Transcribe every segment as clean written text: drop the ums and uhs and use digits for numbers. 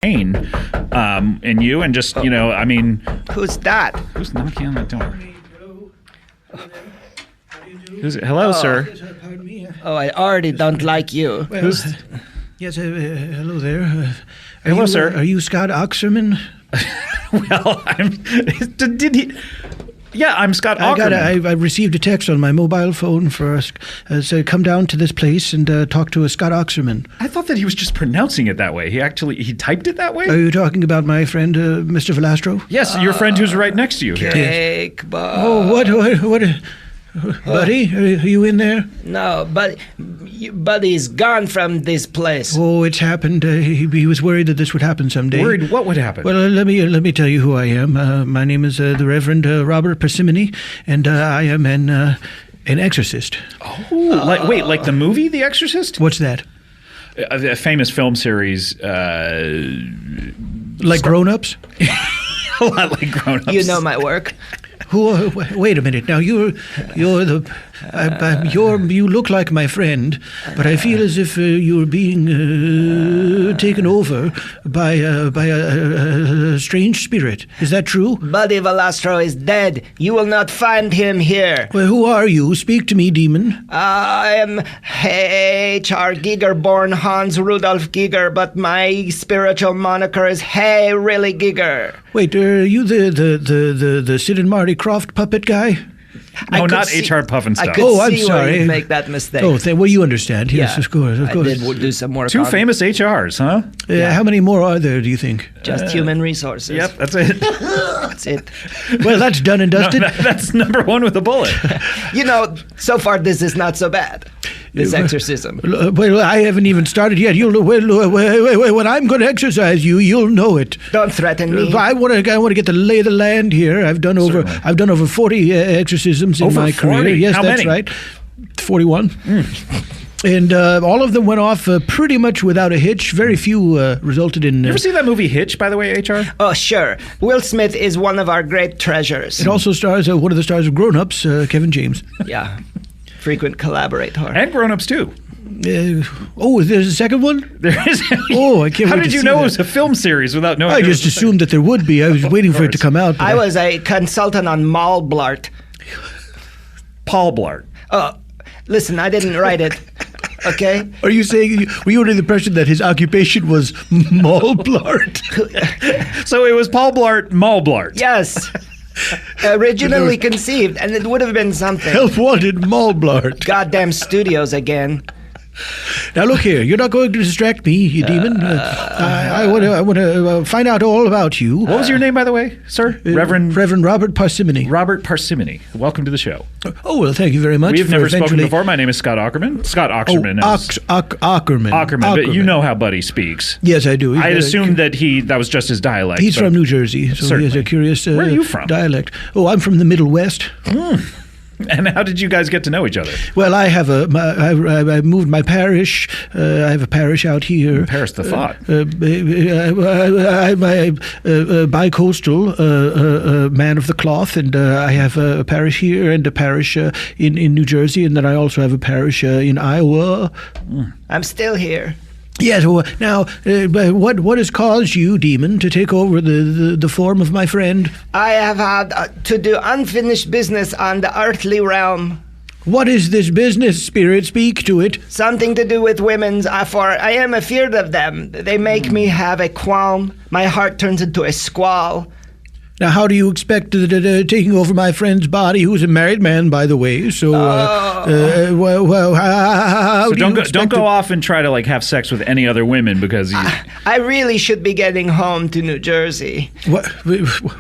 brain in you, and just I mean, Who's that? who's knocking on the door? Hello, sir. Pardon me. Oh, I already don't like you. Well, yes, hello there. Hello, sir. Are you Scott Oxerman? Well, did he? Yeah, I'm Scott Ackerman. I received a text on my mobile phone for said come down to this place and talk to a Scott Oxerman. I thought that he was just pronouncing it that way. He typed it that way? Are you talking about my friend, Mr. Velastro? Yes, your friend who's right next to you here. Cake, Bob. Oh, what? Buddy, are you in there? No, but Buddy's gone from this place. Oh, it's happened. He was worried that this would happen someday. Worried what would happen? Well, let me tell you who I am. My name is the Reverend Robert Parsimony, and I am an exorcist. Oh, like the movie The Exorcist? What's that? A famous film series. Like Grown Ups? A lot like Grown Ups. You know my work. Who? Wait a minute. Now you look like my friend, but I feel as if you're being taken over by a strange spirit. Is that true? Buddy Velastro is dead. You will not find him here. Well, who are you? Speak to me, demon. I am H.R. Giger, born Hans Rudolf Giger, but my spiritual moniker is Hey Really Giger. Wait, are you the Sid and Marty Croft puppet guy? No, not H.R. Puffenstuff. I could I'm see sorry. where you'd make that mistake. Oh, well, you understand. Yes, Yeah, of course. I did do some work Two on famous HRs, huh? How many more are there, do you think? just human resources. Yep, that's it. That's it. Well, that's done and dusted. That's number one with a bullet. So far this is not so bad. This exorcism. Well, I haven't even started yet. When I'm going to exercise you, you'll know it. Don't threaten me. I want to get the lay of the land here. I've done over 40 exorcisms in Over my 40? career. Yes, How that's many? right. 41. And all of them went off pretty much without a hitch. Very few resulted in. You ever see that movie Hitch, by the way, HR? Oh, sure. Will Smith is one of our great treasures. It also stars one of the stars of Grown Ups, Kevin James. Yeah. Frequent collaborator. And Grown Ups, too. There's a second one? There is. Oh, I can't How wait did to you see know that. it was a film series without knowing? I just assumed that there would be. I was waiting for it to come out. I was a consultant on Malblart. Paul Blart. Listen, I didn't write it. Okay? Are you saying, were you under the impression that his occupation was Malblart? So it was Paul Blart, Mall Blart. Yes. Originally conceived, and it would have been something. Help wanted Malblart. Goddamn studios again. Now look here, you're not going to distract me, you demon. I want to find out all about you. What was your name, by the way, sir? Reverend Robert Parsimony. Robert Parsimony. Welcome to the show. Oh, well, thank you very much. We have never spoken before. My name is Scott Ackerman. Scott Oxerman. Ackerman. Ackerman, but you know how Buddy speaks. Yes, I do. I assumed that was just his dialect. He's from New Jersey, so certainly. he has a curious Where are you from? dialect. Oh, I'm from the Middle West. And how did you guys get to know each other? Well, I have I moved my parish. I have a parish out here. Paris the Thought. I'm a bi-coastal man of the cloth, and I have a parish here and a parish in New Jersey, and then I also have a parish in Iowa. I'm still here. Yes. Well, now, what has caused you, demon, to take over the form of my friend? I have had to do unfinished business on the earthly realm. What is this business, spirit? Speak to it. Something to do with women's, for I am afeard of them. They make me have a qualm. My heart turns into a squall. Now, how do you expect taking over my friend's body, who's a married man, by the way? So, how So do you don't go off and try to have sex with any other women because you. I really should be getting home to New Jersey. What?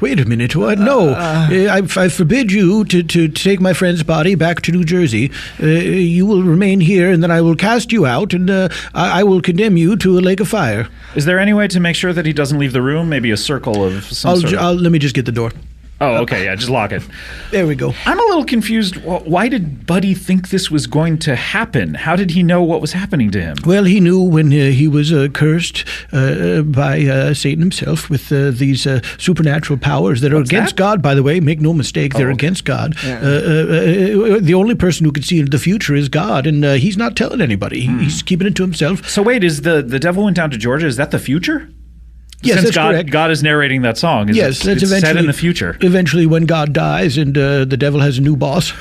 Wait a minute. What? No, I forbid you to take my friend's body back to New Jersey. You will remain here, and then I will cast you out, and I will condemn you to a lake of fire. Is there any way to make sure that he doesn't leave the room? Maybe a circle of some sort. Let me just get the door. Oh, okay, yeah, just lock it. There we go. I'm a little confused. Why did Buddy think this was going to happen? How did he know what was happening to him? Well, he knew when he was cursed by Satan himself with these supernatural powers that are against God, by the way. Make no mistake, they're against God. Yeah. The only person who can see into the future is God, and he's not telling anybody. He's keeping it to himself. So wait, is the devil went down to Georgia? Is that the future? Yes, Since that's correct. God is narrating that song. Yes, that's it's set eventually in the future. Eventually, when God dies and the devil has a new boss.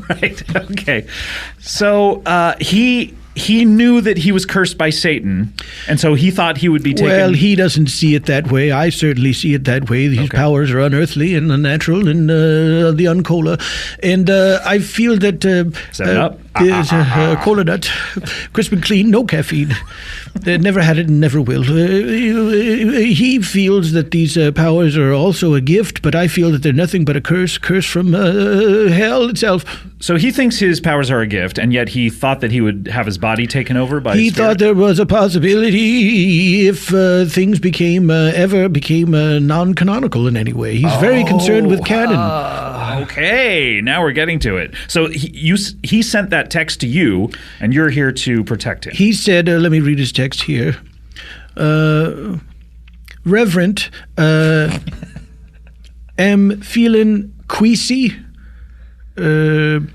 Right. Okay. So he knew that he was cursed by Satan, and so he thought he would be taken. Well, he doesn't see it that way. I certainly see it that way. These powers are unearthly and unnatural and the uncola. And I feel that Set up. there's a cola nut, crisp and clean, no caffeine. Never had it and never will. He feels that these powers are also a gift, but I feel that they're nothing but a curse from hell itself. So he thinks his powers are a gift, and yet he thought that he would have his body taken over by He a spirit? thought there was a possibility if things became non-canonical in any way. He's very concerned with canon. Okay, now we're getting to it. So he sent that text to you, and you're here to protect him. He said, let me read his text here. Reverend, am feeling queasy. Queecy.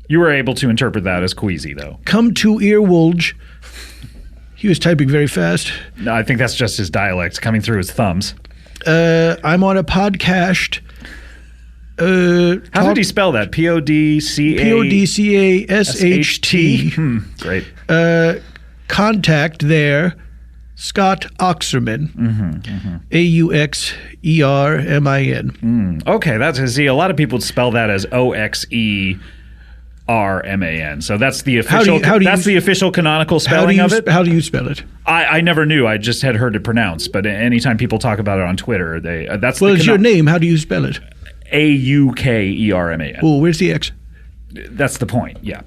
You were able to interpret that as queasy, though. Come to earwolge. He was typing very fast. No, I think that's just his dialect coming through his thumbs. I'm on a podcast. How did he spell that? Podcasht. Great. Contact there. Scott Oxerman. Auxermin. Okay, that's see. A lot of people spell that as Oxerman. So that's the official. The official canonical spelling of it. How do you spell it? I never knew. I just had heard it pronounced. But anytime people talk about it on Twitter, that's it's your name. How do you spell it? Aukerman. Oh, where's the X? That's the point. Yeah.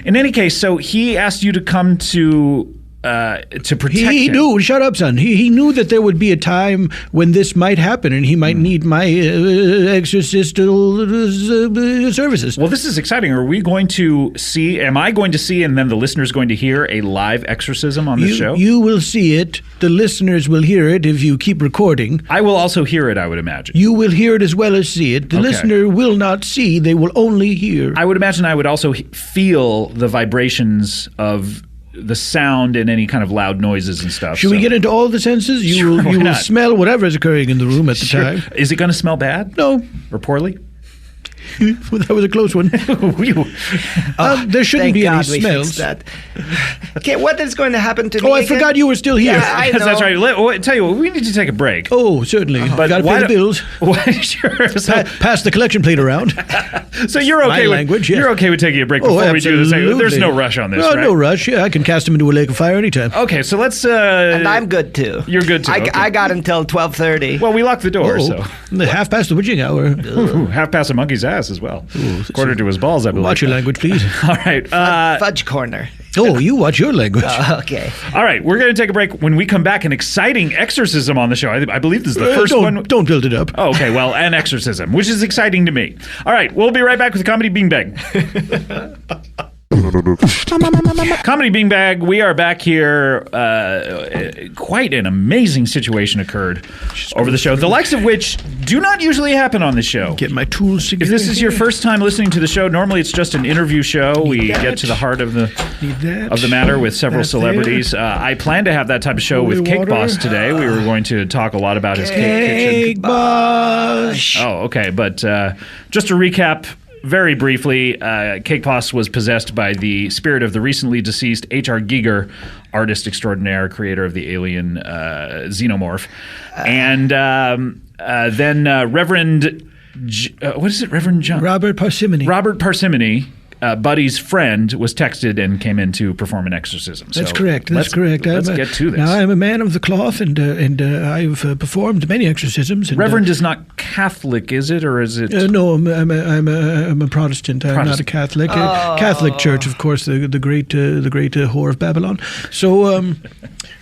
In any case, so he asked you to come to protect him. He knew. Shut up, son. He knew that there would be a time when this might happen, and he might need my exorcistical services. Well, this is exciting. Are we going to see? Am I going to see, and then the listeners going to hear a live exorcism on this show? You will see it. The listeners will hear it if you keep recording. I will also hear it, I would imagine. You will hear it as well as see it. The listener will not see. They will only hear. I would imagine I would also feel the vibrations of the sound and any kind of loud noises and stuff. Should we get into all the senses? You will smell whatever is occurring in the room at the time. Is it going to smell bad? No. Or poorly? That was a close one. There shouldn't be any smells. Okay, what is going to happen to me? I forgot you were still here. Yeah, I know. That's right. Tell you what, we need to take a break. Oh, certainly. But got to pay the bills. Sure. So, pass the collection plate around. So you're okay you're okay with taking a break before we do this? There's no rush on this, right? No rush. Yeah, I can cast him into a lake of fire anytime. Okay, so let's... and I'm good, too. You're good, too. I got until 12:30. Well, we locked the door, so... Half past the witching hour. Half past a monkey's ass as well. According to his balls, I believe. Watch your language, please. All right. Fudge corner. Oh, you watch your language. Okay. All right, we're going to take a break. When we come back, an exciting exorcism on the show. I believe this is the first one. Don't build it up. Oh, okay, well, an exorcism, which is exciting to me. All right, we'll be right back with Comedy Beanbag. Comedy Beanbag, we are back here. Quite an amazing situation occurred over the show, the likes of which do not usually happen on the show. Get my tools together. If this is your first time listening to the show, normally it's just an interview show. We get to the heart of the matter with several celebrities. I plan to have that type of show with Cake Boss today. We were going to talk a lot about his cake kitchen. Boss. Oh, okay. But just to recap very briefly, Cake Boss was possessed by the spirit of the recently deceased H.R. Giger, artist extraordinaire, creator of the alien xenomorph. And then Reverend... what is it? Reverend John? Robert Parsimony. Robert Parsimony, Buddy's friend, was texted and came in to perform an exorcism. That's correct. Let's get to this. Now, I'm a man of the cloth, and I've performed many exorcisms. And, Reverend is not Catholic, is it, or is it? No, I'm a Protestant. I'm not a Catholic. Catholic Church, of course, the great whore of Babylon. So.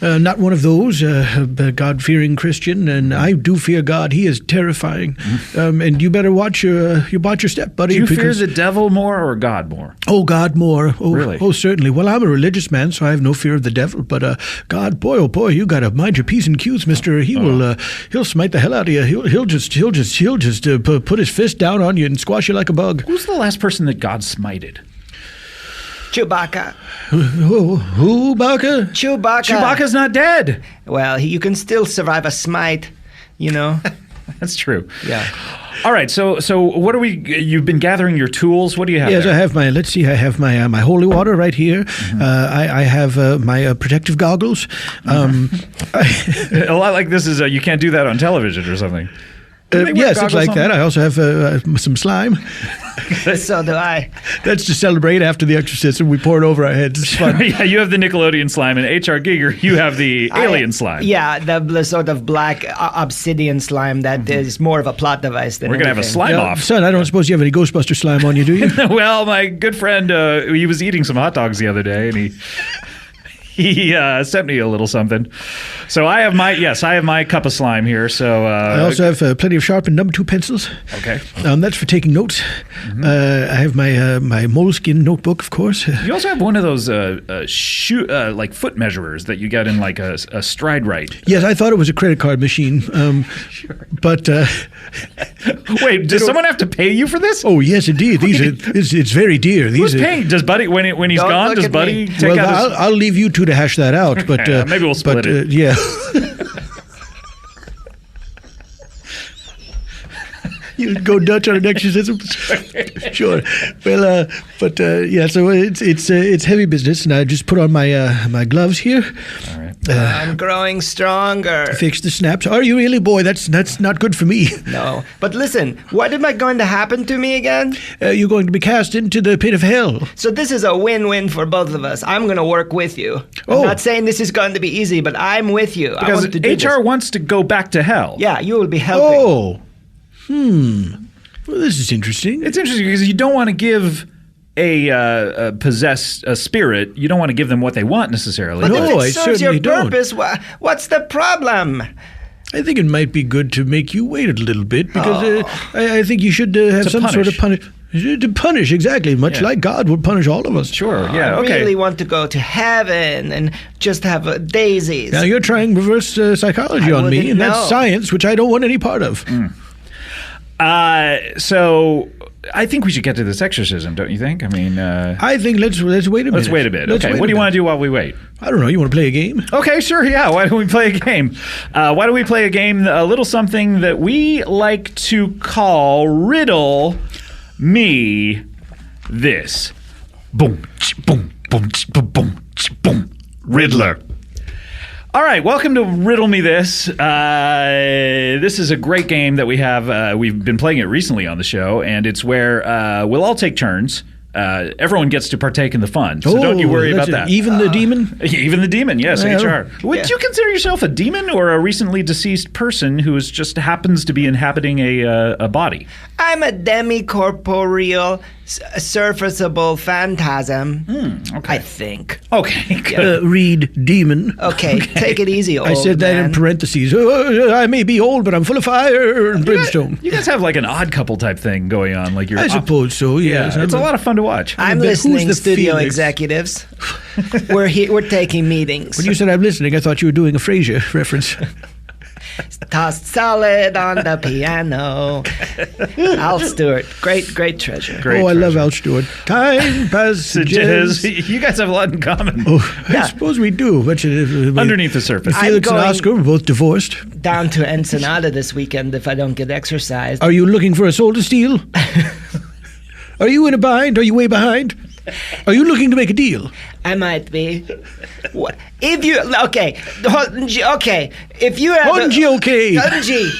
Not one of those, God-fearing Christian, and I do fear God. He is terrifying, and you better watch your step, buddy. Do you fear the devil more or God more? Oh, God more. Oh, really? Oh, certainly. Well, I'm a religious man, so I have no fear of the devil. But God, boy, oh boy, you gotta mind your P's and Q's, Mister. He'll smite the hell out of you. He'll just put his fist down on you and squash you like a bug. Who's the last person that God smited? Chewbacca. Who, Baka? Chewbacca. Chewbacca's not dead. Well, you can still survive a smite, you know. That's true. Yeah. All right. So what are we? You've been gathering your tools. What do you have? Yes, there? I have my. Let's see. I have my my holy water right here. I have my protective goggles. A lot like this is you can't do that on television or something. Yes, it's like that. I also have some slime. So do I. That's to celebrate after the exorcism. We pour it over our heads. It's fun. Yeah, you have the Nickelodeon slime, and H.R. Giger, you have the alien slime. Yeah, the sort of black obsidian slime that is more of a plot device than We're going to have a slime off. Son, I don't suppose you have any Ghostbuster slime on you, do you? Well, my good friend, he was eating some hot dogs the other day, and he sent me a little something. So I have my cup of slime here. So I also have plenty of sharpened number 2 pencils. Okay. That's for taking notes. I have my moleskin notebook, of course. You also have one of those like foot measurers that you get in like a stride right. Yes, I thought it was a credit card machine. Sure. But wait, does someone have to pay you for this? oh yes, indeed. It's very dear. Who's paying? Does Buddy when he's Don't gone? look Does at Buddy me. take out? Well, I'll leave you two to hash that out. But Maybe we'll split it. Yeah. You go Dutch on an exorcism? Sure. Well, yeah. So it's heavy business, and I just put on my gloves here. All right. I'm growing stronger. Fix the snaps. Are you really, boy? That's not good for me. No. But listen, what am I going to happen to me again? You're going to be cast into the pit of hell. So this is a win-win for both of us. I'm going to work with you. I'm Oh. not saying this is going to be easy, but I'm with you. I Because want to do HR this. wants to go back to hell. Yeah, you will be helping. Oh. Well, this is interesting. It's interesting because you don't want to give a possessed spirit. You don't want to give them what they want necessarily. But No, I if it serves your certainly don't. purpose, what's the problem? I think it might be good to make you wait a little bit because I think you should have To some sort of punish. To punish, exactly. Much Yeah. like God would punish all of us. Sure. Yeah. I Okay. really want to go to heaven and just have daisies. Now you're trying reverse psychology I on me, wouldn't and that's know. science, which I don't want any part of. So I think we should get to this exorcism, don't you think? I mean, I think let's wait a minute. let's wait a bit. Let's Okay. wait What do you a want to minute. do while we wait? I don't know. You want to play a game? Okay, sure. Yeah. Why don't we play a game? Why don't we play a game, a little something that we like to call Riddle Me This. Boom, boom, boom, boom, boom, boom. Riddler. All right, welcome to Riddle Me This. This is a great game that we have. We've been playing it recently on the show, and it's where we'll all take turns. Everyone gets to partake in the fun, so don't you worry about that. Even the demon? Even the demon, yes, Well, HR. Would you consider yourself a demon or a recently deceased person who just happens to be inhabiting a body? I'm a demi-corporeal, surfaceable phantasm. Okay. I think. Okay, good. Read demon. Okay, take it easy, old I said that man. in parentheses. I may be old, but I'm full of fire and brimstone. You guys have like an odd couple type thing going on. Like you're I suppose so, yes. Yeah, it's a lot of fun to watch. I'm bet who's listening, the studio Phoenix? executives. We're taking meetings. When you said I'm listening, I thought you were doing a Frasier reference. Tossed solid on the piano. Al Stewart, great treasure. Great I love treasure. Al Stewart. Time passages. You guys have a lot in common. I suppose we do. But Underneath the surface. Felix and going- Oscar were both divorced. Down to Ensenada this weekend if I don't get exercised. Are you looking for a soul to steal? Are you in a bind? Are you way behind? Are you looking to make a deal? I might be. What- If you okay, if you have Hunji, okay. Hunji.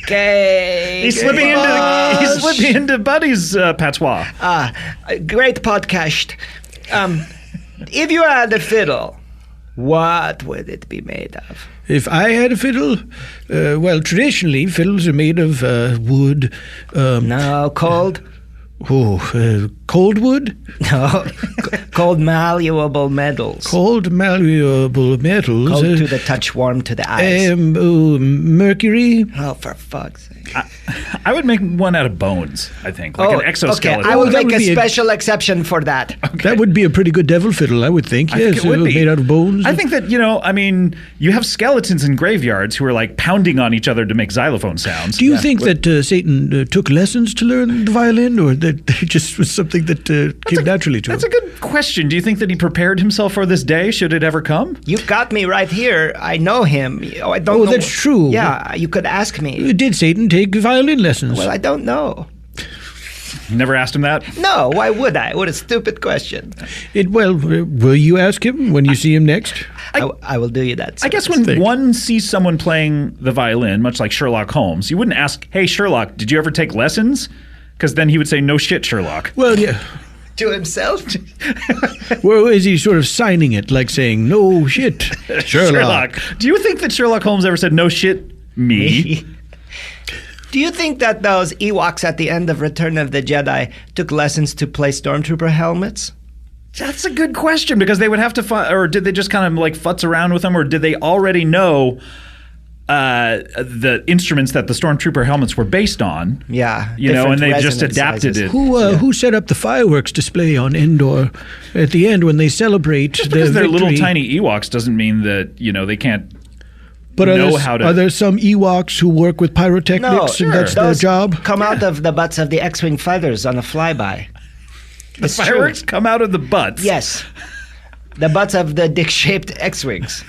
Okay. He's slipping into Buddy's patois. Great podcast. If you had a fiddle, what would it be made of? If I had a fiddle, well, traditionally fiddles are made of wood. No, cold. Cold wood, No, cold malleable metals. cold malleable metals. Cold to the touch, warm to the eyes. Mercury. Oh, for fuck's sake. I would make one out of bones, I think. Like an exoskeleton. Okay, I will that make would a be a- special exception for that. That would be a pretty good devil fiddle, I would think. I Yes, think it would be. made out of bones. I think that, you have skeletons in graveyards who are like pounding on each other to make xylophone sounds. Do you think that Satan took lessons to learn the violin, or that it just was something that came naturally to him? That's a good question. Do you think that he prepared himself for this day, should it ever come? You got me right here. I know him. I don't know. That's true. Yeah, you could ask me. Did Satan take violin lessons? Well, I don't know. Never asked him that? No, why would I? What a stupid question. Will you ask him when you see him next? I will do you that. I guess when one sees someone playing the violin, much like Sherlock Holmes, you wouldn't ask, hey, Sherlock, did you ever take lessons? Because then he would say, no shit, Sherlock. Well, yeah. To himself? Well, is he sort of signing it, like saying, no shit, Sherlock? Do you think that Sherlock Holmes ever said, no shit, me? Do you think that those Ewoks at the end of Return of the Jedi took lessons to play Stormtrooper helmets? That's a good question, because they would have to or did they just kind of like futz around with them, or did they already know the instruments that the Stormtrooper helmets were based on? Yeah. And they just adapted it. Who set up the fireworks display on Endor at the end when they celebrate just the because they're victory? little tiny Ewoks doesn't mean that, they can't But how to... Are there some Ewoks who work with pyrotechnics and that's their job? Come out of the butts of the X-Wing fighters on a flyby. The fireworks come out of the butts? Yes. The butts of the dick-shaped X-Wings.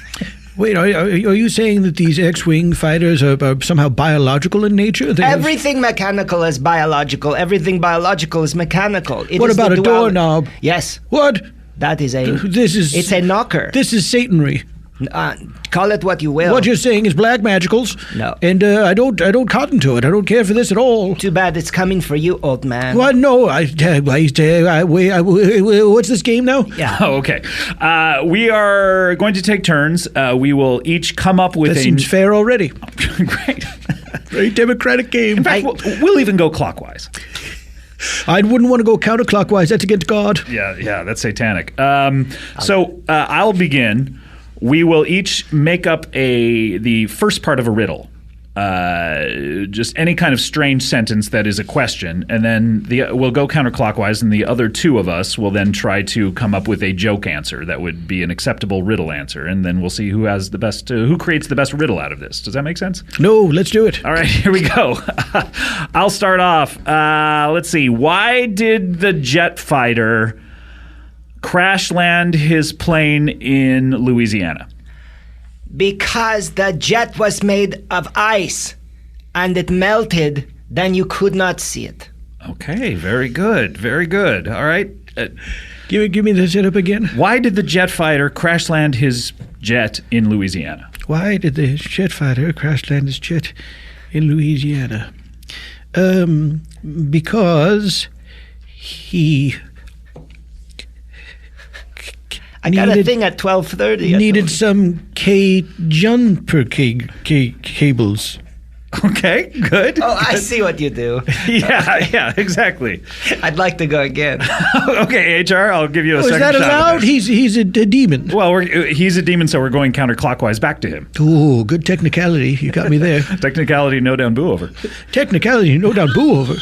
Wait, are you saying that these X-Wing fighters are somehow biological in nature? Everything mechanical is biological. Everything biological is mechanical. What about a doorknob? Yes. What? That is it's a knocker. This is Satanry. Call it what you will. What you're saying is black magicals. No. And I don't cotton to it. I don't care for this at all. Too bad it's coming for you, old man. What? No. What's this game now? Yeah. Oh, okay. We are going to take turns. We will each come up with That seems fair already. Great. Very democratic game. In fact, we'll even go clockwise. I wouldn't want to go counterclockwise. That's against God. Yeah, that's satanic. So I'll begin. We will each make up the first part of a riddle, just any kind of strange sentence that is a question, and then we'll go counterclockwise, and the other two of us will then try to come up with a joke answer that would be an acceptable riddle answer, and then we'll see who creates the best riddle out of this. Does that make sense? No, let's do it. All right, here we go. I'll start off. Let's see. Why did the jet fighter crash land his plane in Louisiana? Because the jet was made of ice and it melted, then you could not see it. Okay, very good. Very good. All right. Give me the setup again. Why did the jet fighter crash land his jet in Louisiana? Why did the jet fighter crash land his jet in Louisiana? Because he... I got a thing at 12:30. Needed some jumper cables. Okay, good. Oh, I see what you do. Yeah, exactly. I'd like to go again. Okay, HR, I'll give you a second shot. Is that allowed? He's a demon. Well, he's a demon, so we're going counterclockwise back to him. Oh, good technicality. You got me there. Technicality, no down, boo over. Technicality, no down, boo over.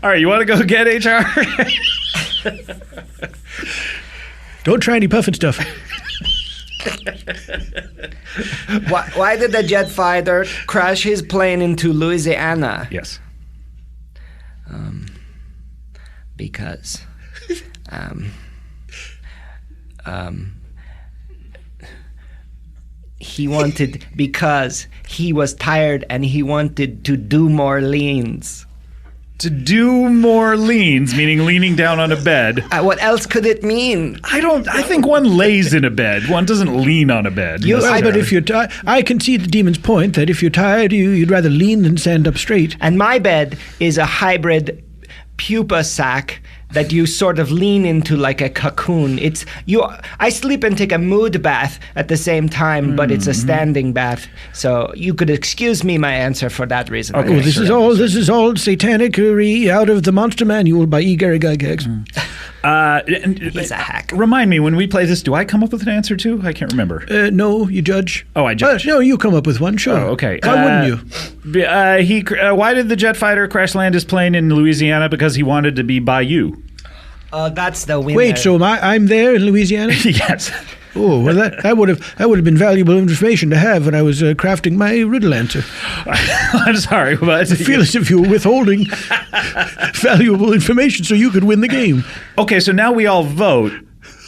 All right, you want to go get HR? Don't try any puffin stuff. Why did the jet fighter crash his plane into Louisiana? Yes. Because he was tired and he wanted to do more leans. To do more leans, meaning leaning down on a bed. What else could it mean? I think one lays in a bed. One doesn't lean on a bed. But if you're tired, I can see the demon's point that if you're tired, you'd rather lean than stand up straight. And my bed is a hybrid pupa sack that you sort of lean into like a cocoon. I sleep and take a mood bath at the same time, but it's a standing bath. So you could excuse me my answer for that reason. Okay, this is all satanic-y out of the Monster Manual by E. Garry Gygax. He's a hack. Remind me, when we play this, do I come up with an answer too? I can't remember. No, you judge. Oh, I judge. No, you come up with one, sure. Oh, okay. Why wouldn't you? Why did the jet fighter crash land his plane in Louisiana? Because he wanted to be by you. That's the winner. Wait, so I'm there in Louisiana? Yes. Oh, well, that would have been valuable information to have when I was crafting my riddle answer. I'm sorry, but I feel as if you were withholding valuable information so you could win the game. Okay, so now we all vote.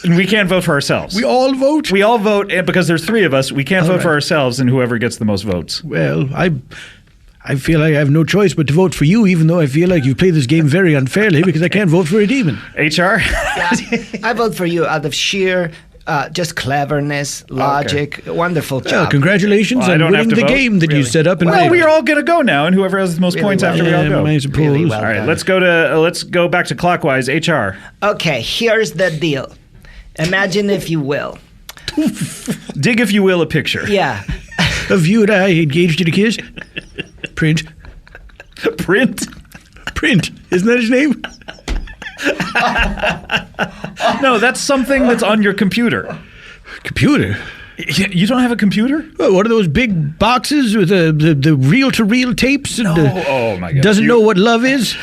And we can't vote for ourselves. We all vote? We all vote, and because there's 3 of us, we can't All vote for right. ourselves, and whoever gets the most votes. Well, I feel like I have no choice but to vote for you, even though I feel like you've played this game very unfairly because I can't vote for a demon. HR? I vote for you out of sheer just cleverness, logic. Wonderful job. Well, congratulations Well, I on don't have winning to the vote. game that you Really? set up and Well, ran. we are all going to go now, and whoever has the most Really points well after we all go. I suppose. Really well. All right, done. let's go back to clockwise. HR. Okay, here's the deal. Imagine, if you will. Dig, if you will, a picture. Yeah. Of you and I engaged in a kiss. Print. Print? Print. Isn't that his name? No, that's something that's on your computer. Computer. You don't have a computer? Well, one of those big boxes with the reel-to-reel tapes? And, Oh, my God. Doesn't know what love is?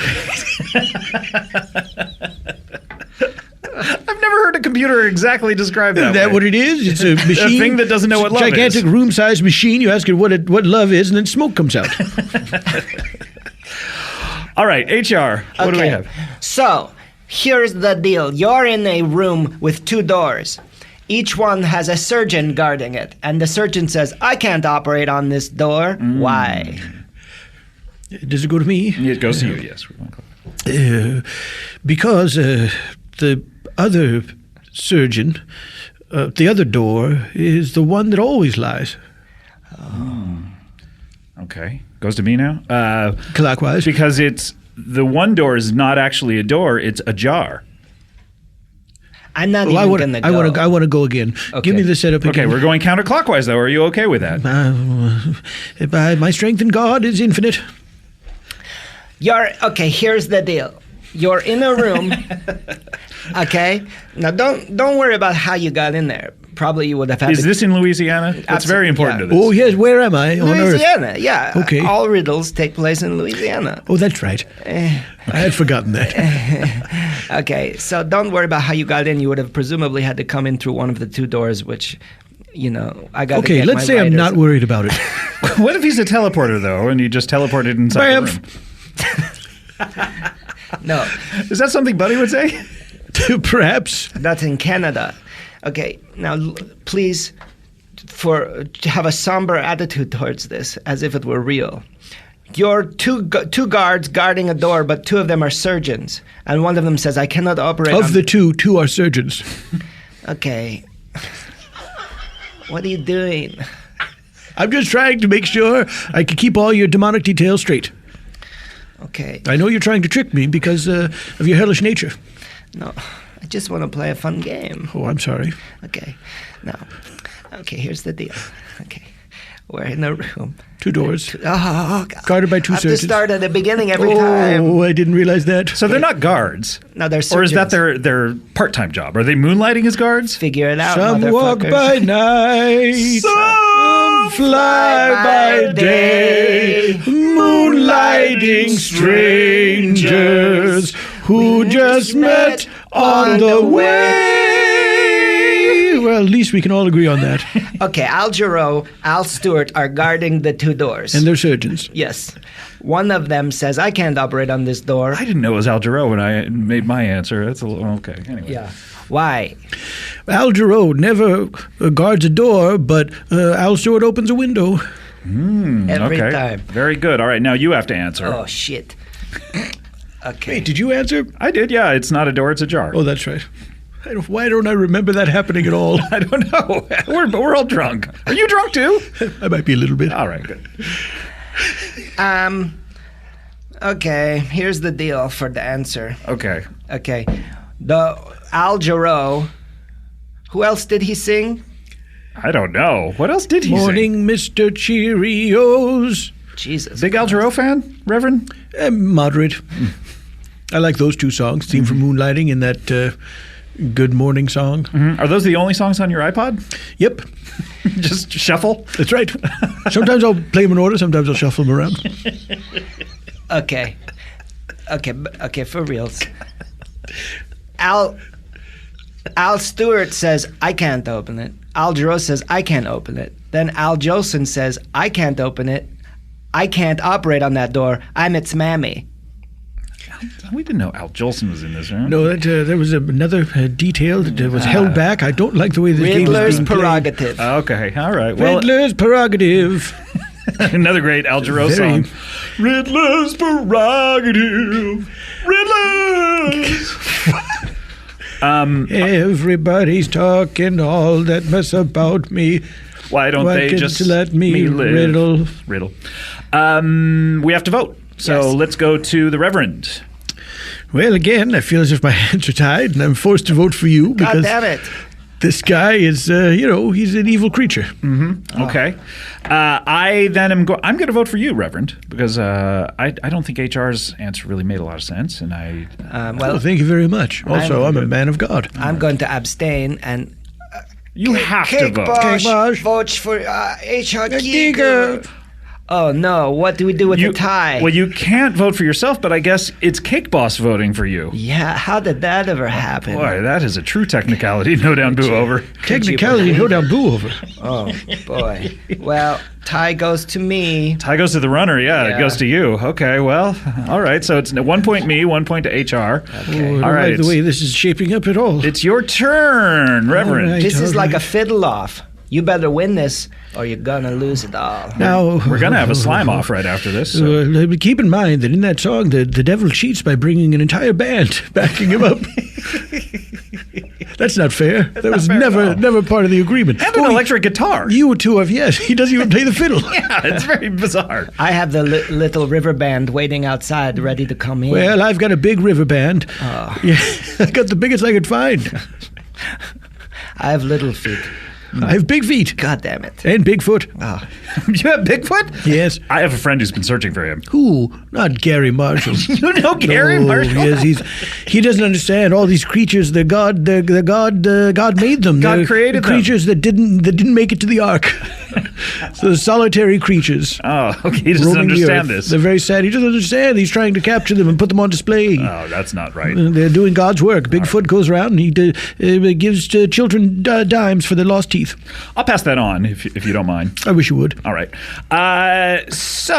I've never heard a computer exactly described that Isn't that way. what it is? It's a machine. thing that doesn't know what love is. Gigantic room-sized machine. You ask it what love is, and then smoke comes out. All right, HR. What do we have? So, here's the deal. You're in a room with 2 doors. Each one has a surgeon guarding it. And the surgeon says, I can't operate on this door. Why? Does it go to me? It goes to you, yes. Because the other surgeon, the other door, is the one that always lies. Okay. Goes to me now? Clockwise. Because it's the one door is not actually a door, it's a jar. I'm not Well, even going to go. I want to go again. Okay. Give me the setup Okay, again. we're going counterclockwise, though. Are you okay with that? My strength in God is infinite. Okay, here's the deal. You're in a room. Okay? Now don't worry about how you got in there. Probably you would have had Is this in Louisiana? That's very important to this. Oh, yes, where am I on Earth? Louisiana, yeah. Okay. All riddles take place in Louisiana. Oh, that's right. I had forgotten that. Okay, so don't worry about how you got in. You would have presumably had to come in through one of the 2 doors, which, I got to Okay, get let's my say I'm writers. not worried about it. What if he's a teleporter, though, and you just teleported inside the room? No, Is that something Buddy would say? Perhaps. that's in Canada. Okay, now please, to have a somber attitude towards this, as if it were real. You're two guards guarding a door, but 2 of them are surgeons, and one of them says, "I cannot operate." Of the 2 are surgeons. Okay, what are you doing? I'm just trying to make sure I can keep all your demonic details straight. Okay, I know you're trying to trick me because of your hellish nature. no, I just want to play a fun game. Oh, I'm sorry. Okay, now, here's the deal. Okay, we're in a room. 2 doors. Oh, God. Guarded by 2 I have to surgeons. start at the beginning every time. Oh, I didn't realize that. So they're not guards. No, they're Or is that surgeons. their part-time job? Are they moonlighting as guards? Figure it out, Some walk motherfuckers. by night, some fly by day, moonlighting strangers who just met on the way. Well, at least we can all agree on that. Okay, Al Jarreau, Al Stewart are guarding the 2 doors. And they're surgeons. Yes. One of them says, I can't operate on this door. I didn't know it was Al Jarreau when I made my answer. That's a little okay. Anyway. Yeah. Why? Al Jarreau never guards a door, but Al Stewart opens a window. Every Okay. time. Very good. All right, now you have to answer. Oh, shit. Okay. Hey, did you answer? I did, yeah. It's not a door, it's a jar. Oh, that's right. Why don't I remember that happening at all? I don't know. We're all drunk. Are you drunk too? I might be a little bit. All right, good. Okay, here's the deal for the answer. Okay. Okay. The Al Jarreau, who else did he sing? I don't know. What else did he Morning, Mr. Cheerios. Jesus. sing? Big Al Jarreau fan, Reverend? Moderate. I like those 2 songs, Theme for Moonlighting and that Good Morning song. Are those the only songs on your iPod? Yep, Just shuffle? that's right. Sometimes I'll play them in order, sometimes I'll shuffle them around. Okay. Okay, for reals. Al Al Stewart says, I can't open it. Al Jarreau says, I can't open it. Then Al Jolson says, I can't open it. I can't operate on that door. I'm its mammy. We didn't know Al Jolson was in this, right? No, there was another detail that was held back. I don't like the way this game is Riddler's being played. prerogative. Okay, all right. Well, Riddler's prerogative. another great Al Jarreau Very- song. Riddler's prerogative. Riddler's. Everybody's talking all that mess about me. Why don't Why they can't just you let me live? riddle? We have to vote. So Yes. let's go to the Reverend. Well, again, I feel as if my hands are tied, and I'm forced to vote for you God because damn it. this guy is, he's an evil creature. Okay. I then I'm going to vote for you, Reverend, because I don't think HR's answer really made a lot of sense, and I Well, thank you very much. Also, I'm a man of God. I'm going to abstain and you have to Cake vote. Boss Cake Boss. votes for H.R. Giger. Oh no! What do we do with the tie? Well, you can't vote for yourself, but I guess it's Cake Boss voting for you. Yeah, how did that ever happen? Boy, that is a true technicality. No down, boo over. Technicality, no doubt, boo over. Oh boy. Well, tie goes to me. Tie goes to the runner. Yeah, Yeah. it goes to you. Okay, well, all right. So it's 1 point me, 1 point to HR. Oh, I don't All right, like the way this is shaping up at all. It's your turn, Reverend. All right. This is like a right. fiddle off. You better win this, or you're gonna lose it all. Now We're going to have a slime off right after this. So. Keep in mind that in that song, the devil cheats by bringing an entire band backing him up. That's not fair. That was fair at all. never part of the agreement. And an electric guitar. You two have, yes. He doesn't even play the fiddle. Yeah, it's very bizarre. I have the little river band waiting outside, ready to come in. Well, I've got a big river band. Oh. Yeah, I got the biggest I could find. I have little feet. I have big feet God damn it. and Bigfoot. You have Bigfoot? Yes. I have a friend who's been searching for him. Who? Not Gary Marshall. You know Garry No, Marshall? Yes, he doesn't understand all these creatures. God made them. God They're created them. creatures that didn't make it to the ark. So the solitary creatures. Oh, okay. He doesn't roaming the understand earth. this. They're very sad. He doesn't understand. He's trying to capture them and put them on display. Oh, that's not right. They're doing God's work. Bigfoot goes around and he gives children dimes for their lost teeth. I'll pass that on if you don't mind. I wish you would. All right. So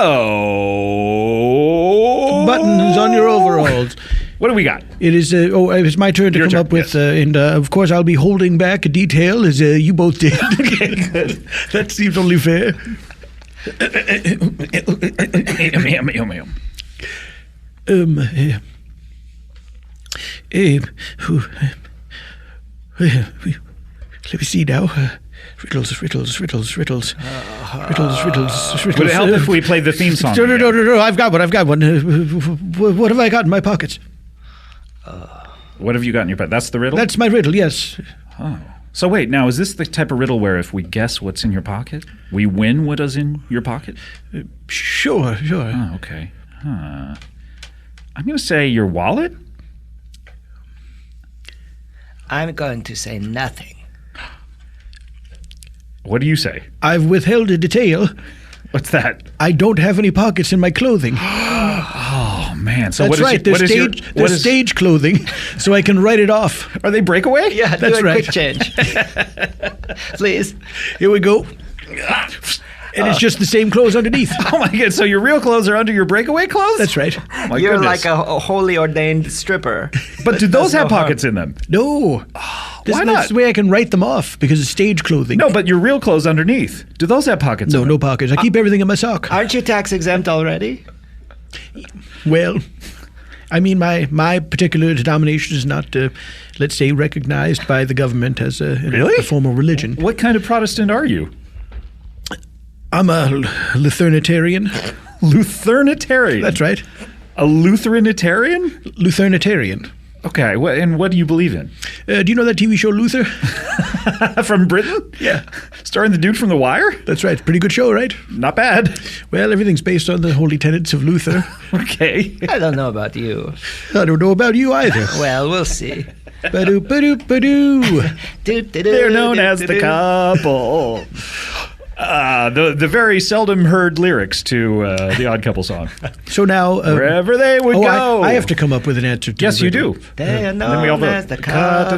Buttons on your overalls. What do we got? It is. It's my turn to Your come turn, up with, yes. and of course I'll be holding back a detail as you both did. Okay, good. That seems only fair. Let me see now. Riddles. Would it help if we played the theme song? No. I've got one. What have I got in my pockets? What have you got in your pocket? That's the riddle? That's my riddle. Yes. Oh. So wait, now is this the type of riddle where if we guess what's in your pocket, we win what is in your pocket? Sure. Oh, okay. I'm going to say your wallet? I'm going to say nothing. What do you say? I've withheld a detail. What's that? I don't have any pockets in my clothing. Oh, man. So That's right. They're stage clothing, so I can write it off. Are they breakaway? Yeah, That's do a right. quick change. Please. Here we go. And it's just the same clothes underneath. Oh, my God. So your real clothes are under your breakaway clothes? That's right. Oh, my You're goodness. like a holy ordained stripper. But do those That's have no harm. pockets in them? No. Why That's not? the way I can write them off because it's stage clothing. No, but your real clothes underneath. Do those have pockets in them? No pockets. I keep everything in my sock. Aren't you tax exempt already? Well, I mean, my particular denomination is not, let's say, recognized by the government as a formal religion. What kind of Protestant are you? I'm a Lutheranitarian. Lutheranitarian? That's right. A Lutheranitarian? Lutheranitarian. Okay, and what do you believe in? Do you know that TV show Luther? From Britain? Yeah. Starring the dude from The Wire? That's right. Pretty good show, right? Not bad. Well, everything's based on the holy tenets of Luther. Okay. I don't know about you. I don't know about you either. Well, we'll see. Ba-doo, ba-doo, ba-doo. They're known as the couple. The very seldom heard lyrics to the Odd Couple song. So now, Wherever they would go. I have to come up with an answer. To Yes, you do. They are Then we all known vote. as the couple.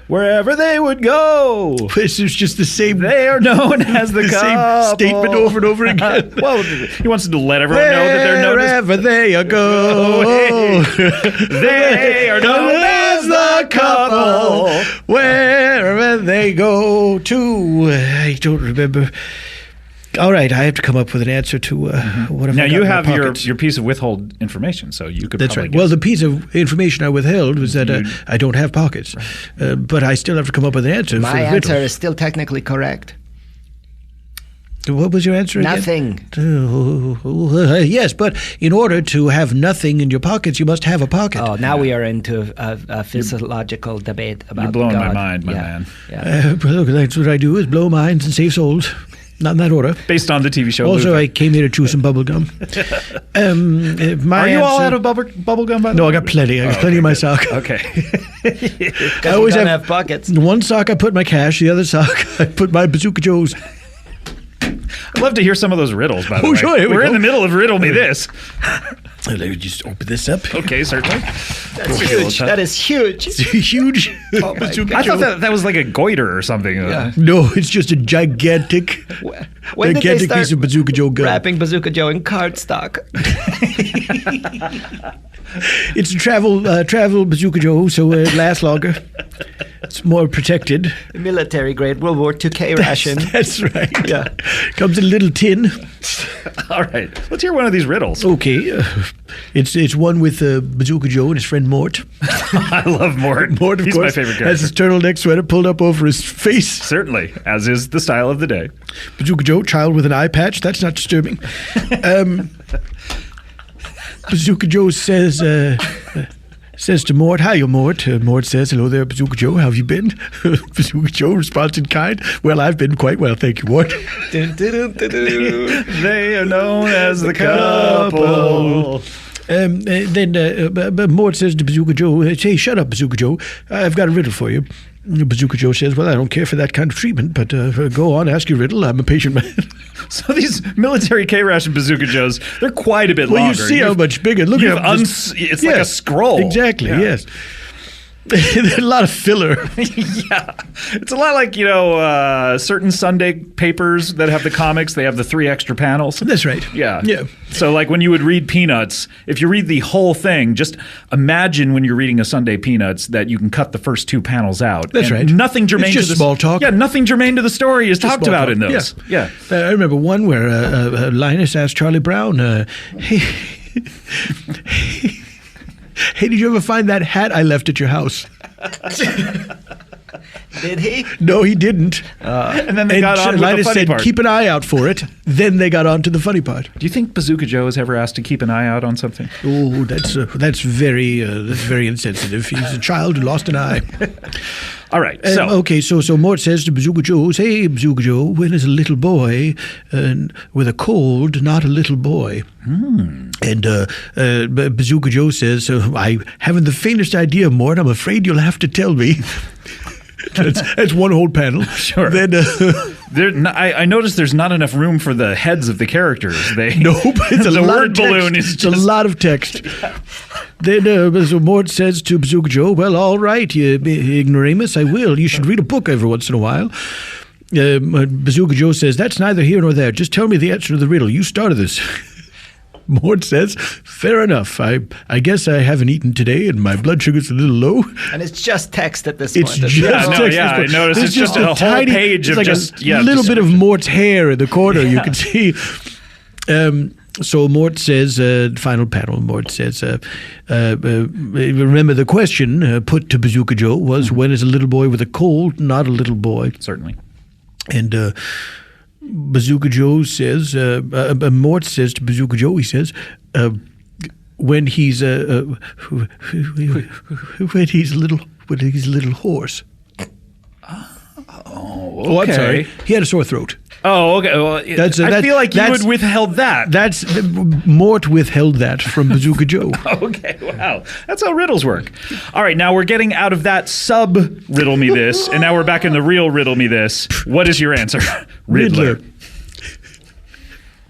Wherever they would go. This is just the same. They are known as the same couple. statement over and over again. Well, he wants to let everyone know that they're known as Wherever they go, they are known as the couple. Wherever they go to, I don't remember. All right, I have to come up with an answer to what have Now I got you in my have pockets? your piece of withhold information, so you could. That's probably right. guess. Well, the piece of information I withheld was that I don't have pockets, but I still have to come up with an answer. My for the answer riddle. is still technically correct. What was your answer again? Nothing. Yes, but in order to have nothing in your pockets, you must have a pocket. Oh, now we are into a physiological debate about You're blowing my God. mind, my Yeah. man. Yeah. Look, that's what I do, is blow minds and save souls. Not in that order. Based on the TV show. Also, Luther. I came here to chew some bubble gum. Are you all out of bubble gum? By the No, way? I got plenty. I got plenty in my sock. Okay. I always don't have have pockets. In one sock I put my cash, the other sock I put my Bazooka Joes. I'd love to hear some of those riddles, by the Oh, way. sure, here we We're in go. the middle of Riddle Me This. Let me just open this up. Okay, certainly. That's huge. That is huge. It's a huge Oh my Bazooka God. I thought Joe. that was like a goiter or something. Yeah. No, it's just a gigantic, When did they gigantic start piece of Bazooka Joe gum. wrapping Bazooka Joe in cardstock? It's a travel Bazooka Joe, so it lasts longer. It's more protected. Military grade World War II ration. That's right. Yeah. Comes in a little tin. All right. Let's hear one of these riddles. Okay. It's one with Bazooka Joe and his friend Mort. I love Mort. Mort, of He's course, my favorite has character. his turtleneck sweater pulled up over his face. Certainly, as is the style of the day. Bazooka Joe, child with an eye patch. That's not disturbing. Bazooka Joe says to Mort, "Hiya, Mort." Mort says, "Hello there, Bazooka Joe. How have you been?" Bazooka Joe responds in kind, "Well, I've been quite well, thank you, Mort." They are known as the couple. Then Mort says to Bazooka Joe, "Hey, shut up, Bazooka Joe. I've got a riddle for you." Bazooka Joe says, "Well, I don't care for that kind of treatment, but go on, ask your riddle. I'm a patient man." So these military K-ration Bazooka Joes, they're quite a bit Well, longer. you see how much bigger. Look You've at them. it's like a scroll. Exactly, Yeah. yes. There's a lot of filler. Yeah. It's a lot like, certain Sunday papers that have the comics, they have the 3 extra panels. That's right. Yeah. Yeah. So like when you would read Peanuts, if you read the whole thing, just imagine when you're reading a Sunday Peanuts that you can cut the first 2 panels out. That's and right. Nothing germane It's just to the small talk. Yeah, nothing germane to the story is talked Small about talk. in those. Yeah. I remember one where Linus asked Charlie Brown, "Hey, hey, did you ever find that hat I left at your house?" Did he? No, he didn't. And then they got on with the Linus funny said, part. "Keep an eye out for it." Then they got on to the funny part. Do you think Bazooka Joe has ever asked to keep an eye out on something? Oh, that's very insensitive. He's a child who lost an eye. All right. So Okay, so Mort says to Bazooka Joe, "Hey, Bazooka Joe, when is a little boy with a cold, not a little boy?" And Bazooka Joe says, "I haven't the faintest idea, Mort. I'm afraid you'll have to tell me." That's one whole panel. Sure. Then I noticed there's not enough room for the heads of the characters. no, but it's a the lot word of text. balloon is It's just a lot of text. Then so Mort says to Bazooka Joe, "Well, all right, you ignoramus, I will. You should read a book every once in a while." Bazooka Joe says, "That's neither here nor there. Just tell me the answer to the riddle. You started this." Mort says, "Fair enough. I guess I haven't eaten today and my blood sugar's a little low." And it's just text at this It's point. just text. I noticed There's it's just a whole tiny, page it's of like just a little bit of Mort's hair in the corner. You Yeah. can see. So Mort says, final panel. Mort says, remember the question put to Bazooka Joe was, "When is a little boy with a cold, not a little boy?" Certainly. And Bazooka Joe says, Mort says to Bazooka Joe, he says, when he's a little horse. Oh, I'm sorry. He had a sore throat. Oh, okay. Well, I feel like you had withheld that. Mort withheld that from Bazooka Joe. Okay, wow. That's how riddles work. All right, now we're getting out of that sub-riddle me this, and now we're back in the real riddle me this. What is your answer? Riddler.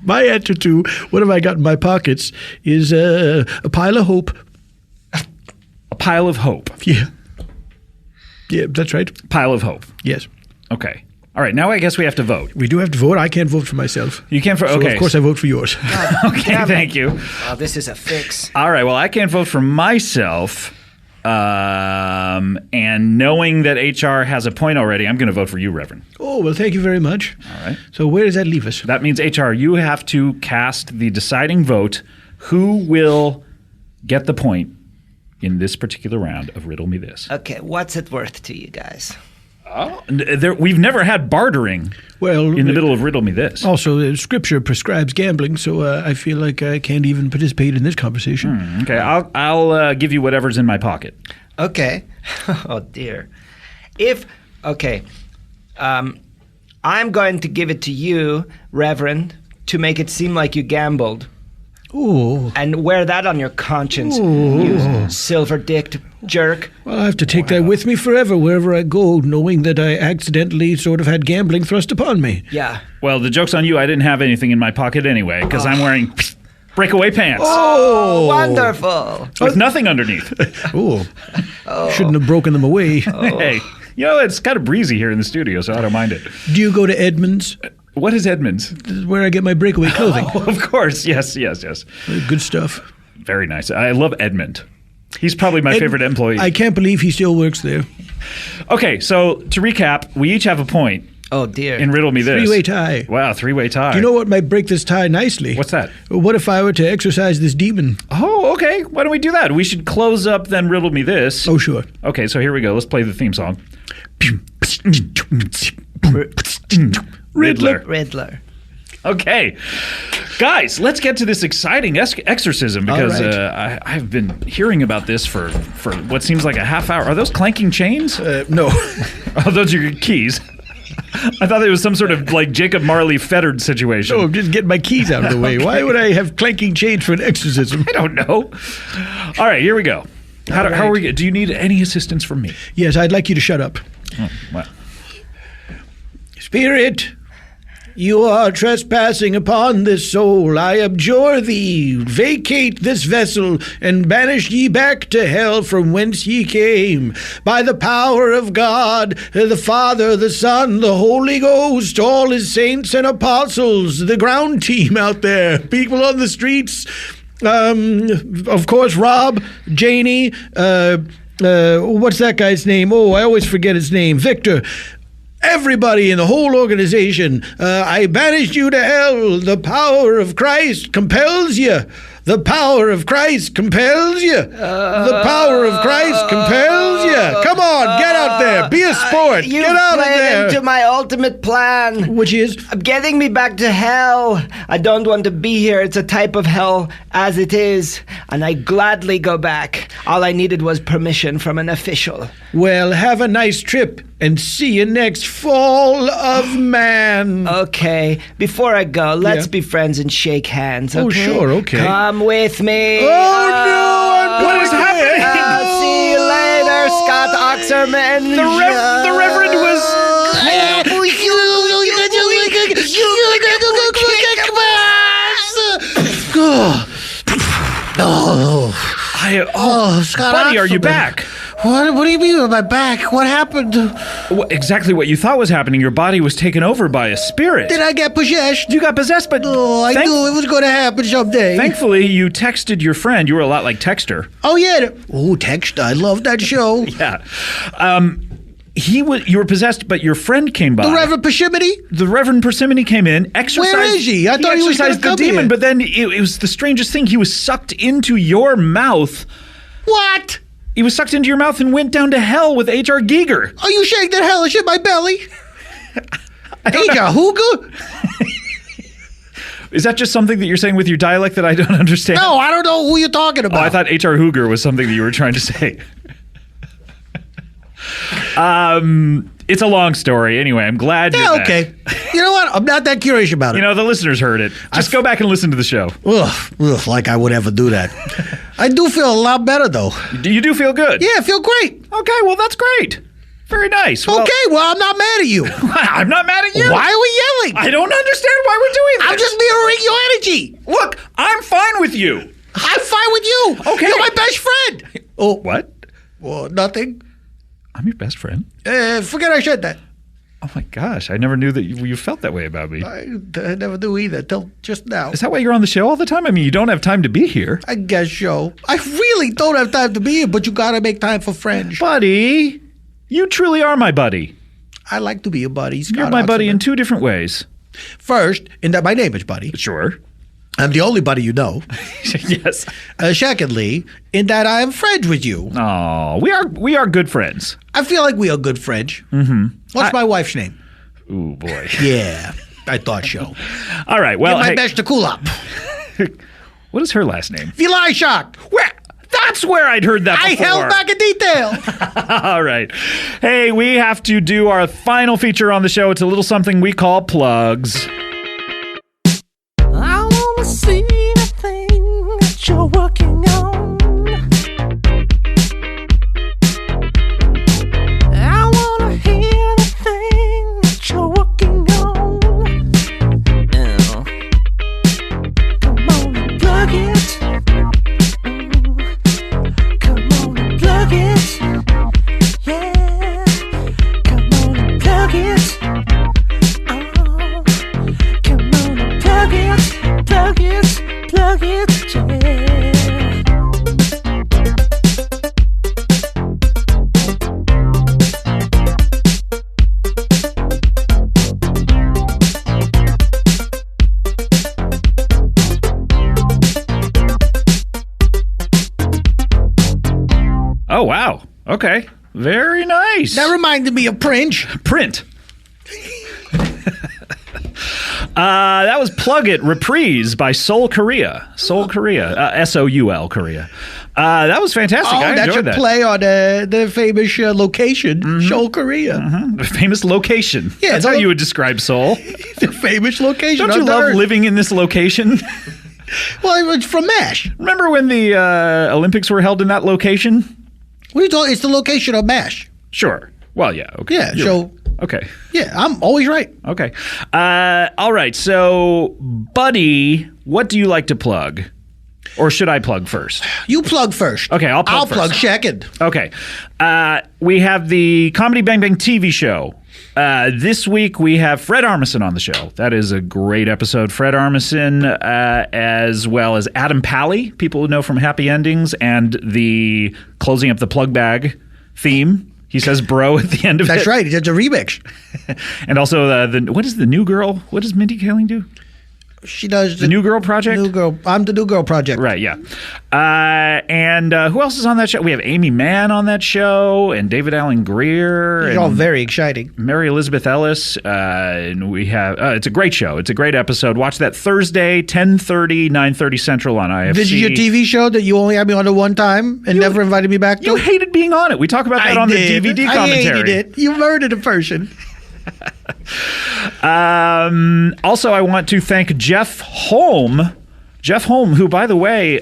My answer to what have I got in my pockets is a pile of hope. A pile of hope. Yeah. Yeah, that's right. Pile of hope. Yes. Okay. All right, now I guess we have to vote. We do have to vote. I can't vote for myself. You can't vote? So of course I vote for yours. Okay, thank you. Oh, this is a fix. All right, well, I can't vote for myself. And knowing that HR has a point already, I'm going to vote for you, Reverend. Oh, well, thank you very much. All right. So where does that leave us? That means, HR, you have to cast the deciding vote. Who will get the point in this particular round of Riddle Me This? Okay, what's it worth to you guys? Oh, we've never had bartering in the middle of Riddle Me This. Also, Scripture prescribes gambling, so I feel like I can't even participate in this conversation. Okay, I'll give you whatever's in my pocket. Okay. Oh, dear. I'm going to give it to you, Reverend, to make it seem like you gambled. Ooh. And wear that on your conscience, you silver-dicked jerk. Well, I have to take that with me forever wherever I go, knowing that I accidentally sort of had gambling thrust upon me. Yeah. Well, the joke's on you. I didn't have anything in my pocket anyway, because I'm wearing breakaway pants. Oh, wonderful. With nothing underneath. Oh. Shouldn't have broken them away. Hey, it's kind of breezy here in the studio, so I don't mind it. Do you go to Edmunds? What is Edmunds? This is where I get my breakaway clothing. Oh, of course. Yes. Good stuff. Very nice. I love Edmund. He's probably my favorite employee. I can't believe he still works there. Okay, so to recap, we each have a point. Oh, dear. In Riddle Me This. Three-way tie. Wow, three-way tie. Do you know what might break this tie nicely? What's that? What if I were to exorcise this demon? Oh, okay. Why don't we do that? We should close up then Riddle Me This. Oh, sure. Okay, so here we go. Let's play the theme song. Riddler. Okay. Guys, let's get to this exciting exorcism because right. I've been hearing about this for what seems like a half hour. Are those clanking chains? No. Oh, those are your keys. I thought it was some sort of like Jacob Marley fettered situation. Oh, I'm just getting my keys out of the way. Okay. Why would I have clanking chains for an exorcism? I don't know. All right, here we go. How are we? Do you need any assistance from me? Yes, I'd like you to shut up. Oh, well. Spirit, you are trespassing upon this soul. I abjure thee. Vacate this vessel, and banish ye back to hell from whence ye came. By the power of God, the Father, the Son, the Holy Ghost, all his saints and apostles, the ground team out there, people on the streets, of course, Rob, Janie, what's that guy's name? Oh, I always forget his name. Victor. Everybody in the whole organization, I banished you to hell. The power of Christ compels you. The power of Christ compels you. The power of Christ compels you. Come on, get out there. Be a sport. Get out of there. You've played into my ultimate plan. Which is? Getting me back to hell. I don't want to be here. It's a type of hell as it is. And I gladly go back. All I needed was permission from an official. Well, have a nice trip and see you next fall of man. Okay. Before I go, let's be friends and shake hands, okay? Oh, sure, okay. Come with me. Oh, no! What is happening? See you later, Scott Oxerman. The Reverend was... Scott buddy, Oxerman. are you back? What do you mean by my back? What happened? Exactly what you thought was happening. Your body was taken over by a spirit. Did I get possessed? You got possessed, but... Oh, I knew it was going to happen someday. Thankfully, you texted your friend. You were a lot like Texter. Oh, yeah. Oh, Text. I love that show. Yeah. You were possessed, but your friend came by. The Reverend Parsimony? The Reverend Parsimony came in, exorcised... Where is he? I thought he was exorcised gonna the come demon, here. but then it was the strangest thing. He was sucked into your mouth. What? He was sucked into your mouth and went down to hell with H.R. Giger. Are you shaking that hellish in my belly? H.R. Hooga? Is that just something that you're saying with your dialect that I don't understand? No, I don't know who you're talking about. Oh, I thought H.R. Hooger was something that you were trying to say. It's a long story. Anyway, I'm glad you're back. Okay. You know what? I'm not that curious about it. You know, the listeners heard it. Just go back and listen to the show. Ugh, like I would ever do that. I do feel a lot better, though. You do feel good? Yeah, I feel great. Okay, well, that's great. Very nice. Well, Okay, well, I'm not mad at you. I'm not mad at you. Why are we yelling? I don't understand why we're doing this. I'm just mirroring your energy. Look, I'm fine with you. I'm fine with you. Okay. You're my best friend. Oh, What? well, nothing. I'm your best friend? Forget I said that. Oh, my gosh. I never knew that you felt that way about me. I never knew either till just now. Is that why you're on the show all the time? I mean, you don't have time to be here. I guess so. I really don't have time to be here, but you gotta make time for friends. Buddy, you truly are my buddy. I like to be a buddy. You're my buddy in 2 different ways. First, in that my name is Buddy. Sure. I'm the only buddy you know. Yes. Secondly, in that I am friends with you. Oh, we are good friends. I feel like we are good friends. Mm-hmm. What's my wife's name? Ooh, boy. Yeah, I thought so. All right, well, Give my best to cool up. what is her last name? Vilashak. Where? That's where I'd heard that before. I held back a detail. All right. Hey, we have to do our final feature on the show. It's a little something we call plugs. I wanna see the thing that you're working on. I wanna hear the thing that you're working on. Come on and plug it. Come on and plug it. Yeah. Come on and plug it. Come on and plug it, plug it, plug it, yeah. Oh, wow. Okay. Very nice. That reminded me of Prince. Print. That was Plug It Reprise by Seoul Korea. Seoul Korea. Soul Korea. That was fantastic. I that enjoyed should that. play on the famous location, Seoul, Korea. The famous location. Yeah, That's how you would describe Seoul. The famous location. Don't you love living in this location? Well, it's from MASH. Remember when the Olympics were held in that location? What are you talking? It's the location of MASH. Sure. Well, yeah. Okay. Yeah, You're so- right. Okay. Yeah, I'm always right. Okay. All right. So, Buddy, what do you like to plug? Or should I plug first? You plug first. Okay, I'll plug first. plug second. Okay. We have the Comedy Bang Bang TV show. This week we have Fred Armisen on the show. That is a great episode. Fred Armisen, as well as Adam Pally, people who know from Happy Endings, and the Closing Up the Plug Bag theme. He says bro at the end of it. That's right. It's a remix. And also, what is the New Girl? What does Mindy Kaling do? She does The New Girl Project? New Girl. I'm the New Girl Project. Right, yeah. And who else is on that show? We have Amy Mann on that show, and David Alan Grier. It's and all very exciting. Mary Elizabeth Ellis. And we have, it's a great show. It's a great episode. Watch that Thursday, 10:30, 9:30 Central on IFC. This is your TV show that you only had me on the one time and never invited me back to? You hated being on it. We talk about that on the DVD commentary. I hated it. You murdered a person. Also, I want to thank Jeff Holm. Jeff Holm, who, by the way,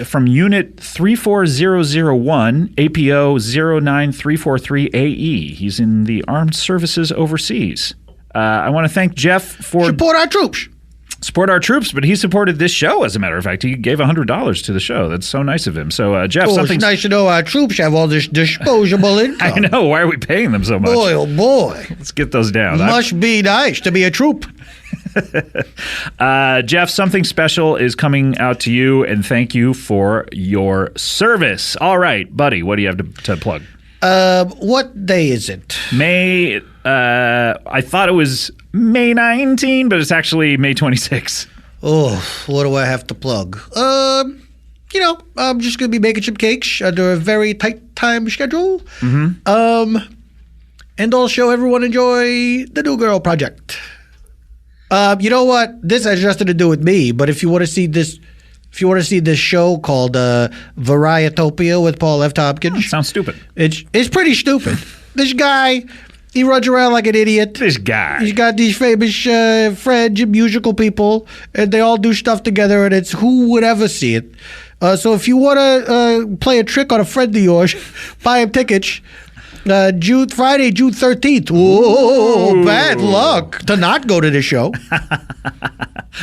from Unit 34001, APO 09343AE. He's in the Armed Services Overseas. I want to thank Jeff for... Support our troops. Support our troops, but he supported this show, as a matter of fact. He gave $100 to the show. That's so nice of him. So, Jeff, It's nice to know our troops have all this disposable income. I know. Why are we paying them so much? Boy, oh boy. Let's get those down. Must be nice to be a troop. Jeff, something special is coming out to you, and thank you for your service. All right, buddy, what do you have to plug? What day is it? May, I thought it was May 19, but it's actually May 26. Oh, what do I have to plug? I'm just going to be making some cakes under a very tight time schedule. Mm-hmm. And also everyone enjoy the New Girl Project. You know what? This has nothing to do with me, but if you want to see this show called Varietopia with Paul F. Tompkins. Sounds stupid. It's pretty stupid. This guy, he runs around like an idiot. This guy. He's got these famous French musical people, and they all do stuff together, and it's who would ever see it. So if you want to play a trick on a friend of yours, buy him tickets. Friday, June 13th. Whoa, bad luck to not go to the show.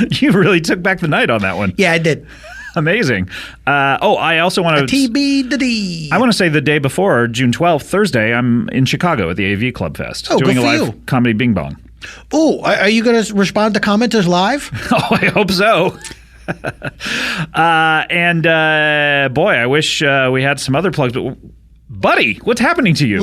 You really took back the night on that one. Yeah, I did. Amazing. I also want to... TBD. I want to say the day before, June 12th, Thursday, I'm in Chicago at the AV Club Fest. Oh, doing good a for live you. comedy bing bong. Oh, are you going to respond to commenters live? Oh, I hope so. Boy, I wish we had some other plugs, but buddy, what's happening to you?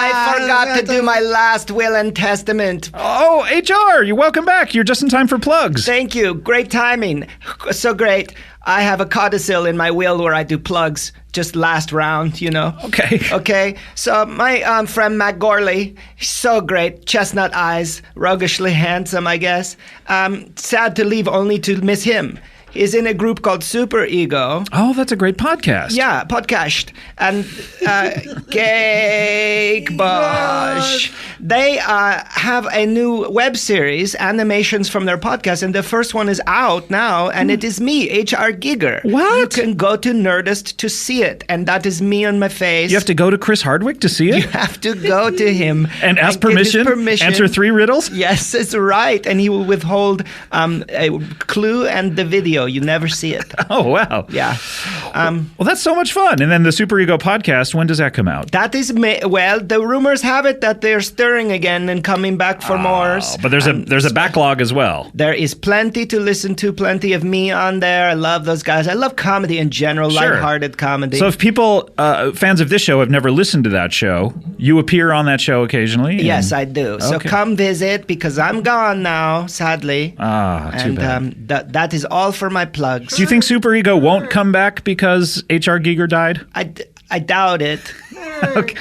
I forgot to do my last will and testament. Oh, HR, you're welcome back. You're just in time for plugs. Thank you. Great timing. So great. I have a codicil in my will where I do plugs. Just last round, you know. Okay. Okay. So my friend Matt Gorley, he's so great. Chestnut eyes, roguishly handsome, I guess. Sad to leave only to miss him. He's in a group called Superego. Oh, that's a great podcast. Yeah, podcast. And Cake Bosh. They have a new web series, animations from their podcast, and the first one is out now, and it is me, H.R. Giger. What? You can go to Nerdist to see it, and that is me on my face. You have to go to Chris Hardwick to see it? You have to go to him. And ask get his permission? Answer 3 riddles? Yes, it's right. And he will withhold a clue and the video. You never see it. Oh, wow. Yeah. Well, that's so much fun. And then the Superego podcast, when does that come out? That is, well, the rumors have it that they're stirring again and coming back for more. But there's a backlog as well. There is plenty to listen to, plenty of me on there. I love those guys. I love comedy in general, Sure. lighthearted comedy. So if people, fans of this show, have never listened to that show, you appear on that show occasionally? and- Yes, I do. So Okay. come visit because I'm gone now, sadly. Too bad. That is all for my plugs. Do you think Superego won't come back because H.R. Giger died? I doubt it. Okay.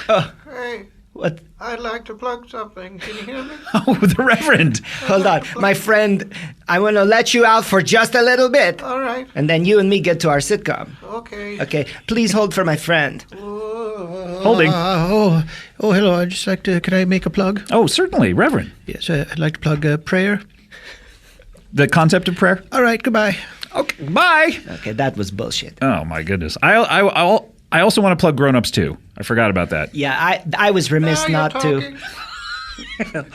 Hey, What? I'd like to plug something. Can you hear me? Oh, the Reverend. Hold on. My friend, I want to let you out for just a little bit. All right. And then you and me get to our sitcom. Okay. Okay, please hold for my friend. Holding. Hello. I'd just like to. Can I make a plug? Oh, certainly, Reverend. Yes, I'd like to plug prayer. The concept of prayer? All right, goodbye. Okay, bye. Okay, that was bullshit. Oh, my goodness. I also want to plug Grown Ups, too. I forgot about that. Yeah, I was remiss Now not you're to. talking.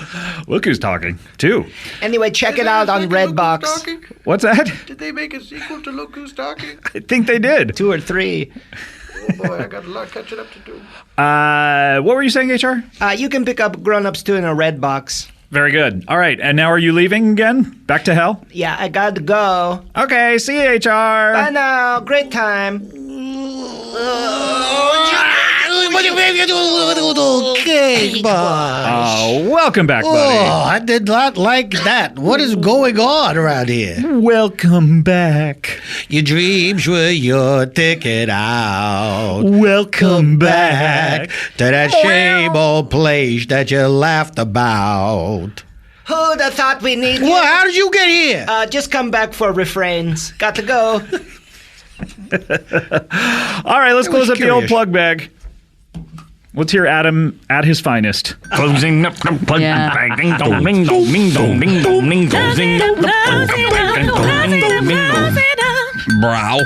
Look who's talking, too. Anyway, check it out on Look Who's Redbox. Talking? What's that? Did they make a sequel to Look Who's Talking? I think they did. 2 or 3. Oh boy, I got a lot catching up to do. What were you saying, HR? You can pick up Grown Ups 2 in a Redbox. Very good. All right, and now are you leaving again? Back to hell? Yeah, I got to go. Okay, see you, HR. Bye now. Great time. Okay, boss. Oh, welcome back, Oh, buddy. I did not like that. What is going on around here? Welcome back. Your dreams were your ticket out. Welcome Back to that same old place that you laughed about. Who'd have thought we need you? Well, how did you get here? Just come back for refrains. Got to go. All right, let's close was up the old curious. plug bag. Let's hear Adam at his finest. Closing up the plug bag. Ding dong, ding dong, ding dong, ding dong, ding dong. Closing up the plug bag. Ding dong, ding dong, ding dong. Brow.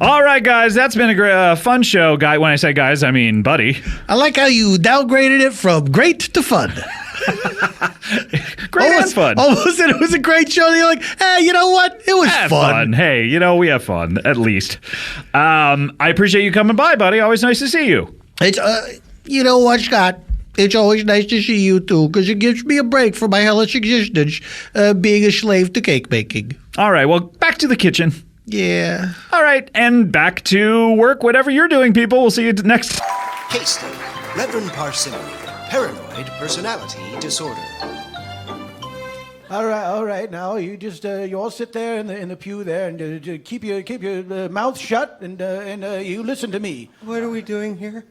All right, guys, that's been a great, fun show. Guy, when I say guys, I mean buddy. I like how you downgraded it from great to fun. Great and fun. Almost said it was a great show. You're like, hey, you know what? It was Have fun. Hey, we have fun, at least. I appreciate you coming by, buddy. Always nice to see you. It's you know what, Scott? It's always nice to see you too, because it gives me a break from my hellish existence, being a slave to cake baking. All right, well, back to the kitchen. Yeah. All right, and back to work, whatever you're doing, people. We'll see you next. Case study: Reverend Parsimony, paranoid personality disorder. All right. Now you just you all sit there in the pew there and keep your mouth shut and you listen to me. What are we doing here?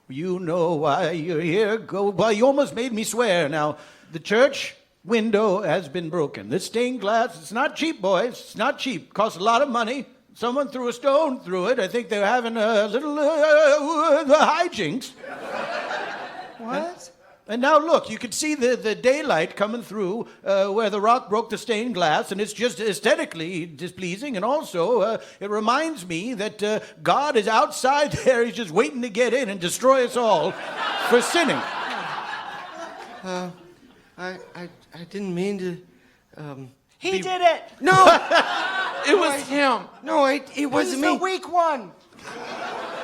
You know why you're here. Well, you almost made me swear. Now the church window has been broken. This stained glass, it's not cheap, boys. It's not cheap. Costs a lot of money. Someone threw a stone through it. I think they're having a little hijinks. What? And now look, you can see the daylight coming through where the rock broke the stained glass, and it's just aesthetically displeasing. And also, it reminds me that God is outside there. He's just waiting to get in and destroy us all for sinning. I didn't mean to. He did it. No, It was him. no, it wasn't He's me. the weak one.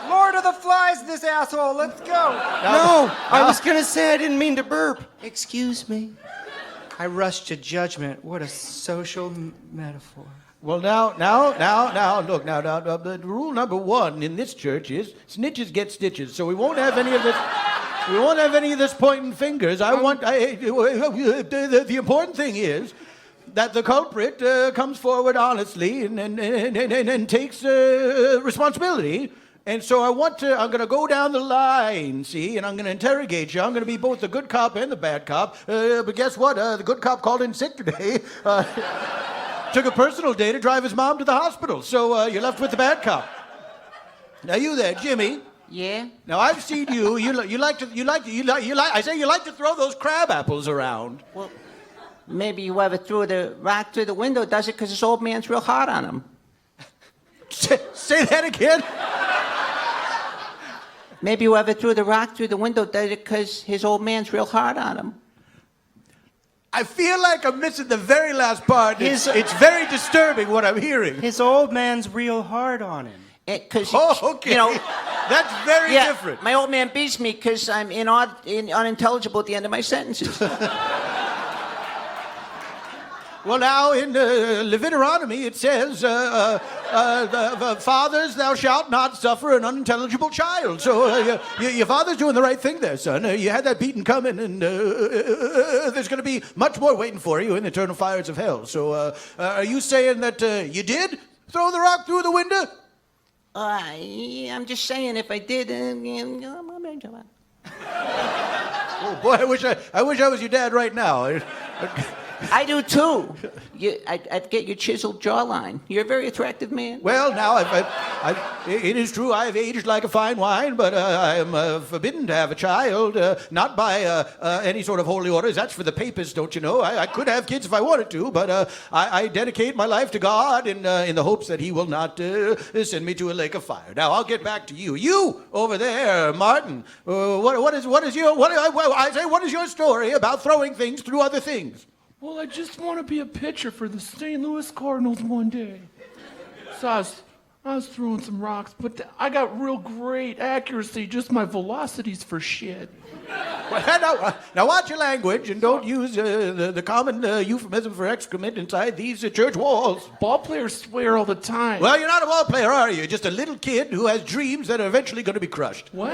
Lord of the Flies, this asshole. Let's go. No, I was gonna say I didn't mean to burp. Excuse me. I rushed to judgment. What a social metaphor. Well, now, look, the rule number 1 in this church is snitches get stitches. So we won't have any of this. We won't have any of this pointing fingers. The important thing is that the culprit comes forward honestly and takes responsibility. And so I'm going to go down the line, see, and I'm going to interrogate you. I'm going to be both the good cop and the bad cop. But guess what? The good cop called in sick today. Took a personal day to drive his mom to the hospital. So you're left with the bad cop. Now you there, Jimmy. Yeah? Now I've seen you. You like to throw those crab apples around. Well, maybe whoever threw the rock through the window does it because his old man's real hard on him. Say that again. Maybe whoever threw the rock through the window did it because his old man's real hard on him. I feel like I'm missing the very last part. It's very disturbing what I'm hearing. His old man's real hard on him. Because Okay. you know, That's very yeah, different. my old man beats me because I'm unintelligible at the end of my sentences. Well, now in Leviticus it says, fathers, thou shalt not suffer an unintelligible child. So your father's doing the right thing there, son. You had that beating coming, and there's going to be much more waiting for you in the eternal fires of hell. So are you saying that you did throw the rock through the window? I'm just saying, if I did, Oh boy, I wish I was your dad right now. I do too. I'd get your chiseled jawline. You're a very attractive man. Well, now it is true I have aged like a fine wine, but I am forbidden to have a child, not by any sort of holy orders. That's for the papists, don't you know? I could have kids if I wanted to, but I dedicate my life to God in the hopes that He will not send me to a lake of fire. Now I'll get back to you. You over there, Martin. What is your story about throwing things through other things? Well, I just want to be a pitcher for the St. Louis Cardinals one day. So I was throwing some rocks, but I got real great accuracy, just my velocity's for shit. Well, now watch your language and don't use the common euphemism for excrement inside these church walls. Ball players swear all the time. Well, you're not a ball player, are you? You're just a little kid who has dreams that are eventually going to be crushed. What?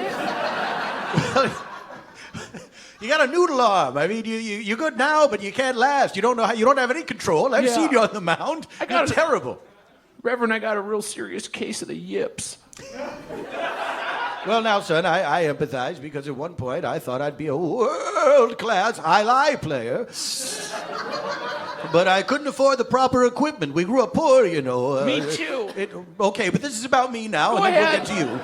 You got a noodle arm. I mean, you're good now, but you can't last. You don't know how. You don't have any control. I've seen you on the mound. You're terrible. Reverend, I got a real serious case of the yips. Well, now, son, I empathize because at one point I thought I'd be a world-class high-lie player. But I couldn't afford the proper equipment. We grew up poor, you know. Me too. Okay, but this is about me now, Go and then ahead. we'll get to you.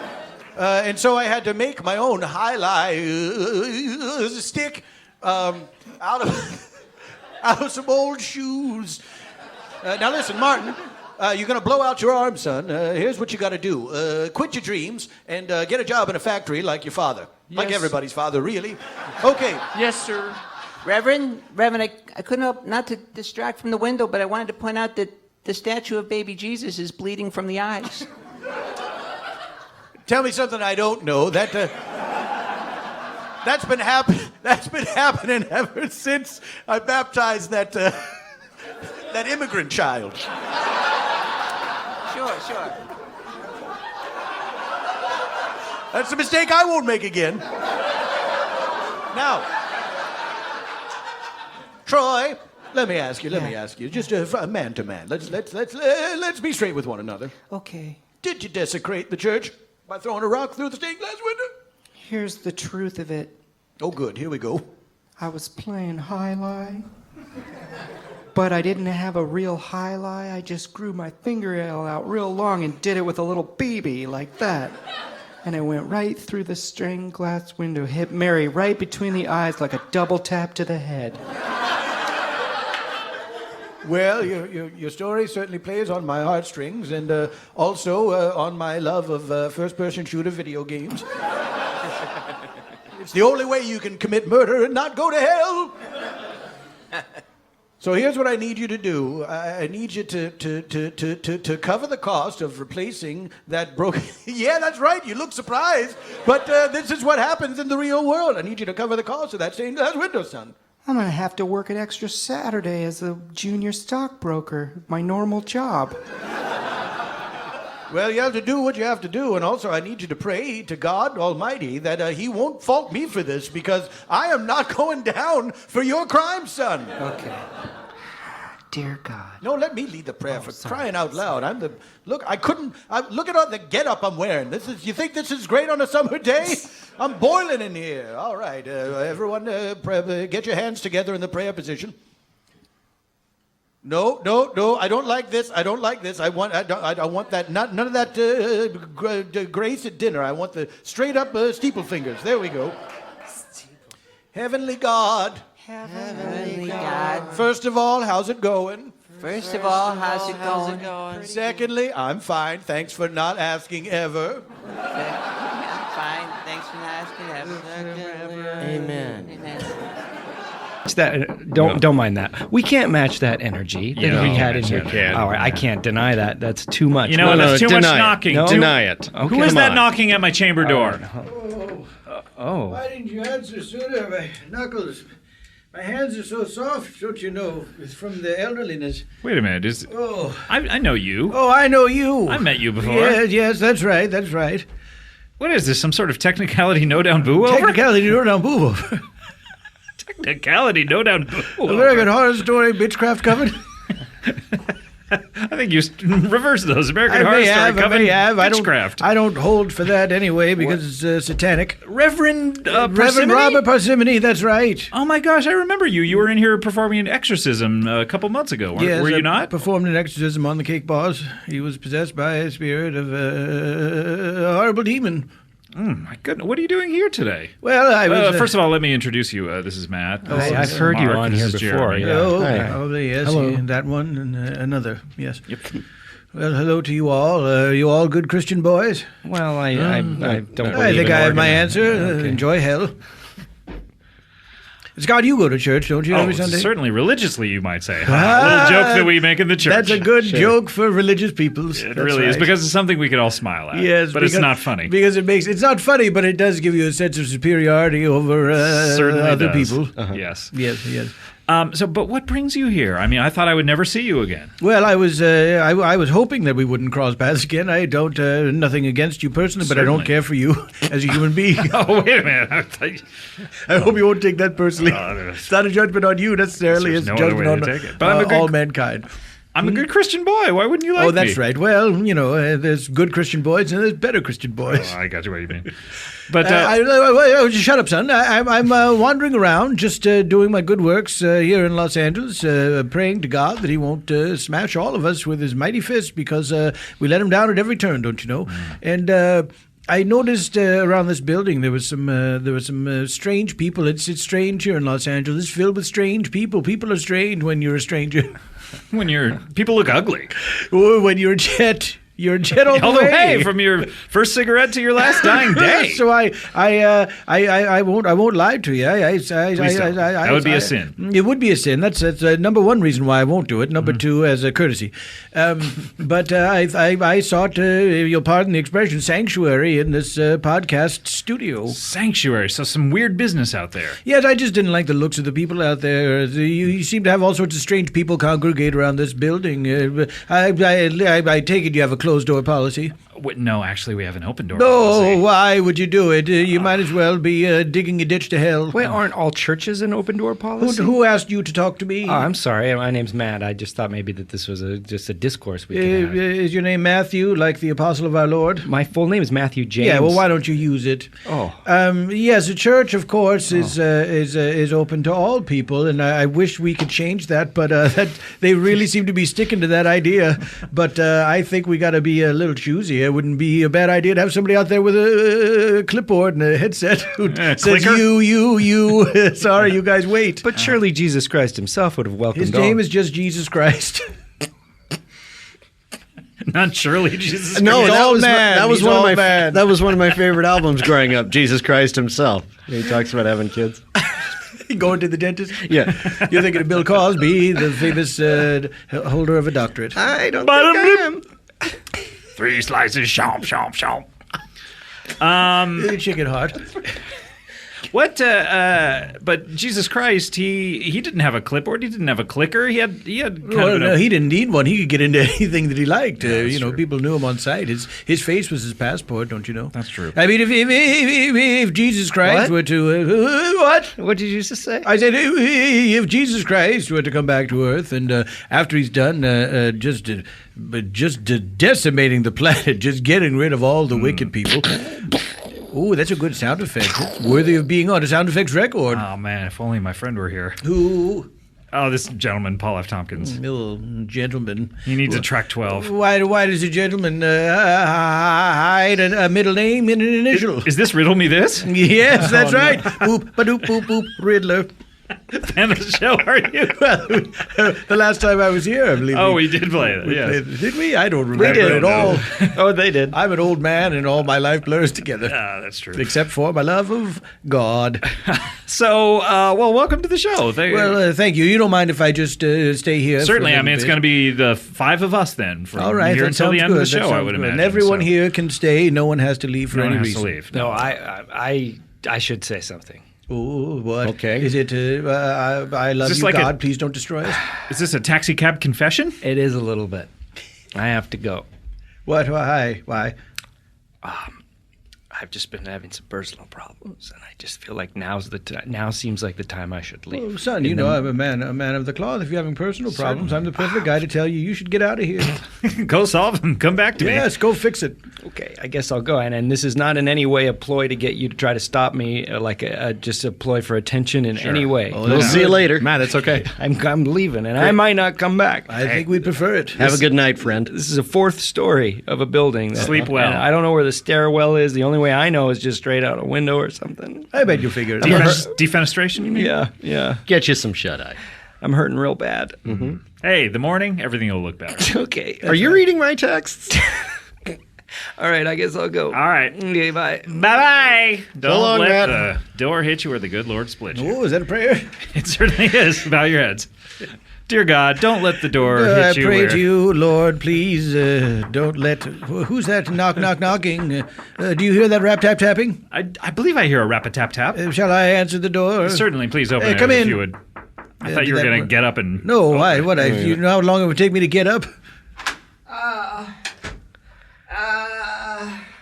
And so I had to make my own high-lie stick out of some old shoes. Now listen, Martin, you're going to blow out your arm, son. Here's what you got to do. Quit your dreams and get a job in a factory like your father. Like Yes. everybody's father, really. Okay. Yes, sir. Reverend, I couldn't help not to distract from the window, but I wanted to point out that the statue of baby Jesus is bleeding from the eyes. Tell me something I don't know. That's been happening ever since I baptized that immigrant child. Sure. That's a mistake I won't make again. Now, Troy, let me ask you, just man to man. Let's be straight with one another. Okay. Did you desecrate the church by throwing a rock through the stained glass window? Here's the truth of it. Oh, good. Here we go. I was playing high lie. but I didn't have a real highlight. I just grew my fingernail out real long and did it with a little BB like that. And it went right through the stained glass window, hit Mary right between the eyes like a double tap to the head. Well, your story certainly plays on my heartstrings and also on my love of first-person shooter video games. It's the only way you can commit murder and not go to hell. So here's what I need you to do. I need you to cover the cost of replacing that broken... Yeah, that's right. You look surprised. But this is what happens in the real world. I need you to cover the cost of that stained glass window, son. I'm gonna have to work an extra Saturday as a junior stockbroker, my normal job. Well, you have to do what you have to do, and also I need you to pray to God Almighty that He won't fault me for this, because I am not going down for your crime, son. Okay. Dear God. No, let me lead the prayer for crying out loud. Look at all the get-up I'm wearing. You think this is great on a summer day? I'm boiling in here. All right, everyone, get your hands together in the prayer position. No, I don't like this. I want that. None of that grace at dinner. I want the straight up steeple fingers. There we go. Heavenly God. Heavenly God. First of all, how's it going? First of all, how's it going? Secondly, I'm fine. Thanks for not asking ever. I'm fine. Thanks for not asking ever. Amen. Don't mind that. We can't match that energy that we had in here. All right, I can't deny that. That's too much. You know what? That's too much knocking. No? Deny it. Okay. Who is that knocking at my chamber door? Oh. Why didn't you answer sooner? My knuckles, my hands are so soft, don't you know? It's from the elderliness. Wait a minute. I know you. Oh, I know you. I met you before. Yes, that's right. What is this? Some sort of technicality no-down boo-over? Technicality no-down boo-over. Technicality no-down boo-over. American Horror Story Bitchcraft covered. I think you reversed those. American Horror Story covered Bitchcraft. I don't hold for that anyway because it's satanic. Reverend Reverend Robert Parsimony, that's right. Oh my gosh, I remember you. You were in here performing an exorcism a couple months ago. Were you not? Performed an exorcism on the Cake Boss. He was possessed by a spirit of a horrible demon. My goodness. What are you doing here today? Well, I was... first of all, let me introduce you. This is Matt. I've heard you on here before. Yes. Hello. That one and another, yes. Yep. Well, hello to you all. Are you all good Christian boys? Well, I don't I think I have my answer. Okay. Enjoy hell. Scott, you go to church, don't you, every Sunday? Certainly, religiously, you might say. A little joke that we make in the church. That's a good joke for religious peoples. It really is, because it's something we could all smile at. Yes, but it's not funny. Because it's not funny, but it does give you a sense of superiority over other people. Uh-huh. Yes. Yes. But what brings you here? I mean, I thought I would never see you again. Well, I was hoping that we wouldn't cross paths again. I don't, nothing against you personally, but I don't care for you as a human being. Oh, wait a minute. I hope you won't take that personally. It's not a judgment on you necessarily. It's a judgment on all mankind. I'm a good Christian boy. Why wouldn't you like me? Oh, that's right. Well, there's good Christian boys and there's better Christian boys. Oh, I got you what you mean. But shut up, son. I'm wandering around, just doing my good works here in Los Angeles, praying to God that He won't smash all of us with His mighty fist, because we let Him down at every turn, don't you know? And I noticed around this building there was some strange people. It's strange here in Los Angeles, filled with strange people. People are strange when you're a stranger. People look ugly. When you're a jet. You're a jet all the way, from your first cigarette to your last dying day. So I won't lie to you. That would be a sin. It would be a sin. That's number one reason why I won't do it. Number two, as a courtesy. But I sought, you'll pardon the expression, sanctuary in this podcast studio. Sanctuary. So some weird business out there. Yes, I just didn't like the looks of the people out there. You seem to have all sorts of strange people congregate around this building. I take it you have a closed door policy. No, actually, we have an open door No, policy. why would you do it? You might as well be digging a ditch to hell. Wait, aren't all churches an open door policy? Who asked you to talk to me? Oh, I'm sorry. My name's Matt. I just thought maybe that this was just a discourse we could have. Is your name Matthew, like the apostle of our Lord? My full name is Matthew James. Yeah, well, why don't you use it? Oh. Yes, the church, of course, is open to all people, and I wish we could change that, but they really seem to be sticking to that idea. But I think we got to be a little choosy. It wouldn't be a bad idea to have somebody out there with a clipboard and a headset who says, clicker? you. Sorry, you guys wait. But surely Jesus Christ himself would have welcomed His name is just Jesus Christ. Not surely, Jesus. No, Christ. that was He's one of all my mad. that was one of my favorite albums growing up. Jesus Christ himself. He talks about having kids. Going to the dentist? Yeah. You're thinking of Bill Cosby, the famous holder of a doctorate. I don't think I am. 3 slices, chomp, chomp, chomp. Chicken heart. What? But Jesus Christ, he didn't have a clipboard. He didn't have a clicker. He had kind Well, of no, he didn't need one. He could get into anything that he liked. that's true. People knew him on sight. His face was his passport, don't you know? That's true. I mean, if Jesus Christ were to what? What did you just say? I said if Jesus Christ were to come back to Earth and after he's done just decimating the planet, just getting rid of all the wicked people. Oh, that's a good sound effect. It's worthy of being on a sound effects record. Oh man, if only my friend were here. Who? Oh, this gentleman, Paul F. Tompkins. Oh, gentleman. He needs a track 12. Why does a gentleman hide a middle name in an initial? Is this Riddle Me This? Yes, that's right. Boop, ba-doop, boop, boop, Riddler. Fan of the show, are you? Well, the last time I was here, I believe. Oh, we did play it, yes. Did we? I don't remember did. at all. Oh, they did. I'm an old man, and all my life blurs together. Ah, that's true. Except for my love of God. So, welcome to the show. Thank you. You don't mind if I just stay here? Certainly. I mean, it's going to be the 5 of us then. From all right. here that until the sounds end good. of the That show, I sounds would good. imagine. And everyone so. here can stay. No one has to leave for No any one has reason. to leave. No, I should say something. Oh, what? Okay. Is it, I love this you, like God, please don't destroy us? Is this a taxi cab confession? It is a little bit. I have to go. What? Why? I've just been having some personal problems, and I just feel like now seems like the time I should leave. Oh, son, you know I'm a man of the cloth. If you're having personal problems, I'm the perfect guy to tell you should get out of here. Go solve them. Come back to me. Yes, go fix it. Okay, I guess I'll go. And this is not in any way a ploy to get you to try to stop me, just a ploy for attention in any way. Oh, we'll see you later. Matt, it's okay. I'm leaving, and I might not come back. I think we'd prefer it. Have a good night, friend. This is a 4th story of a building. Sleep well. and I don't know where the stairwell is. The only way I know is just straight out a window or something. I bet you'll figure it out. Defenestration, you mean? Yeah. Get you some shut-eye. I'm hurting real bad. Mm-hmm. Hey, the morning, everything will look better. Okay. Are you reading my texts? All right, I guess I'll go. All right. Okay, bye. Bye-bye. Don't long, let Matt. the door hit you or the good Lord split you. Oh, is that a prayer? It certainly is. Bow your heads. Dear God, don't let the door I hit you. pray where- to you, Lord, please don't let... Who's that knocking? Do you hear that rap-tap-tapping? I believe I hear a rap-a-tap-tap. Shall I answer the door? Certainly, please open it come if in. you would. I thought you do were that going to one. get up and... No, open why? it. What? You know how long it would take me to get up?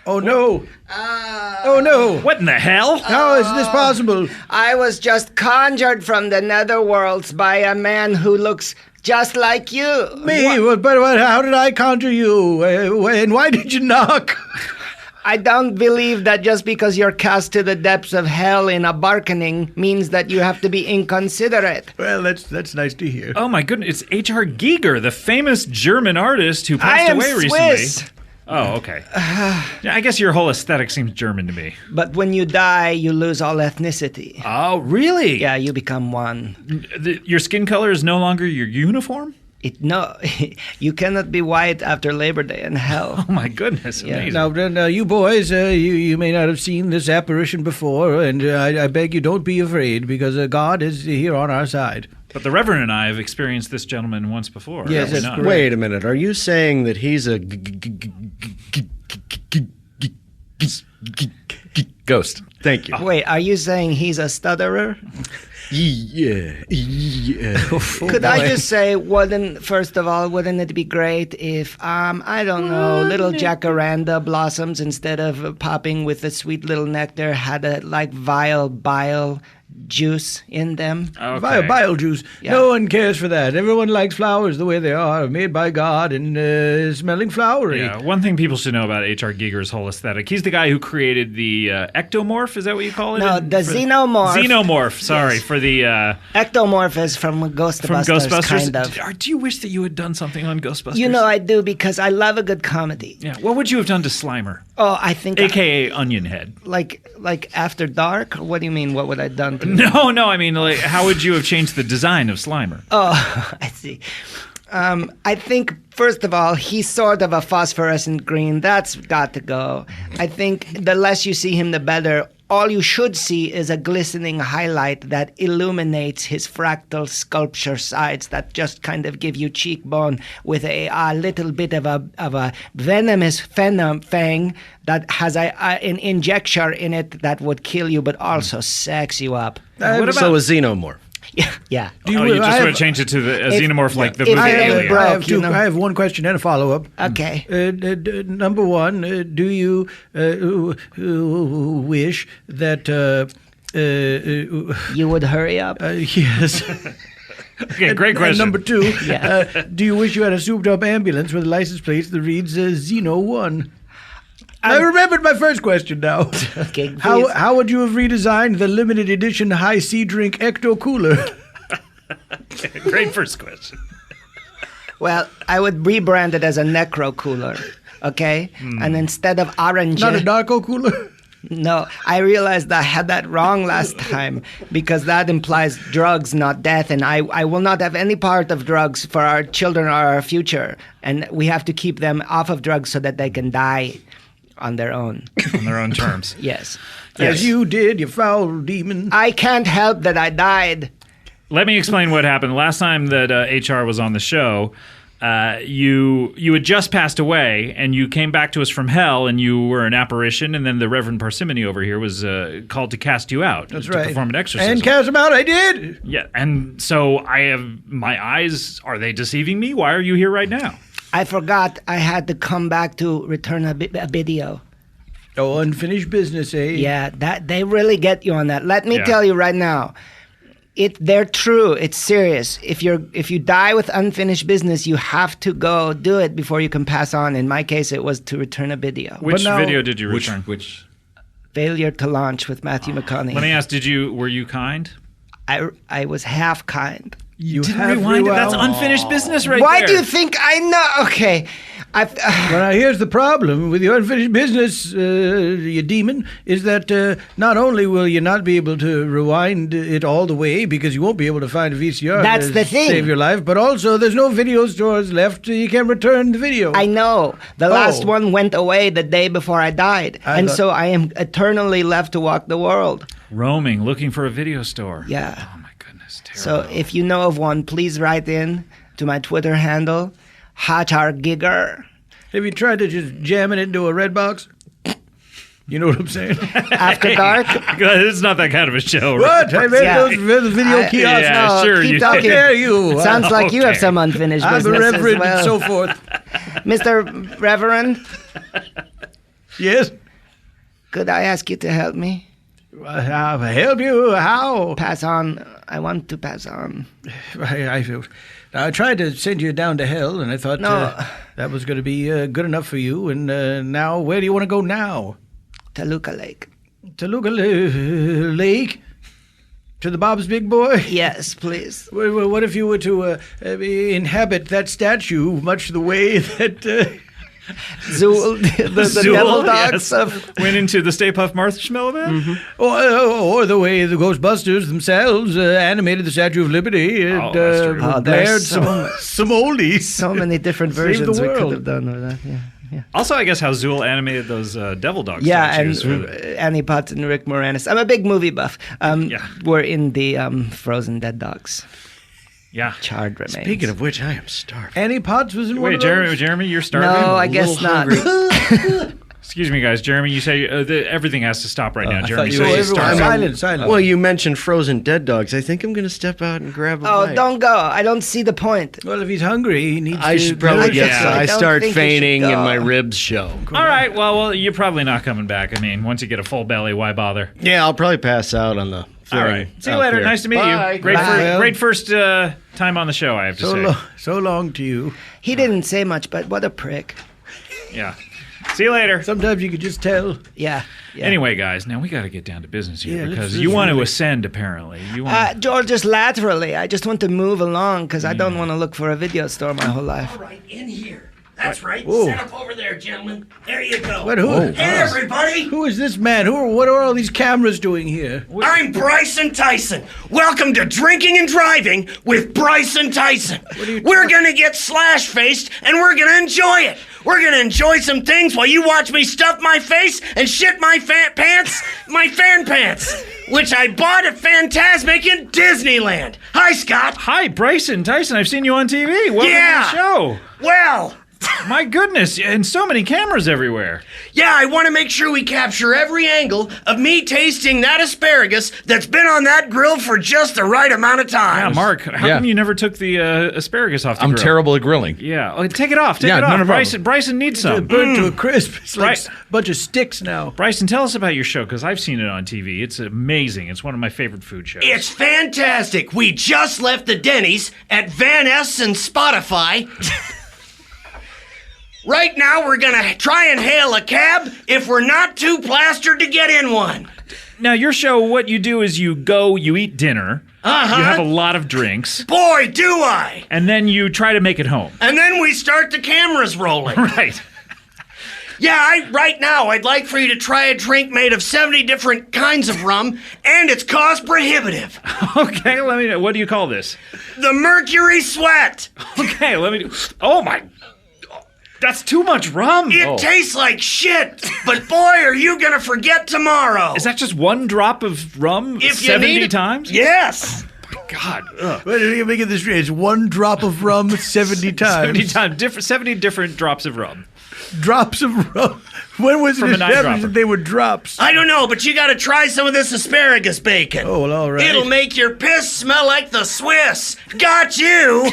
Oh, no. Oh, no. What in the hell? How is this possible? I was just conjured from the netherworlds by a man who looks just like you. Me? But how did I conjure you? And why did you knock? I don't believe that just because you're cast to the depths of hell in a bargaining means that you have to be inconsiderate. Well, that's nice to hear. Oh, my goodness. It's H.R. Giger, the famous German artist who passed I am away Swiss. recently. Oh, okay. Yeah, I guess your whole aesthetic seems German to me. But when you die, you lose all ethnicity. Oh, really? Yeah, you become one. Your skin color is no longer your uniform? No, you cannot be white after Labor Day in hell. Oh, my goodness. Yeah. Amazing. Now, you boys, you may not have seen this apparition before, and I beg you don't be afraid, because God is here on our side. But the Reverend and I have experienced this gentleman once before. Yes, have we that's not? correct. Wait a minute. Are you saying that he's a ghost? Thank you. Wait, are you saying he's a stutterer? Yeah. Could I just say, first of all, wouldn't it be great if, I don't know, little jacaranda blossoms, instead of popping with the sweet little nectar, had a vile bile juice in them? Okay. Bile juice. Yeah. No one cares for that. Everyone likes flowers the way they are, made by God and smelling flowery. Yeah, one thing people should know about H.R. Giger's whole aesthetic. He's the guy who created the ectomorph. Is that what you call it? No, the xenomorph. Xenomorph. Sorry for the Ectomorph is from Ghostbusters, kind of. Do you wish that you had done something on Ghostbusters? You know I do, because I love a good comedy. Yeah. What would you have done to Slimer? Oh, I think AKA Onion Head. Like After Dark? What do you mean? What would I have done to him? No. I mean, how would you have changed the design of Slimer? Oh, I see. I think, first of all, he's sort of a phosphorescent green. That's got to go. I think the less you see him, the better. All you should see is a glistening highlight that illuminates his fractal sculpture sides that just kind of give you cheekbone with a little bit of a venomous fang that has an injector in it that would kill you but also sex you up. So a xenomorph. Yeah. You just would change it to a xenomorph like the movie Alien. I have one question and a follow-up. Okay. Number one, do you wish that... you would hurry up? Yes. Okay, great question. And number two, do you wish you had a souped-up ambulance with a license plate that reads Xeno 1? I remembered my first question now. Okay, how would you have redesigned the limited edition high C drink Ecto Cooler? Great first question. Well, I would rebrand it as a Necro Cooler, okay? And instead of orange... Not a Darko Cooler? No, I realized I had that wrong last time, because that implies drugs, not death, and I will not have any part of drugs for our children or our future, and we have to keep them off of drugs so that they can die on their own. On their own terms. Yes. As you did, you foul demon. I can't help that I died. Let me explain what happened. Last time that HR was on the show, you had just passed away, and you came back to us from hell, and you were an apparition, and then the Reverend Parsimony over here was called to cast you out. That's to right. perform an exorcism. And cast him out, I did. Yeah, and so I have my eyes. Are they deceiving me? Why are you here right now? I forgot I had to come back to return a video. Oh, unfinished business, eh? Yeah, that they really get you on that. Let me Yeah. tell you right now. They're true. It's serious. If you die with unfinished business, you have to go do it before you can pass on. In my case, it was to return a video. Which video did you return? Which? Failure to launch with Matthew McConaughey. Let me ask: were you kind? I was half kind. You didn't rewind it? That's unfinished business right Why there. do you think I know? Okay. Well, here's the problem with your unfinished business, you demon, is that not only will you not be able to rewind it all the way because you won't be able to find a VCR That's to the thing. save your life, but also there's no video stores left. You can't return the video. I know. The last one went away the day before I died. So I am eternally left to walk the world. Roaming, looking for a video store. Yeah. Oh, my goodness. Terrible. So if you know of one, please write in to my Twitter handle, #Giger. Have you tried to just jam it into a red box? You know what I'm saying? After Dark? It's not that kind of a show. What? I read those video kiosks. Yeah, No, sure. keep You talking. How dare you? It sounds like you have Okay. some unfinished I'm business a reverend as well. and so forth. Mr. Reverend, Yes? could I ask you to help me? I'll help you. How? Pass on. I want to pass on. I tried to send you down to hell, and I thought No. that was going to be good enough for you. And now, where do you want to go now? Toluca Lake. Toluca Lake? To the Bob's Big Boy? Yes, please. What if you were to inhabit that statue much the way that... Zool, the devil dogs yes. of... Went into the Stay Puft Marshmallow Man? Or the way the Ghostbusters themselves animated the Statue of Liberty and that's true. Oh, blared there's some oldies. So many different Save the versions we could world. have done with that. Yeah. Also, I guess how Zool animated those devil dog Yeah, and statues. Annie Potts and Rick Moranis. I'm a big movie buff. We're in the Frozen Dead Dogs. Yeah. Charred remains. Speaking of which, I am starving. Annie Potts was in one Wait, of those? Jeremy, you're starving? No, I guess not. Excuse me, guys. Jeremy, you say everything has to stop right now. I Jeremy, thought you say were start. silent. Well, you mentioned frozen dead dogs. I think I'm going to step out and grab a bite. Don't go. I don't see the point. Well, if he's hungry, he needs I to... should probably get some. I don't start think you fainting should and go. my ribs show. All right. Well, you're probably not coming back. I mean, once you get a full belly, why bother? Yeah, I'll probably pass out on the thing. All right. See you out later. there. Nice to meet Bye. you. Great first time on the show, I have to say. So long to you. He didn't say much, but what a prick. Yeah. See you later. Sometimes you could just tell. Yeah. Anyway, guys, now we got to get down to business here Yeah, because let's you want to really- ascend, apparently. You want George, just laterally. I just want to move along because I don't want to look for a video store my whole life. All right, in here. That's right. Whoa. Set up over there, gentlemen. There you go. What, who? Hey, everybody. Who is this man? What are all these cameras doing here? I'm Bryson Tyson. Welcome to Drinking and Driving with Bryson Tyson. We're going to get slash-faced, and we're going to enjoy it. We're going to enjoy some things while you watch me stuff my face and shit my fan pants, which I bought at Fantasmic in Disneyland. Hi, Scott. Hi, Bryson Tyson. I've seen you on TV. Welcome Yeah. to the show. Well... My goodness, and so many cameras everywhere. Yeah, I want to make sure we capture every angle of me tasting that asparagus that's been on that grill for just the right amount of time. Yeah, Mark, how come you never took the asparagus off the grill? I'm terrible at grilling. Yeah, take it off. Take Yeah, it off. no problem. Bryson needs some. It's burnt to a crisp. It's like a bunch of sticks now. Bryson, tell us about your show because I've seen it on TV. It's amazing. It's one of my favorite food shows. It's fantastic. We just left the Denny's at Van Ness and Spotify. Right now, we're going to try and hail a cab if we're not too plastered to get in one. Now, your show, what you do is you eat dinner. Uh-huh. You have a lot of drinks. Boy, do I. And then you try to make it home. And then we start the cameras rolling. Right. Yeah, right now, I'd like for you to try a drink made of 70 different kinds of rum, and it's cost prohibitive. Okay, let me know. What do you call this? The Mercury Sweat. Okay, let me... Oh, my... That's too much rum. It tastes like shit, but boy, are you gonna forget tomorrow. Is that just one drop of rum If you 70 need it- times? Yes. God. Ugh. Wait, let me make it this straight. It's one drop of rum 70 times. 70 different drops of rum. Drops of rum. When was it From a established nine-dropper. that they were drops? I don't know, but you gotta try some of this asparagus bacon. Oh, well, all right. It'll make your piss smell like the Swiss. Got you.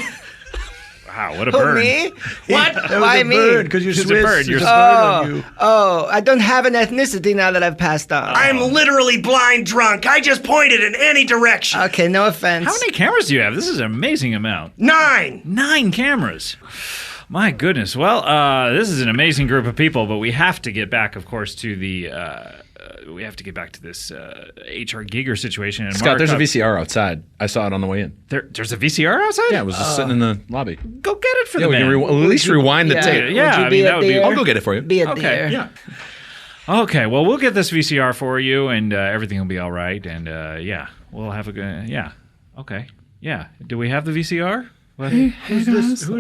Wow, what a Who, burn. me? What? That was Why a me? bird, because you're It's a Swiss. bird. You're There's a bird on you. I don't have an ethnicity now that I've passed on. I'm literally blind drunk. I just pointed in any direction. Okay, no offense. How many cameras do you have? This is an amazing amount. 9. 9 cameras. My goodness. Well, this is an amazing group of people, but we have to get back, of course, to the... we have to get back to this H.R. Giger situation. And Scott, Mark, there's a VCR outside. I saw it on the way in. There's a VCR outside? Yeah, it was just sitting in the lobby. Go get it for Yeah, the we can man. at least rewind the yeah. tape. Yeah, Would you I be mean, a that would be... dear? I'll go get it for you. Be a Okay, dear. Yeah. Okay, well, we'll get this VCR for you, and everything will be all right. And, yeah, we'll have a good... Yeah. Okay. Yeah. Do we have the VCR? What? Who's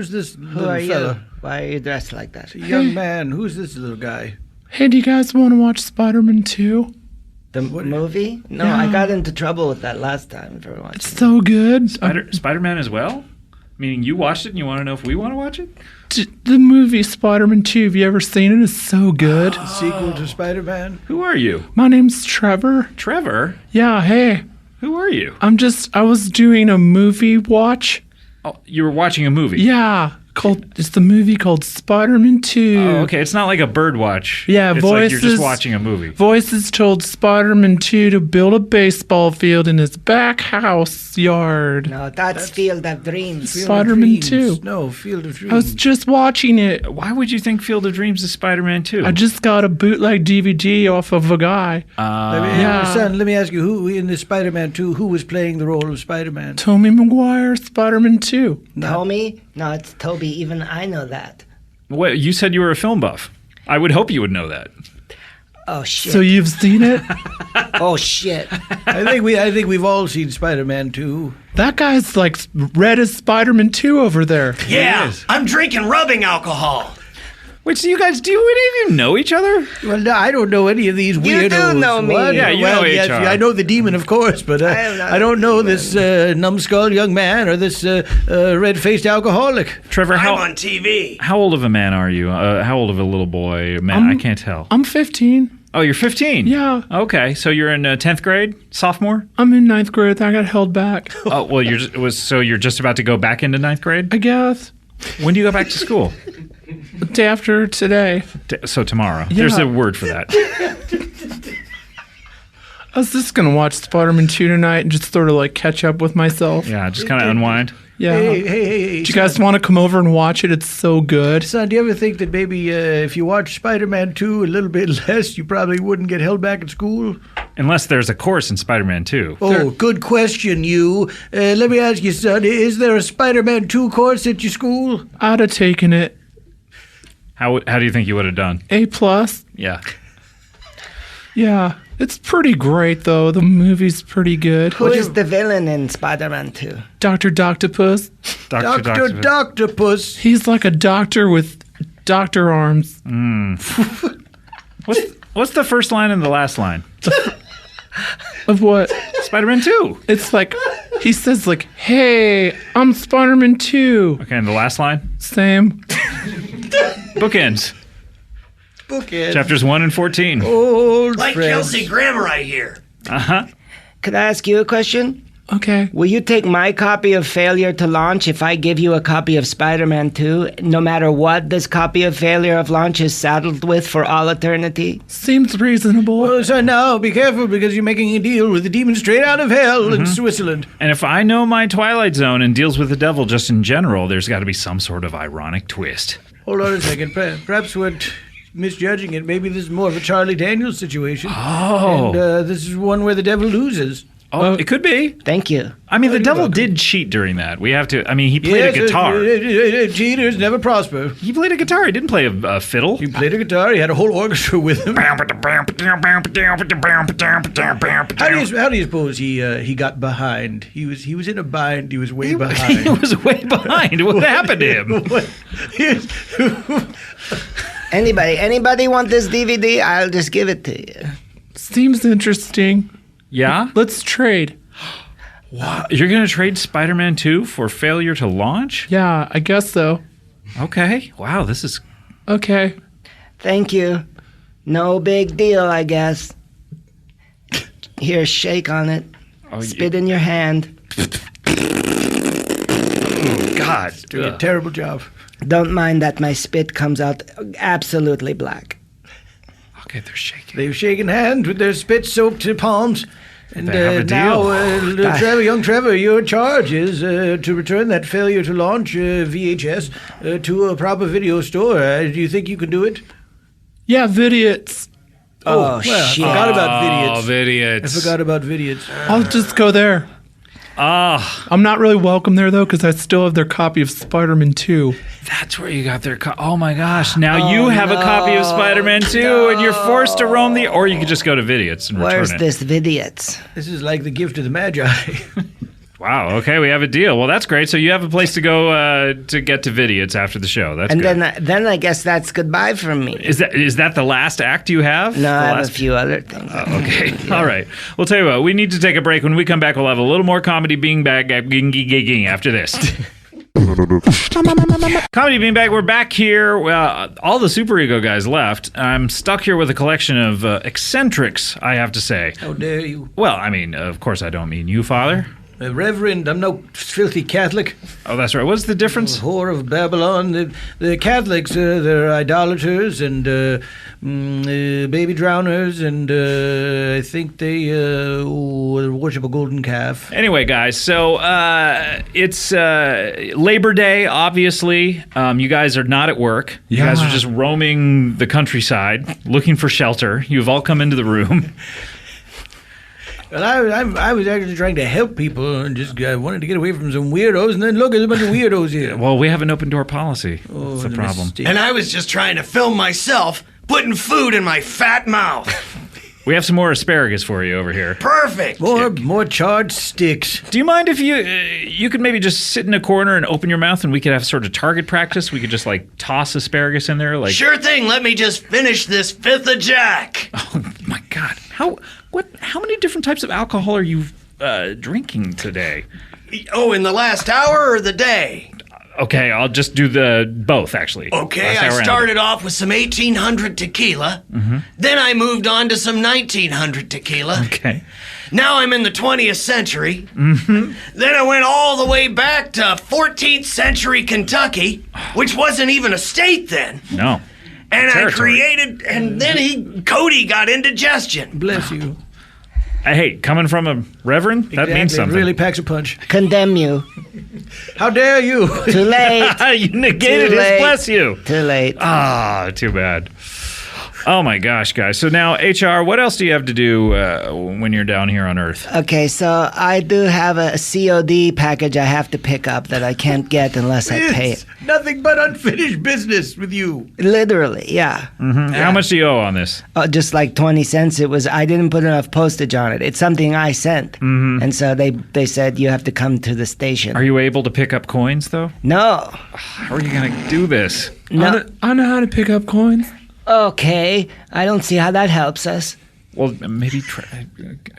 this Who little are you? fella? Why are you dressed like that? Young man. Who's this little guy? Hey, do you guys want to watch Spider-Man 2? The movie? No, Yeah. I got into trouble with that last time for watching. It's so good. Spider-Man as well? Meaning you watched it and you want to know if we want to watch it? The movie Spider-Man 2, have you ever seen it? It's so good. Sequel to Spider-Man? Who are you? My name's Trevor. Trevor? Yeah, hey. Who are you? I was doing a movie watch. Oh, you were watching a movie? Yeah, it's the movie called Spider-Man 2. Oh, okay. It's not like a bird watch. Yeah, it's like you're just watching a movie. Voices told Spider-Man 2 to build a baseball field in his back house yard. No, that's Field of Dreams. Spider-Man 2. No, Field of Dreams. I was just watching it. Why would you think Field of Dreams is Spider-Man 2? I just got a bootleg DVD off of a guy. Son, let me ask you, who in the Spider-Man 2, who was playing the role of Spider-Man? Tobey Maguire, Spider-Man 2. Tommy? No, it's Toby. Even I know that. Wait, you said you were a film buff. I would hope you would know that. Oh shit. So you've seen it? Oh shit. I think we've all seen Spider-Man 2. That guy's like red as Spider-Man 2 over there. Yeah, I'm drinking rubbing alcohol. Which do you guys do? Any of you know each other? Well, no, I don't know any of these weirdos. You do know me. What? Yeah, you well, know yes, HR. I know the demon, of course, but I don't know this numbskull young man or this red-faced alcoholic. Trevor, I'm on TV. how old of a man are you? How old of a little boy? Man, I can't tell. I'm 15. Oh, you're 15? Yeah. Okay, so you're in 10th grade? Sophomore? I'm in 9th grade. I got held back. Oh, well, you're just about to go back into 9th grade? I guess. When do you go back to school? The day after today. So tomorrow. Yeah. There's a word for that. I was just gonna watch Spider-Man 2 tonight and just sort of like catch up with myself. Yeah, just kind of unwind. Yeah. Hey. Do you guys want to come over and watch it? It's so good. Son, do you ever think that maybe if you watch Spider-Man 2 a little bit less, you probably wouldn't get held back at school? Unless there's a course in Spider-Man 2. Oh, good question, you. Let me ask you, son, is there a Spider-Man 2 course at your school? I'd have taken it. How do you think you would have done? A+. Yeah. Yeah. It's pretty great, though. The movie's pretty good. Who is the villain in Spider-Man 2? Dr. Doctopus. Dr. Doctopus. He's like a doctor with doctor arms. What's the first line and the last line? Of what? Spider-Man 2. It's like, he says like, hey, I'm Spider-Man 2. Okay, and the last line? Same. Bookends. Chapters 1 and 14. Old Like friends. Kelsey Grammer, I hear. Uh-huh. Could I ask you a question? Okay. Will you take my copy of Failure to Launch if I give you a copy of Spider-Man 2, no matter what this copy of Failure of Launch is saddled with for all eternity? Seems reasonable. Oh, son, now be careful because you're making a deal with the demon straight out of hell in Switzerland. And if I know my Twilight Zone and deals with the devil just in general, there's got to be some sort of ironic twist. Hold on a second. Perhaps we're misjudging it. Maybe this is more of a Charlie Daniels situation. Oh. And this is one where the devil loses. Oh, it could be. Thank you. I mean, the devil did cheat during that. We have to. I mean, he played a guitar. Cheaters never prosper. He played a guitar. He didn't play a fiddle. He played a guitar. He had a whole orchestra with him. How do you suppose he got behind? He was in a bind. He was way behind. He was way behind. What happened to him? Anybody want this DVD? I'll just give it to you. Seems interesting. Yeah? Let's trade. Wow. You're going to trade Spider-Man 2 for Failure to Launch? Yeah, I guess so. Okay. Wow, this is... Okay. Thank you. No big deal, I guess. Here, shake on it. Oh, Spit in your hand. Oh, God. Doing a terrible job. Don't mind that my spit comes out absolutely black. Okay, they're shaking. They've shaken hands with their spit-soaked palms. And They have a deal. now, young Trevor, your charge is to return that Failure to Launch VHS to a proper video store. Do you think you can do it? Yeah, Vidiots. Oh, well, shit. I forgot about Vidiots. Oh, Vidiots. I forgot about Vidiots. I'll just go there. I'm not really welcome there, though, because I still have their copy of Spider-Man 2. That's where you got their... Oh, my gosh. Now you have a copy of Spider-Man 2, and you're forced to roam the... Or you could just go to Vidiots and Where's return it. this Vidiots? This is like the gift of the Magi. Wow, okay, we have a deal. Well, that's great. So you have a place to go to get to Vidiots after the show. That's And good. then I guess that's goodbye from me. Is that the last act you have? No, I have last... a few other things. Okay, all right. We'll tell you what, we need to take a break. When we come back, we'll have a little more comedy beanbag after this. Comedy Beanbag, we're back here. All the Superego guys left. I'm stuck here with a collection of eccentrics, I have to say. How dare you? Well, I mean, of course I don't mean you, Father. Reverend, I'm no filthy Catholic. Oh, that's right. What's the difference? Whore of Babylon. The Catholics, they're idolaters and baby drowners, and I think they worship a golden calf. Anyway, guys, so it's Labor Day, obviously. You guys are not at work. You guys are just roaming the countryside, looking for shelter. You've all come into the room. Well, I was actually trying to help people and just wanted to get away from some weirdos, and then look, there's a bunch of weirdos here. Well, we have an open door policy. Oh, That's the problem. And I was just trying to film myself putting food in my fat mouth. We have some more asparagus for you over here. Perfect. More charred sticks. Do you mind if you could maybe just sit in a corner and open your mouth, and we could have sort of target practice? We could just like toss asparagus in there, like. Sure thing. Let me just finish this fifth of Jack. Oh my God! How many different types of alcohol are you drinking today? Oh, in the last hour or the day? Okay, I'll just do the both, actually. Okay, Last I hour started off with some 1800 tequila. Then I moved on to some 1900 tequila. Okay. Now I'm in the 20th century. Then I went all the way back to 14th century Kentucky, which wasn't even a state then. No. And I Territory. created, and then Cody got indigestion. Bless you. Hey, coming from a reverend, that means Exactly. something. It really packs a punch. Condemn you. How dare you? Too late. You negated Too his late. bless you. Too late. Ah, too bad. Oh my gosh, guys. So now, HR, what else do you have to do when you're down here on Earth? Okay, so I do have a COD package I have to pick up that I can't get unless I pay it. Nothing but unfinished business with you. Literally, yeah. How much do you owe on this? Just like 20 cents. I didn't put enough postage on it. It's something I sent. And so they said you have to come to the station. Are you able to pick up coins, though? No. How are you going to do this? No. I know how to pick up coins. Okay, I don't see how that helps us. Well, maybe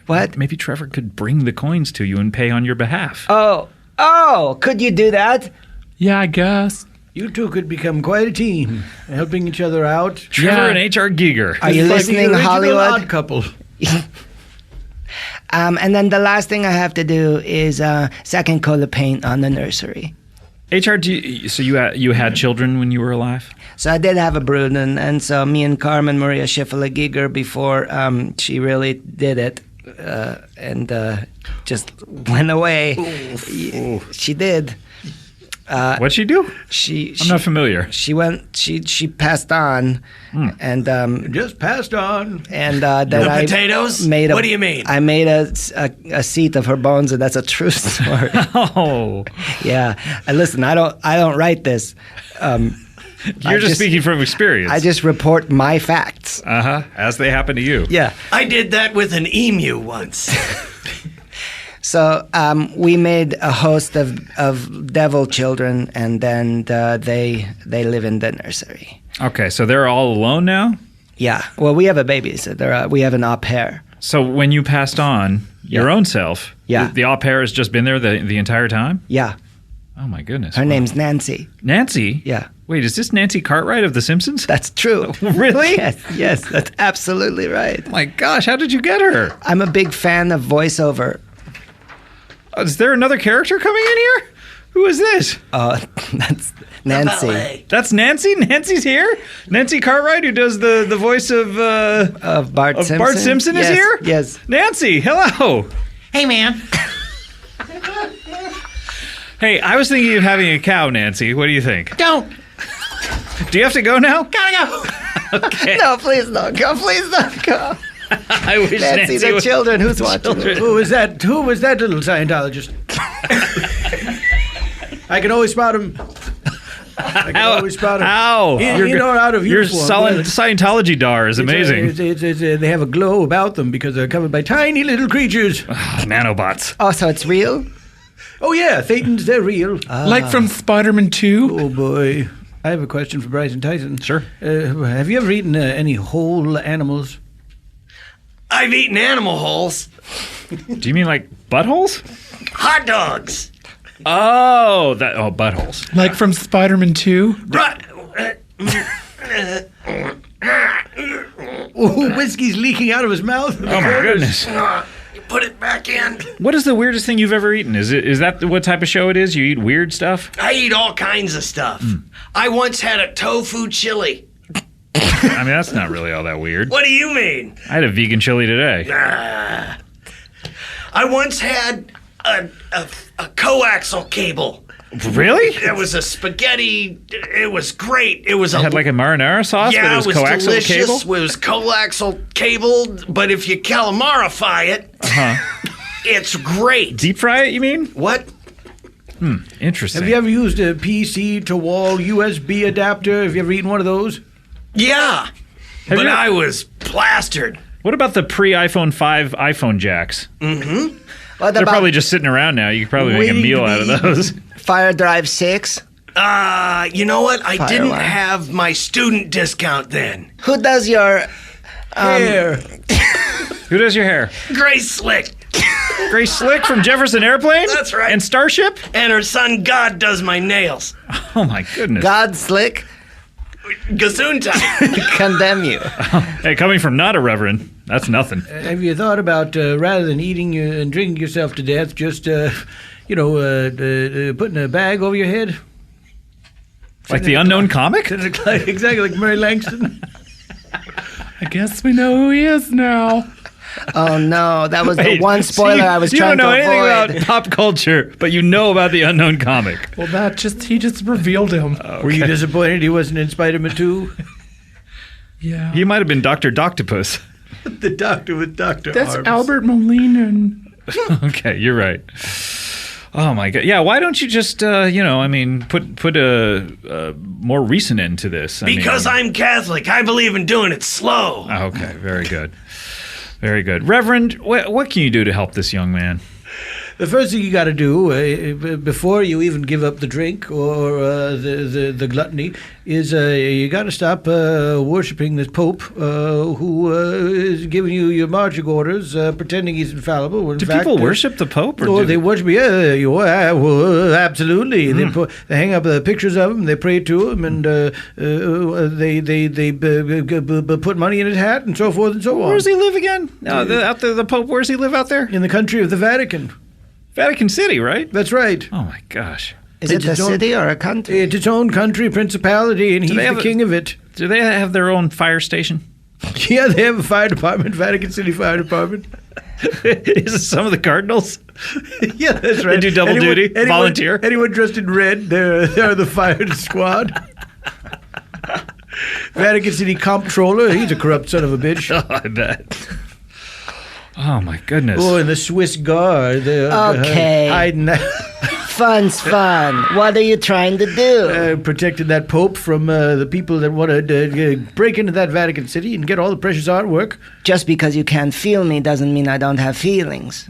What? Maybe Trevor could bring the coins to you and pay on your behalf. Oh, could you do that? Yeah, I guess. You two could become quite a team, helping each other out. Trevor and HR Giger. Are you It's like listening, the original Hollywood? Odd Couple. And then the last thing I have to do is second coat of paint on the nursery. HR, so you had children when you were alive? So I did have a brood, and so me and Carmen Maria Schiffeler-Giger, before she really did it, and just went away. She did. What'd she do? I'm not familiar. She went. She passed on, and Just passed on. and The then potatoes? I made. What do you mean? I made a seat of her bones, and that's a true story. Oh, Yeah. And listen, I don't write this. you're just speaking from experience. I just report my facts. As they happen to you. Yeah. I did that with an emu once. So we made a host of devil children, and then they live in the nursery. Okay, so they're all alone now? Yeah. Well, we have a baby, so we have an au pair. So when you passed on your own self, Yeah. the au pair has just been there the entire time? Yeah. Oh my goodness. Her Wow. name's Nancy. Nancy? Yeah. Wait, is this Nancy Cartwright of The Simpsons? That's true. Really? Yes, that's absolutely right. My gosh, how did you get her? I'm a big fan of voiceover. Is there another character coming in here? Who is this? That's Nancy. That's Nancy? Nancy's here? Nancy Cartwright, who does the voice of Bart Simpson. Bart Simpson is Yes, here? Yes. Nancy, hello. Hey, man. Hey, I was thinking of having a cow, Nancy. What do you think? Don't. Do you have to go now? Gotta go. Okay. No, please don't go. Please don't go. I wish Nancy, the would- children. Who's watching? Who was that? Who was that little Scientologist? I can always spot him. I can always spot him. How? In or out of your uniform. Scientology dar is amazing. They have a glow about them because they're covered by tiny little creatures. Nanobots. Oh, so it's real? Oh yeah, Thetans, they're real. Like from Spider-Man 2? Oh boy. I have a question for Bryson Tyson. Sure. Have you ever eaten any whole animals? I've eaten animal holes. Do you mean like buttholes? Hot dogs. Oh, buttholes. Like from Spider-Man 2? Right. Oh, whiskey's leaking out of his mouth. Oh my goodness. You put it back in. What is the weirdest thing you've ever eaten? Is that what type of show it is? You eat weird stuff? I eat all kinds of stuff. I once had a tofu chili. I mean, that's not really all that weird. What do you mean? I had a vegan chili today. I once had a coaxial cable. Really? It was a spaghetti. It was great. It was It had like a marinara sauce, yeah, but it was coaxial delicious. cable? It was coaxial cable, but if you calamarify it, it's great. Deep fry it, you mean? What? Interesting. Have you ever used a PC to wall USB adapter? Have you ever eaten one of those? Yeah. But I was plastered. What about the pre-iPhone 5 iPhone jacks? Mm-hmm. They're probably just sitting around now. You could probably make a meal out of those. Fire Drive 6? You know what? I didn't Firewire. have my student discount then. Who does your Hair. Who does your hair? Grace Slick. Grace Slick from Jefferson Airplane? That's right. And Starship? And her son God does my nails. Oh my goodness. God Slick? Gesundheit. Condemn you. Hey, coming from not a reverend, that's nothing. Have you thought about rather than eating and drinking yourself to death, just putting a bag over your head? Like the unknown comic? Exactly like Murray Langston. I guess we know who he is now. Oh no, that was the one spoiler I was trying to avoid. You don't know anything about pop culture, but you know about the unknown comic. Well, he just revealed him. Okay. Were you disappointed he wasn't in Spider-Man 2? Yeah. He might have been Dr. Doctopus. The doctor with Dr. That's Arms. Albert Molina. Okay, you're right. Oh my god! Yeah, why don't you just put a more recent end to this? Because I'm Catholic. I believe in doing it slow. Okay, very good, very good. Reverend, what can you do to help this young man? The first thing you got to do before you even give up the drink or the gluttony is you got to stop worshiping this Pope who is giving you your marching orders, pretending he's infallible. When in Do fact, people worship the Pope? Oh, they worship. Yeah, absolutely. They hang up pictures of him. They pray to him, and they put money in his hat and so forth and so on. Where does he live again? Out there, the Pope. Where does he live out there? In the country of the Vatican. Vatican City, right? That's right. Oh my gosh. Is it a city or a country? It's its own country, principality, and he's the king of it. Do they have their own fire station? Yeah, they have a fire department, Vatican City Fire Department. Is it some of the cardinals? Yeah, that's right. They do double duty, volunteer. Anyone dressed in red, they're the fire squad. Vatican City comptroller, he's a corrupt son of a bitch. Oh, I bet. Oh my goodness. Oh, and the Swiss Guard. Okay. Hiding that. Fun's fun. What are you trying to do? Protecting that Pope from the people that want to break into that Vatican City and get all the precious artwork. Just because you can't feel me doesn't mean I don't have feelings.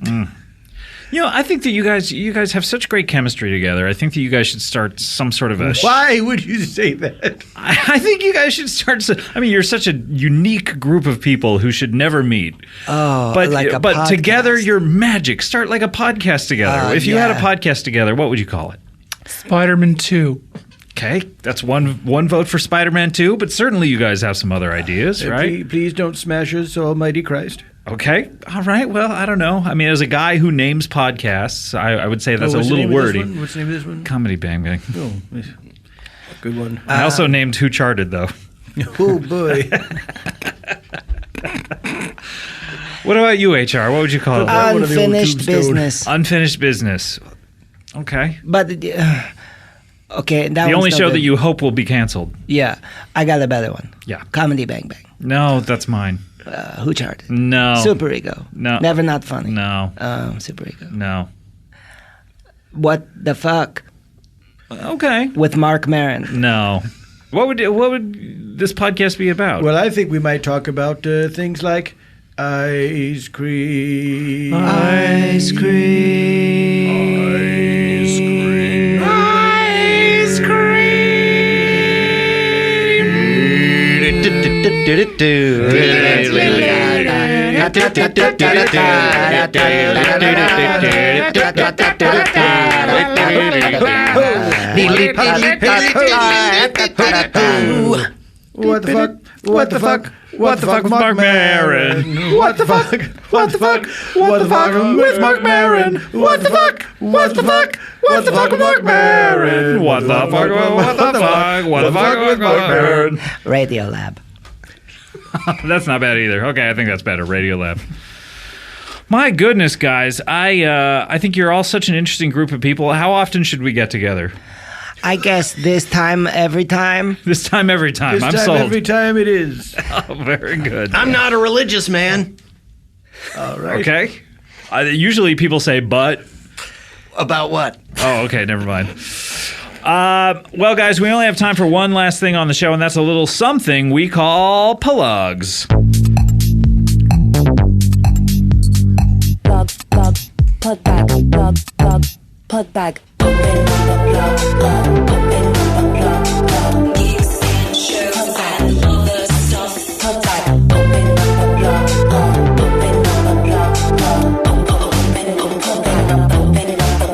You know, I think that you guys have such great chemistry together. I think that you guys should start some sort of a... Why would you say that? I think you guys should start... you're such a unique group of people who should never meet. Oh, but podcast. Together you're magic. Start like a podcast together. If you had a podcast together, what would you call it? Spider-Man 2. Okay, that's one vote for Spider-Man 2, but certainly you guys have some other ideas, right? Please don't smash us, Almighty Christ. Okay, all right. Well, I don't know. I mean, as a guy who names podcasts, I would say that's a little wordy. What's the name of this one? Comedy Bang Bang. Oh, good one. I also named Who Charted, though. Oh, boy. What about you, HR? What would you call it? Unfinished business. Unfinished business. Okay. But, okay. The only show that you hope will be canceled. Yeah. I got a better one. Yeah. Comedy Bang Bang. No, that's mine. Who Charted? No. Superego. No. Never Not Funny. No. Superego. No. What the fuck? Okay. With Mark Maron. No. What would this podcast be about? Well, I think we might talk about things like ice cream. Ice cream. Ice cream. Ice What the fuck? What the fuck? What the fuck with Mark Maron? What the fuck? What the fuck? What the fuck with Mark Maron? What the fuck? What the fuck? What the fuck with Mark Maron? What the fuck? What the fuck? What the fuck with Mark Maron? Radiolab. That's not bad either. Okay, I think that's better. Radiolab. My goodness, guys. I think you're all such an interesting group of people. How often should we get together? I guess this time, every time. This time, every time. I'm sold. Every time it is. Oh, very good. I'm not a religious man. All right. Okay. Usually people say, but. About what? Oh, okay. Never mind. Well, guys, we only have time for one last thing on the show, and that's a little something we call plugs. Plug bag, plug bag. Open the plug, open the plug. Geeks and shirts and other stuff. Plug bag, open the plug, open the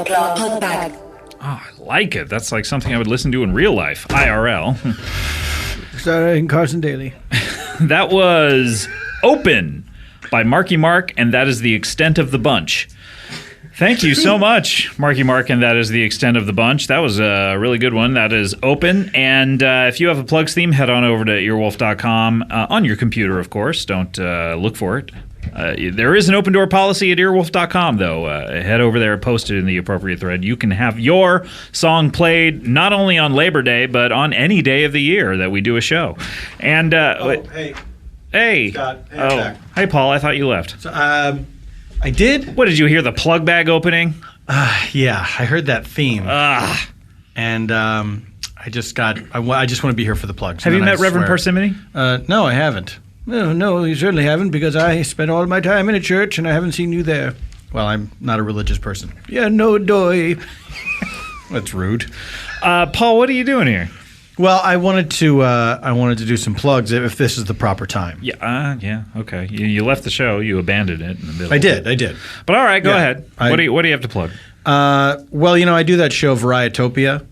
plug, plug bag. Oh, I like it. That's like something I would listen to in real life, IRL. Starring Carson Daly. That was Open by Marky Mark, and that is the extent of the bunch. Thank you so much, Marky Mark, and that is the extent of the bunch. That was a really good one. That is Open, and if you have a plugs theme, head on over to earwolf.com on your computer, of course. Don't look for it. There is an open door policy at earwolf.com, though. Head over there, post it in the appropriate thread. You can have your song played not only on Labor Day, but on any day of the year that we do a show. And hey, Scott, hey, I'm back. Hey, Paul. I thought you left. So, I did. What did you hear? The plug bag opening? Yeah, I heard that theme. And I just want to be here for the plugs. Have you And then met Reverend Parsimony? No, I haven't. No, you certainly haven't, because I spent all my time in a church and I haven't seen you there. Well, I'm not a religious person. Yeah, no doy. That's rude. Paul, what are you doing here? Well, I wanted to do some plugs if this is the proper time. Yeah, okay. You left the show. You abandoned it in the middle. I did. But all right, go Yeah, ahead. What do you have to plug? Well, I do that show Varietopia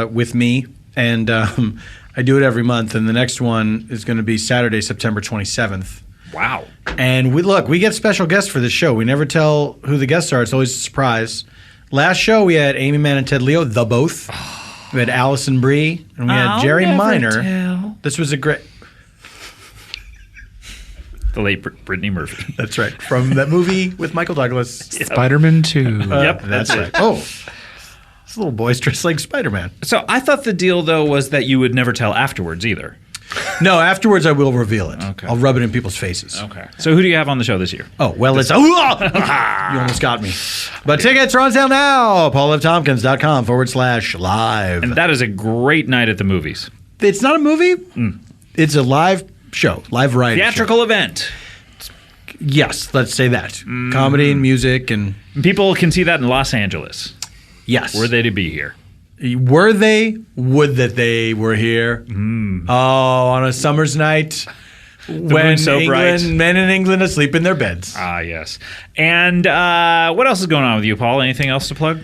with me, and I do it every month, and the next one is going to be Saturday, September 27th. Wow. And we get special guests for this show. We never tell who the guests are. It's always a surprise. Last show, we had Amy Mann and Ted Leo, the both. We had Allison Brie, and we had Jerry Minor. Tell. This was a great... The late Brittany Murphy. That's right. From that movie with Michael Douglas. Spider-Man 2. Yep, That's right. Oh, this little boy's dressed like Spider-Man. So I thought the deal, though, was that you would never tell afterwards either. No, afterwards I will reveal it. Okay. I'll rub it in people's faces. Okay. So who do you have on the show this year? Oh, well, it's... You almost got me. But tickets are on sale now. PaulFTompkins.com/live. And that is a great night at the movies. It's not a movie. It's a live show. Live variety Theatrical event. Yes, let's say that. Comedy and music and... People can see that in Los Angeles. Yes. Were they to be here. Were they? Would that they were here. Oh, on a summer's night when so bright. men in England asleep in their beds. Ah, yes. And what else is going on with you, Paul? Anything else to plug?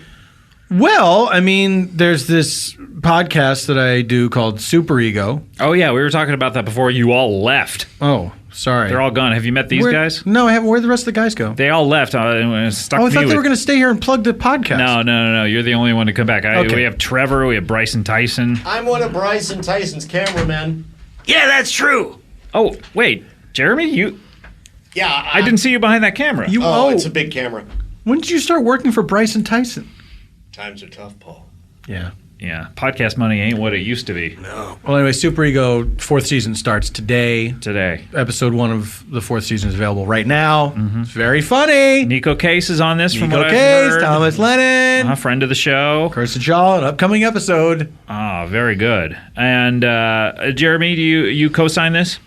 Well, I mean, there's this podcast that I do called Superego. Oh, yeah. We were talking about that before you all left. Oh, sorry. They're all gone. Have you met these guys? No, I haven't. Where'd the rest of the guys go? They all left. Stuck I thought they were going to stay here and plug the podcast. No. You're the only one to come back. Okay. We have Trevor. We have Bryson Tyson. I'm one of Bryson Tyson's cameramen. Yeah, that's true. Oh, wait. Jeremy, you... Yeah. I didn't see you behind that camera. It's a big camera. When did you start working for Bryson Tyson? Times are tough, Paul. Yeah. Yeah. Podcast money ain't what it used to be. No. Well, anyway, Superego 4th season starts today. Today. Episode 1 of the 4th season is available right now. It's very funny. Nico Case is on this from Nico what Case, I've heard. Thomas Lennon. A friend of the show. Kirsten Shaw, an upcoming episode. Ah, very good. And Jeremy, do you co-sign this?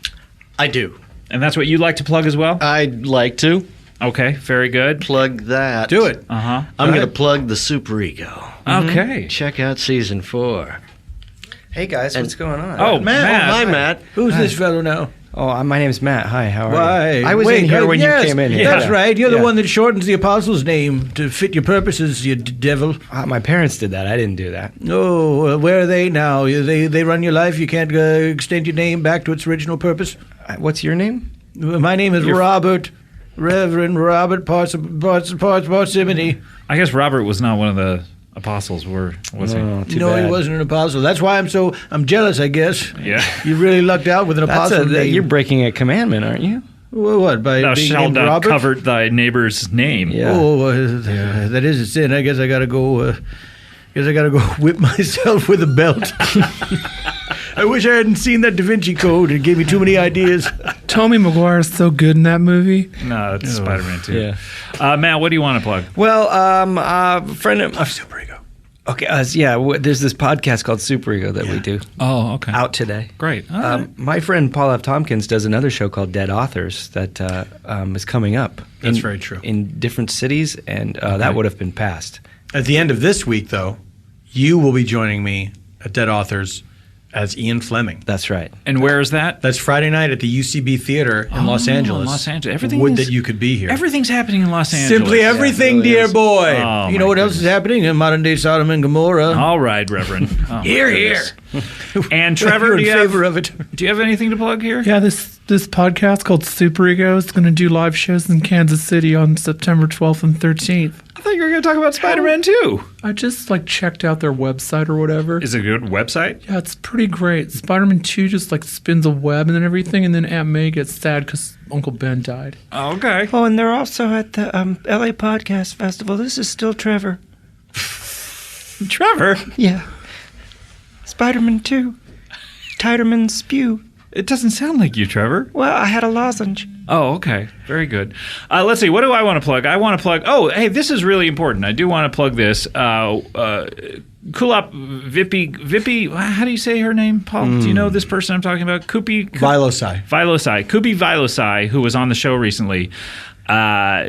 I do. And that's what you'd like to plug as well? I'd like to. Okay, very good. Plug that. Do it. Uh-huh. I'm going to plug the Superego. Okay. Check out season 4. Hey guys, what's going on? Oh, Matt. Hi, Matt. Who's this fellow now? Oh, my name's Matt. Hi, how are Why? you? I was Wait, in here when yes, you came in. That's Yeah. right. You're the Yeah. one that shortens the apostle's name to fit your purposes, you devil. My parents did that. I didn't do that. Oh, where are they now? They run your life. You can't extend your name back to its original purpose. What's your name? My name is Robert. Reverend Robert Parsimony. I guess Robert was not one of the apostles, was he? No, he wasn't an apostle. That's why I'm jealous, I guess. Yeah. You really lucked out with an apostle name. You're breaking a commandment, aren't you? What, by Thou being shalt named not Robert? cover thy neighbor's name. Yeah. That is a sin. I guess I gotta go. Whip myself with a belt. I wish I hadn't seen that Da Vinci Code. It gave me too many ideas. Tommy Maguire is so good in that movie. No, that's Spider-Man 2. Yeah. Matt, what do you want to plug? Well, friend of Superego. Okay, there's this podcast called Superego that we do. Oh, okay. Out today. Great. All right. My friend Paul F. Tompkins does another show called Dead Authors that is coming up. That's very true. In different cities, and that would have been passed. At the end of this week, though, you will be joining me at Dead Authors as Ian Fleming. That's right. And where is that? That's Friday night at the UCB Theater in Los Angeles. Los Angeles. Everything Would is- that you could be here. Everything's happening in Los Angeles. Simply everything, dear boy. Oh, you know what else is happening in modern day Sodom and Gomorrah? All right, Reverend. Oh, my Here, goodness. And Trevor, You're do in you favor have, of it. do you have anything to plug here? Yeah, this podcast called Superego is going to do live shows in Kansas City on September 12th and 13th. I thought you were going to talk about Spider-Man 2. I just checked out their website or whatever. Is it a good website? Yeah, it's pretty great. Spider-Man 2 just spins a web and then everything, and then Aunt May gets sad because Uncle Ben died. Oh, okay. Oh, and they're also at the LA Podcast Festival. This is still Trevor. Trevor? Yeah. Spider-Man 2. Tiderman Spew. It doesn't sound like you, Trevor. Well, I had a lozenge. Oh, okay. Very good. Let's see. What do I want to plug? I want to plug... Oh, hey, this is really important. I do want to plug this. Kulop Vippy... How do you say her name, Paul? Do you know this person I'm talking about? Vilosai. Kupi Vilosai, who was on the show recently.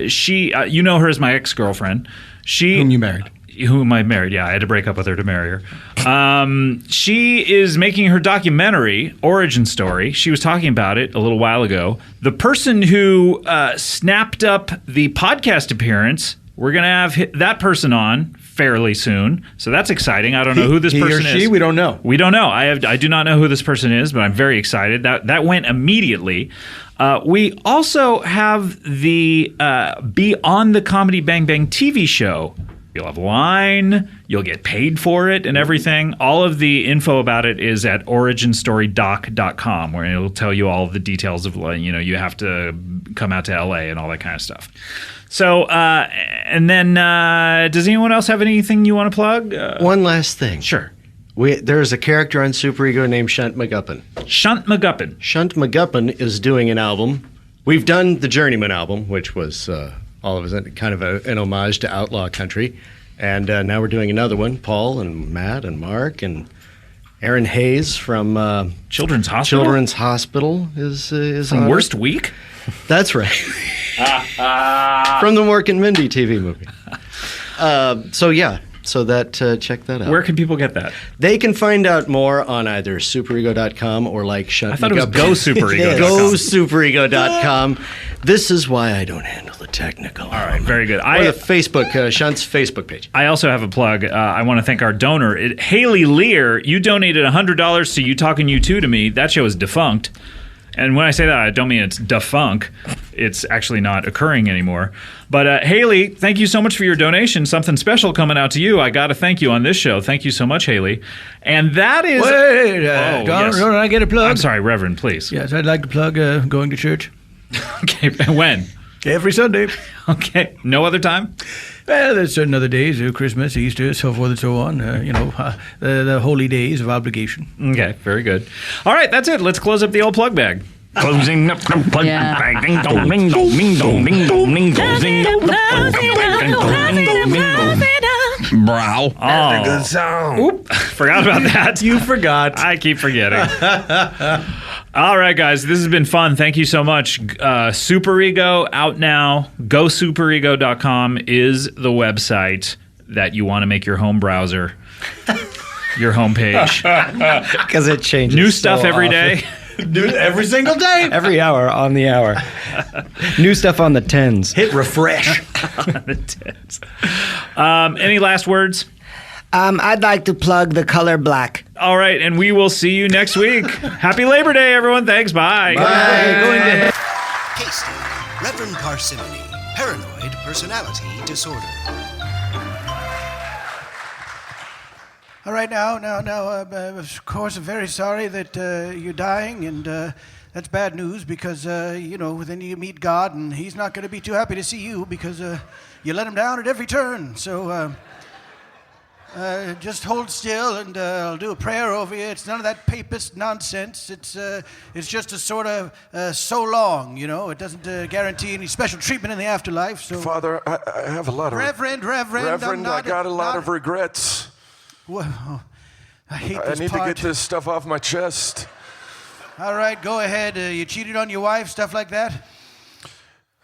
She... you know her as my ex-girlfriend. Whom you married. Whom I married, yeah. I had to break up with her to marry her. She is making her documentary, Origin Story. She was talking about it a little while ago. The person who snapped up the podcast appearance, we're going to have that person on fairly soon. So that's exciting. I don't know who this person is. He or she? We don't know. We don't know. I do not know who this person is, but I'm very excited. That went immediately. We also have the Beyond the Comedy Bang Bang TV show. You'll have wine, you'll get paid for it and everything. All of the info about it is at originstorydoc.com, where it'll tell you all of the details of, you have to come out to LA and all that kind of stuff. So, and then does anyone else have anything you want to plug? One last thing. Sure. There's a character on Superego named Shunt McGuppin. Shunt McGuppin. Shunt McGuppin is doing an album. We've done the Journeyman album, which was... all of us, kind of an homage to Outlaw Country. And now we're doing another one. Paul and Matt and Mark and Aaron Hayes from Children's Hospital. Children's Hospital is from on Worst it. Week? That's right. From the Mork and Mindy TV movie. So check that out. Where can people get that? They can find out more on either superego.com or Shunt I thought it was GoSuperego.com. GoSuperego.com. This is why I don't handle the technical. All right, very good. Or the Facebook, Shunt's Facebook page. I also have a plug. I want to thank our donor, Haley Lear. You donated $100 to You Talking You Two to me. That show is defunct. And when I say that, I don't mean it's defunk. It's actually not occurring anymore. But Haley, thank you so much for your donation. Something special coming out to you. I got to thank you on this show. Thank you so much, Haley. And that is... Wait, don't I get a plug? I'm sorry, Reverend, please. Yes, I'd like to plug going to church. Okay, when? Every Sunday. Okay, no other time? Well, there's certain other days, Christmas, Easter, so forth and so on. The holy days of obligation. Okay, very good. All right, that's it. Let's close up the old plug bag. Closing up the plug bag. Ding dong, ding dong, ding dong, ding dong, ding dong, ding dong. Brow. That's a good song. Oop, forgot about that. You forgot. I keep forgetting. All right, guys, this has been fun. Thank you so much. Superego out now. GoSuperego.com is the website that you want to make your home browser, your homepage. Because it changes. New stuff every day. Every single day. Every hour on the hour. New stuff on the 10s. Hit refresh. On the 10s. Any last words? I'd like to plug the color black. All right, and we will see you next week. Happy Labor Day, everyone. Thanks. Bye. Bye. Case Reverend Parsimony, paranoid personality disorder. All right, now, of course, I'm very sorry that you're dying, and that's bad news because, then you meet God, and he's not going to be too happy to see you because you let him down at every turn. So just hold still, and I'll do a prayer over you. It's none of that papist nonsense. It's just a sort of so long, It doesn't guarantee any special treatment in the afterlife. So, Father, I have a lot of... Reverend, I got a lot of regrets. Well, I hate this I need part. to get this stuff off my chest. All right, go ahead. You cheated on your wife, stuff like that?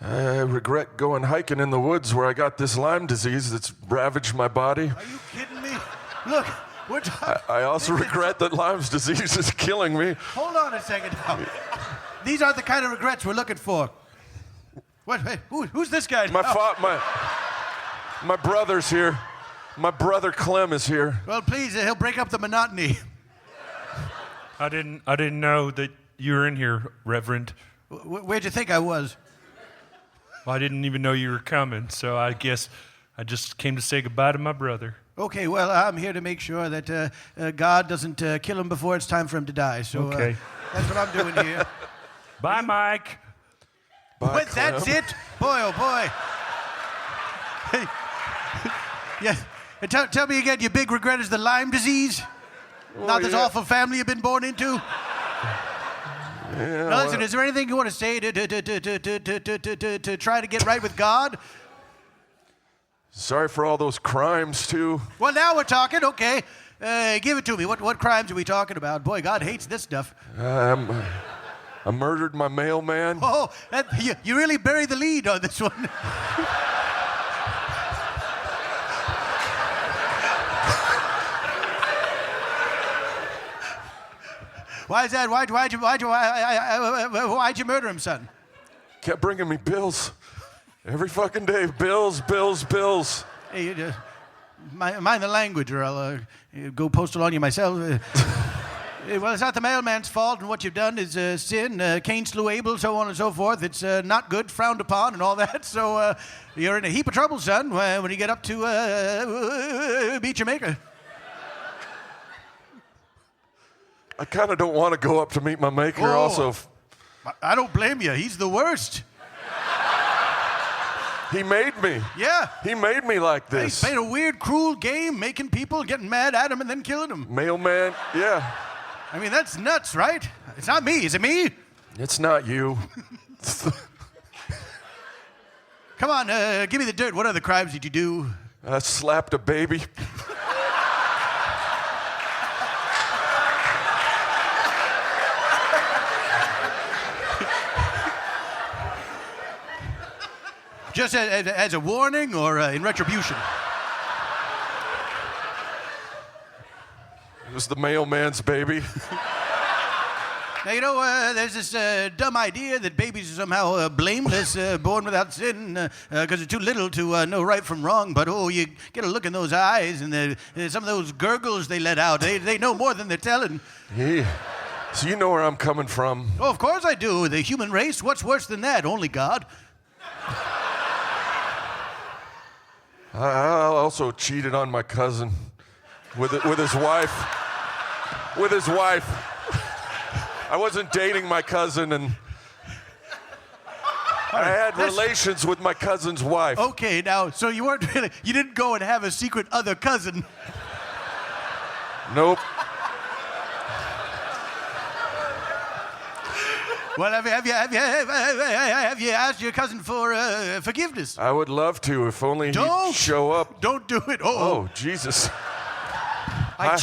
I regret going hiking in the woods where I got this Lyme disease that's ravaged my body. Are you kidding me? Look, we're talking... I also regret that Lyme's disease is killing me. Hold on a second now. These aren't the kind of regrets we're looking for. What? Hey, who's this guy? My brother's here. My brother Clem is here. Well, please, he'll break up the monotony. I didn't know that you were in here, Reverend. Where'd you think I was? Well, I didn't even know you were coming, so I guess I just came to say goodbye to my brother. Okay, well, I'm here to make sure that God doesn't kill him before it's time for him to die. So okay. That's what I'm doing here. Bye, Mike. Bye, What? Clem. That's it? Boy, oh boy. Hey. Yeah. Tell me again, your big regret is the Lyme disease? Not this awful family you've been born into? Yeah, Now, listen, is there anything you want to say to try to get right with God? Sorry for all those crimes, too. Well, now we're talking. Okay. Give it to me. What crimes are we talking about? Boy, God hates this stuff. I murdered my mailman. Oh, you really buried the lead on this one. Why is that? Why'd you murder him, son? Kept bringing me bills. Every fucking day. Bills. Hey, mind the language or I'll go postal on you myself. Well, it's not the mailman's fault, and what you've done is sin. Cain slew Abel, so on and so forth. It's not good, frowned upon, and all that. So you're in a heap of trouble, son, when you get up to meet your maker. I kind of don't want to go up to meet my maker also. I don't blame you. He's the worst. He made me. Yeah. He made me like this. He played a weird, cruel game, making people, getting mad at him, and then killing him. Mailman, yeah. I mean, that's nuts, right? It's not me. Is it me? It's not you. Come on, give me the dirt. What other crimes did you do? I slapped a baby. Just as a warning or in retribution? It was the mailman's baby. Now, you know, there's this dumb idea that babies are somehow blameless, born without sin, because they're too little to know right from wrong. But, you get a look in those eyes, and some of those gurgles they let out, they know more than they're telling. Yeah. So you know where I'm coming from. Oh, of course I do. The human race, what's worse than that? Only God. I also cheated on my cousin with his wife. With his wife. I wasn't dating my cousin, and I had relations with my cousin's wife. Okay, now, so you didn't go and have a secret other cousin. Nope. Well, have you asked your cousin for forgiveness? I would love to, if only he'd show up. Don't do it. Oh, Jesus. I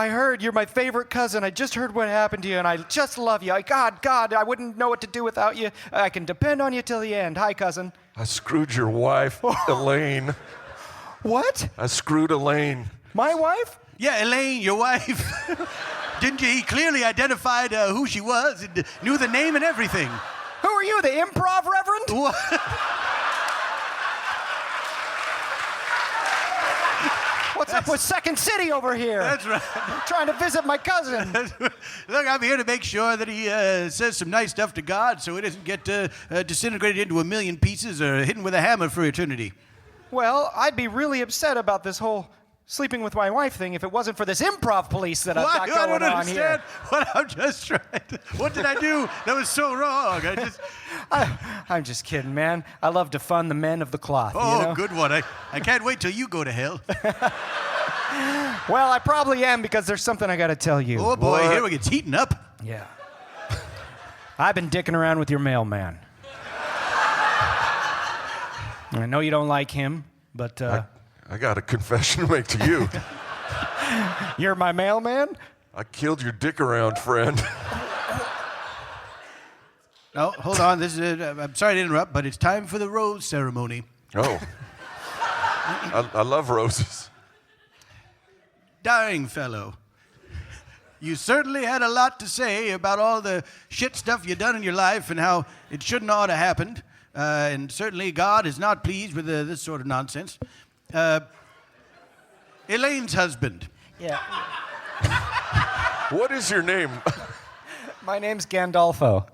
heard you're my favorite cousin. I just heard what happened to you, and I just love you. God, I wouldn't know what to do without you. I can depend on you till the end. Hi, cousin. I screwed your wife, Elaine. What? I screwed Elaine. My wife? Yeah, Elaine, your wife. Didn't you? He clearly identified who she was and knew the name and everything. Who are you, the improv reverend? What? What's up with Second City over here? That's right. I'm trying to visit my cousin. Look, I'm here to make sure that he says some nice stuff to God so he doesn't get disintegrated into a million pieces or hidden with a hammer for eternity. Well, I'd be really upset about this whole sleeping with my wife thing if it wasn't for this improv police that I've got going I don't on here. understand what I'm just trying to... What did I do that was so wrong? I'm just kidding, man. I love to fund the men of the cloth. Oh, you know? good one. I can't wait till you go to hell. Well, I probably am because there's something I got to tell you. Oh, boy, here we get heating up. Yeah. I've been dicking around with your mailman. I know you don't like him, but... I got a confession to make to you. You're my mailman? I killed your dick around, friend. No, hold on. This is. I'm sorry to interrupt, but it's time for the rose ceremony. Oh. I love roses. Dying fellow, you certainly had a lot to say about all the shit stuff you've done in your life and how it shouldn't ought to happened. And certainly God is not pleased with this sort of nonsense. Elaine's husband. Yeah. What is your name? My name's Gandolfo.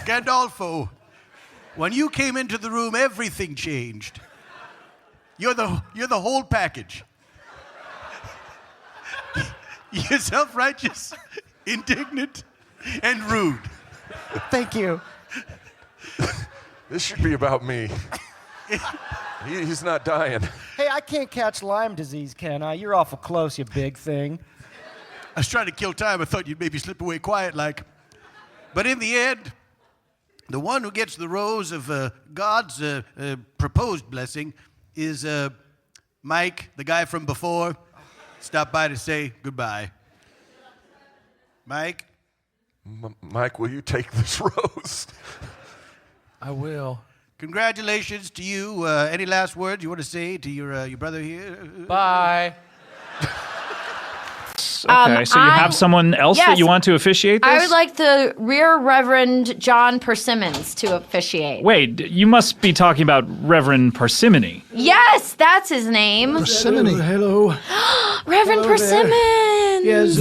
Gandolfo, when you came into the room, everything changed. You're the whole package. You're self-righteous, indignant, and rude. Thank you. This should be about me. He's not dying. Hey, I can't catch Lyme disease, can I? You're awful close, you big thing. I was trying to kill time. I thought you'd maybe slip away quiet like. But in the end, the one who gets the rose of God's proposed blessing is Mike, the guy from before. Stopped by to say goodbye. Mike? Mike, will you take this rose? I will. Congratulations to you. Any last words you want to say to your brother here? Bye. Okay, so you have someone else that you want to officiate this? I would like the Rear Reverend John Persimmons to officiate. Wait, you must be talking about Reverend Parsimony. Yes, that's his name. Parsimony. Hello. Reverend Persimmons. Yes,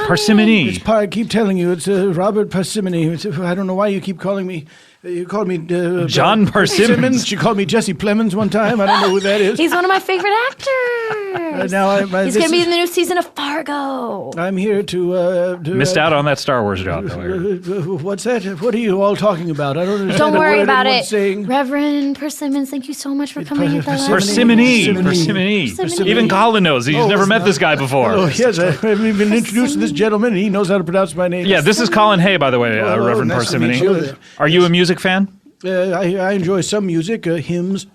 Parsimony. I keep telling you, it's Robert Parsimony. I don't know why you keep calling me. You called me John Parsimmons. You called me Jesse Plemons one time. I don't know who that is. He's one of my favorite actors. He's going to be in the new season of Fargo. I'm here to Missed out on that Star Wars job, though. What's that? What are you all talking about? I don't understand. Don't worry about it. Saying. Reverend Persimmons, thank you so much for coming. Parsimony. Even Colin knows. He's never met this guy before. Oh, yes. I've been introduced to this gentleman, and he knows how to pronounce my name. Yeah, this is Colin Hay, by the way, Reverend nice to meet Parsimony. you. Are you a music fan? I enjoy some music, hymns.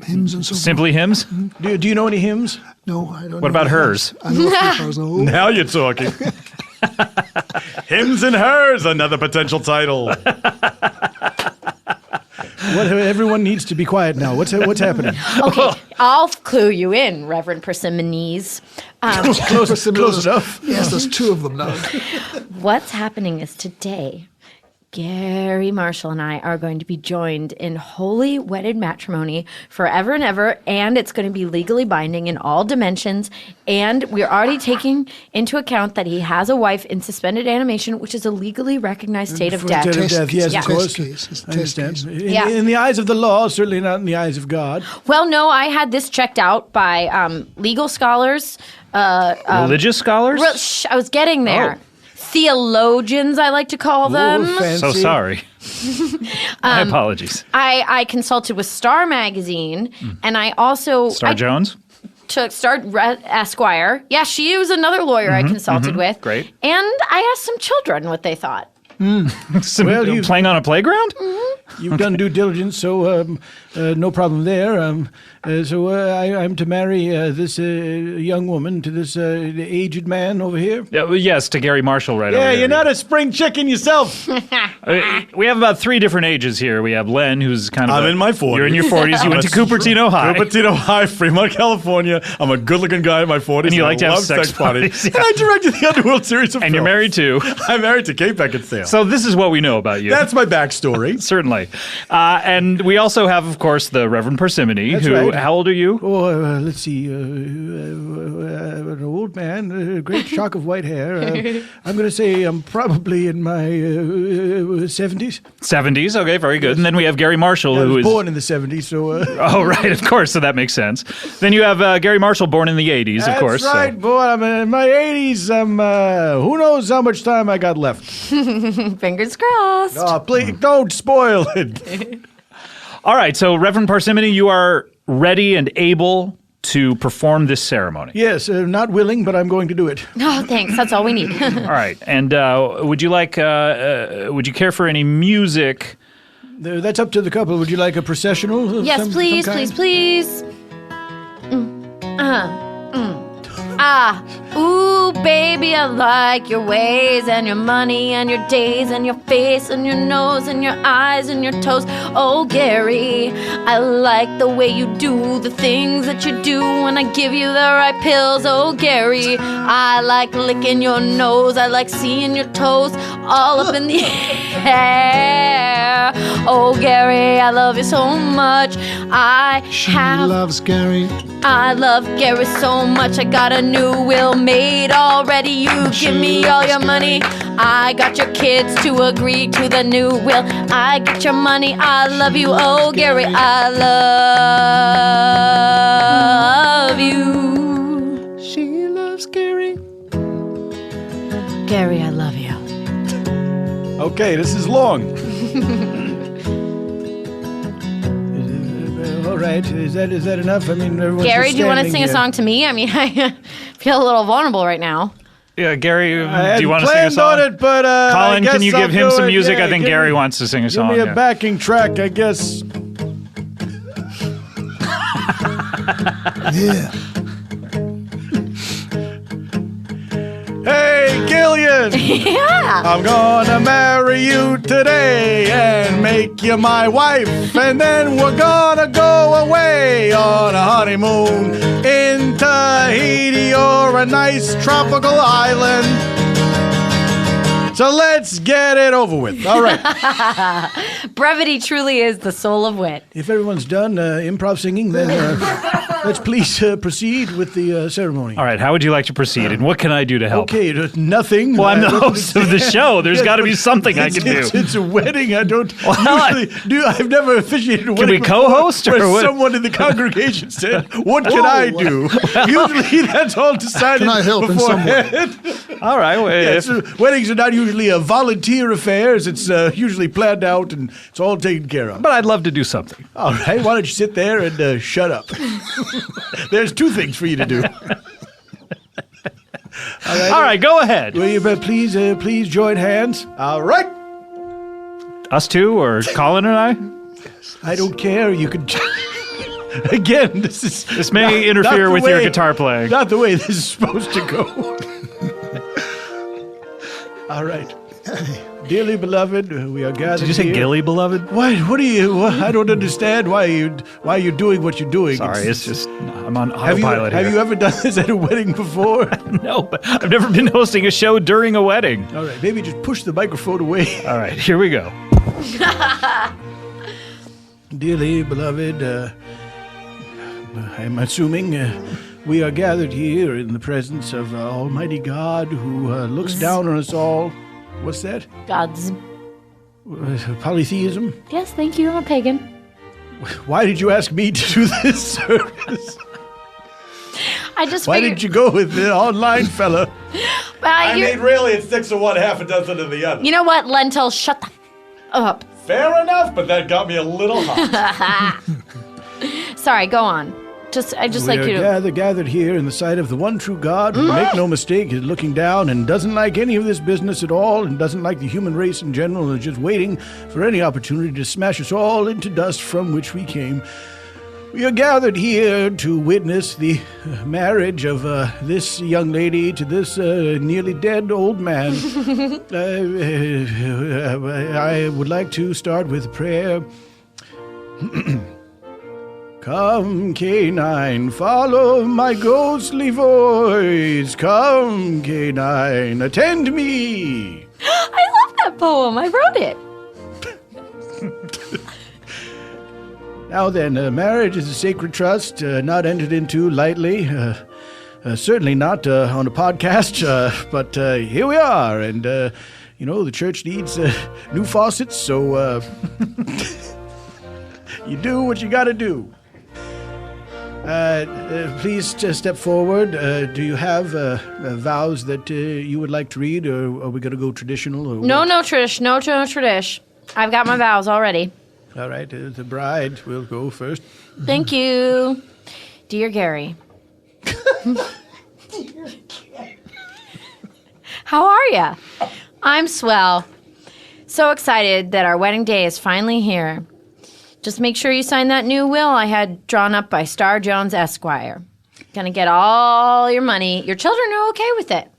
Hymns and so forth. Simply hymns? Do you know any hymns? No, I don't. What about hers? I know a few hers. No. Now you're talking. Hymns and Hers, another potential title. Everyone needs to be quiet now. What's happening? Okay, I'll clue you in, Reverend Persimmons. Close enough. Yes, there's two of them now. What's happening is today, Garry Marshall and I are going to be joined in holy wedded matrimony forever and ever, and it's going to be legally binding in all dimensions. And we're already taking into account that he has a wife in suspended animation, which is a legally recognized state of death. Yes, Yeah. of course. I understand. In the eyes of the law, certainly not in the eyes of God. Well, no, I had this checked out by legal scholars. Religious scholars? I was getting there. Oh. Theologians, I like to call them. So sorry. My apologies. I consulted with Star Magazine, and I also... Star Jones? Took Esquire. Yeah, she was another lawyer I consulted with. Great. And I asked some children what they thought. Well, playing on a playground? You've done due diligence, so no problem there. I'm to marry this young woman to this aged man over here. Yeah, well, yes, to Garry Marshall right over Yeah, there. you're not a spring chicken yourself. We have about 3 different ages here. We have Len, who's kind of... I'm in my 40s. You're in your 40s. You went to Cupertino High. Cupertino High, Fremont, California. I'm a good-looking guy in my 40s. And you like to have love sex parties. And I directed the Underworld series of And you're films. married too. I'm married to Kate Beckinsale. So this is what we know about you. That's my backstory. Certainly. And we also have, of course, the Reverend Parsimony, That's who... right. How old are you? Oh, let's see. An old man, a great shock of white hair. I'm going to say I'm probably in my 70s. 70s, okay, very good. And then we have Garry Marshall, I who was is... born in the 70s, so... Oh, right, of course, so that makes sense. Then you have Garry Marshall, born in the 80s, of course. That's right, boy. I'm in my 80s. Who knows how much time I got left? Fingers crossed. Oh, please, don't spoil it. All right, so Reverend Parsimony, you are ready and able to perform this ceremony. Yes, not willing, but I'm going to do it. No, thanks. That's all we need. All right, and would you care for any music That's up to the couple. Would you like a processional? Yes, some please, kind? please. Ooh, baby, I like your ways and your money and your days and your face and your nose and your eyes and your toes. Oh, Garry, I like the way you do the things that you do when I give you the right pills. Oh, Garry, I like licking your nose. I like seeing your toes all up in the air. Oh, Garry, I love you so much. She loves Garry. I love Garry so much. I got a new will made already. You give me all your money. I got your kids to agree to the new will. I get your money. I love you. Oh, Garry, I love you. She loves Garry. Garry, I love you. Okay, this is long. All right, is that enough? I mean, everyone's Garry, just do you want to standing sing a here. song to me? I mean, I feel a little vulnerable right now. Yeah, Garry, I do you want to hadn't sing a song? planned on it, but Colin, I guess can you I'll give him do some it. music? Yeah, I think give Garry me- wants to sing a song. Give me a yeah. backing track, I guess. Yeah. Hey, Gillian! Yeah! I'm gonna marry you today and make you my wife, and then we're gonna go away on a honeymoon in Tahiti or a nice tropical island. So let's get it over with. All right. Brevity truly is the soul of wit. If everyone's done improv singing, then let's please proceed with the ceremony. All right, how would you like to proceed, and what can I do to help? Okay, nothing. Well, I'm the host of the show. There's got to be something I can do. It's a wedding. I don't Well, usually do. I've never officiated a wedding. Can we co-host, before, or where what? someone in the congregation said, "What can I do?" Usually, that's all decided. Can I help in some way? beforehand. All right, well, Yeah, if- so weddings are not usually volunteer affairs. It's usually planned out and it's all taken care of. but I'd love to do something. All right, why don't you sit there and shut up? There's two things for you to do. All right, go ahead. Will you please join hands? All right. Us two, or Colin and I? I don't care. You can. Again, This may interfere with your guitar playing. Not the way this is supposed to go. All right. Dearly beloved, we are gathered Did you say here. Gilli, beloved? What are you? I don't understand why you're doing what you're doing. Sorry, it's just I'm on Have autopilot you here. ever done this at a wedding before? No, but I've never been hosting a show during a wedding. All right, maybe just push the microphone away. All right, here we go. Dearly beloved, I'm assuming we are gathered here in the presence of Almighty God who looks down on us all. What's that? God's. Polytheism? Yes, thank you. I'm a pagan. Why did you ask me to do this service? I just Why figured. didn't you go with the online fella? Really, it sticks to one, half a dozen of the other. You know what, Lentil? Shut the up. Fair enough, but that got me a little hot. Sorry, go on. I just like We you are to. gathered here in the sight of the one true God who, make no mistake, is looking down and doesn't like any of this business at all and doesn't like the human race in general and is just waiting for any opportunity to smash us all into dust from which we came. We are gathered here to witness the marriage of this young lady to this nearly dead old man. I would like to start with prayer. Come, Canine, follow my ghostly voice. Come, Canine, attend me. I love that poem. I wrote it. Now then, marriage is a sacred trust, not entered into lightly. Certainly not on a podcast, but here we are. And, the church needs new faucets, so you do what you gotta do. Please step forward. Do you have vows that you would like to read, or are we going to go traditional? Or No, what? no, Trish. No, Trish. I've got my vows already. All right, the bride will go first. Thank you. Dear Garry. How are ya? I'm swell. so excited that our wedding day is finally here. Just make sure you sign that new will I had drawn up by Star Jones Esquire. Gonna get all your money. Your children are okay with it.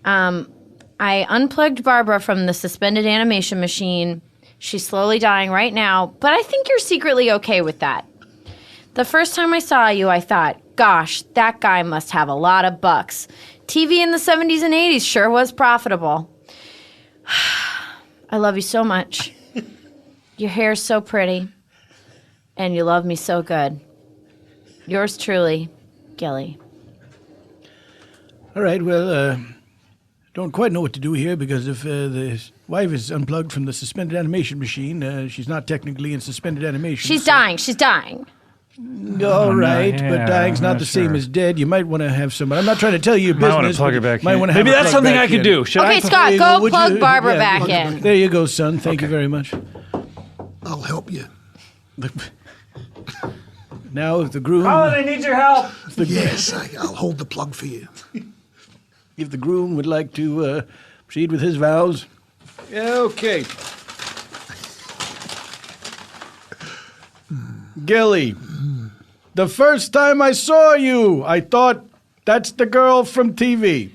I unplugged Barbara from the suspended animation machine. She's slowly dying right now, but I think you're secretly okay with that. The first time I saw you, I thought, gosh, that guy must have a lot of bucks. TV in the 70s and 80s sure was profitable. I love you so much. Your hair's so pretty. And you love me so good. Yours truly, Gilli. All right, well, don't quite know what to do here because if the wife is unplugged from the suspended animation machine, she's not technically in suspended animation. She's dying. She's dying. All right, but dying's not the same as dead. You might want to have somebody. I'm not trying to tell you your business. Might want to plug her back in. Maybe Maybe that's something I could do. Should Okay, I? Scott, go plug Barbara back in. There you go, son. Thank you very much. I'll help you. Now, if the groom... Holiday needs your help. Yes, I'll hold the plug for you. If the groom would like to proceed with his vows. Okay. Gilli, the first time I saw you, I thought, that's the girl from TV.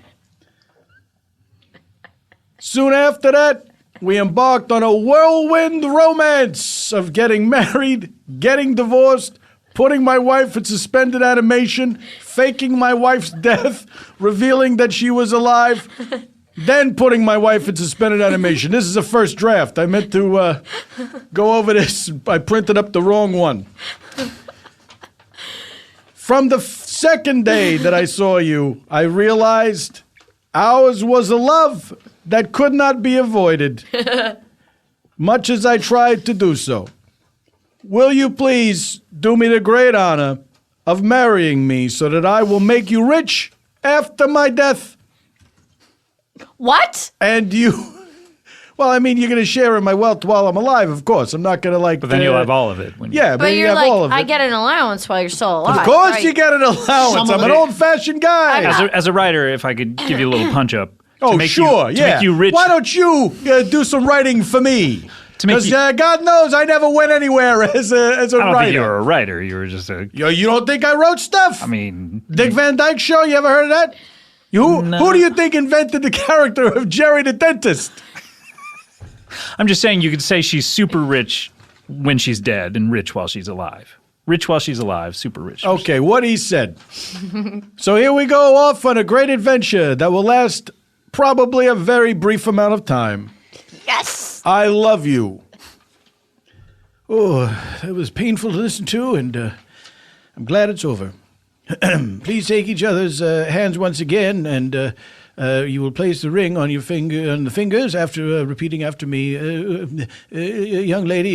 Soon after that, we embarked on a whirlwind romance of getting married, getting divorced, putting my wife in suspended animation, faking my wife's death, revealing that she was alive, then putting my wife in suspended animation. This is a first draft. I meant to go over this. I printed up the wrong one. From the second day that I saw you, I realized ours was a love that could not be avoided, much as I tried to do so. Will you please do me the great honor of marrying me so that I will make you rich after my death? What? And you... Well, I mean, you're going to share in my wealth while I'm alive, of course. I'm not going to like... But then you'll have all of it. When yeah, But you you're have like, all of it. I get an allowance while you're still alive. Of course right? you get an allowance. I'm an old-fashioned guy. As a writer, if I could give you a little punch-up. Oh, sure, To yeah. make you rich. Why don't you do some writing for me? Because God knows I never went anywhere as a I don't writer. think you were a writer. You were just a... You don't think I wrote stuff? I mean... Dick Van Dyke Show, you ever heard of that? Who do you think invented the character of Jerry the Dentist? I'm just saying you could say she's super rich when she's dead and rich while she's alive. Rich while she's alive, super rich. Okay, what he said. So here we go off on a great adventure that will last probably a very brief amount of time. Yes! I love you. Oh, that was painful to listen to, and I'm glad it's over. Please take each other's hands once again, and you will place the ring on your on the fingers after repeating after me. Young lady,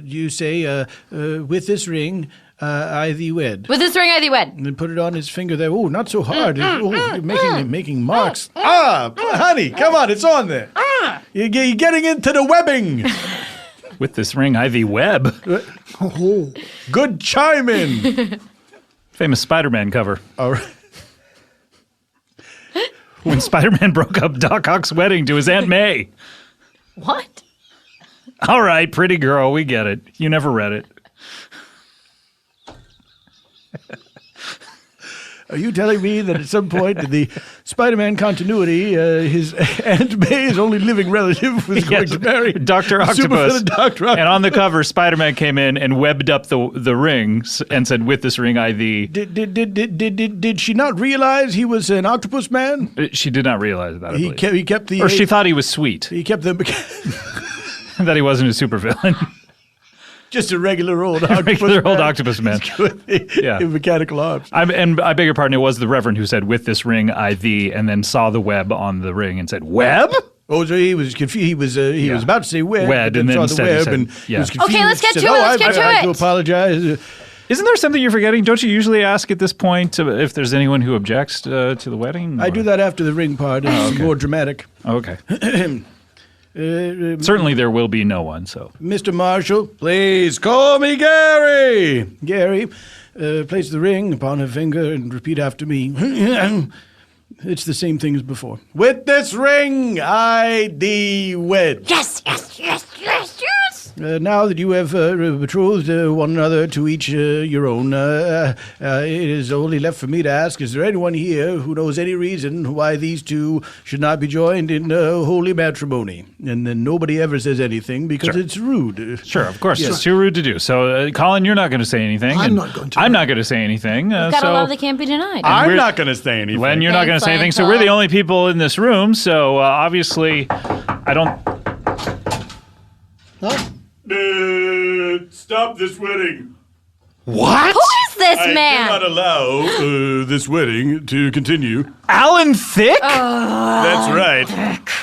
you say, with this ring, I thee wed. With this ring, I thee wed. And then put it on his finger there. Oh, not so hard. You're making marks. Honey, come on, it's on there. You're getting into the webbing. With this ring, I thee web. Oh, good chime-in. Famous Spider-Man cover. All right. When Spider-Man broke up Doc Ock's wedding to his Aunt May. What? All right, pretty girl, we get it. You never read it. Are you telling me that at some point in the Spider-Man continuity, his Aunt May's only living relative was going to marry Dr. Octopus? Dr. Octopus. And on the cover, Spider-Man came in and webbed up the ring and said, with this ring, I thee. Did she not realize he was an octopus man? She did not realize that, I He believe. kept the... Or she thought he was sweet. He kept the... That he wasn't a supervillain. Just a regular old octopus Regular old man. octopus man. Yeah. In mechanical arms. And I beg your pardon, it was the Reverend who said, with this ring, I thee, and then saw the web on the ring and said, web? Oh, so he was confused. He was about to say web. Wed, and then saw instead the he web said, and yeah. he was confused. Okay, let's get Said, to it, let's get to I it." do apologize. Isn't there something you're forgetting? Don't you usually ask at this point if there's anyone who objects to the wedding? I do that after the ring part. It's more dramatic. Okay. Certainly there will be no one, so. Mr. Marshall, please call me Garry. Garry, place the ring upon her finger and repeat after me. It's the same thing as before. With this ring, I thee wed. Yes, yes, yes, yes, yes. Now that you have betrothed one another to each your own, it is only left for me to ask, is there anyone here who knows any reason why these two should not be joined in holy matrimony? And then nobody ever says anything because it's rude. Sure, of course. It's too rude to do. So, Colin, you're not going to say anything. I'm not going to. I'm not going to say anything. We've got a love that can't be denied. I'm not going to say anything. Len, you're not going to say anything. So we're the only people in this room. So obviously, I don't. Stop this wedding. What? Who is this I man? cannot allow this wedding to continue. Alan Thicke? That's right.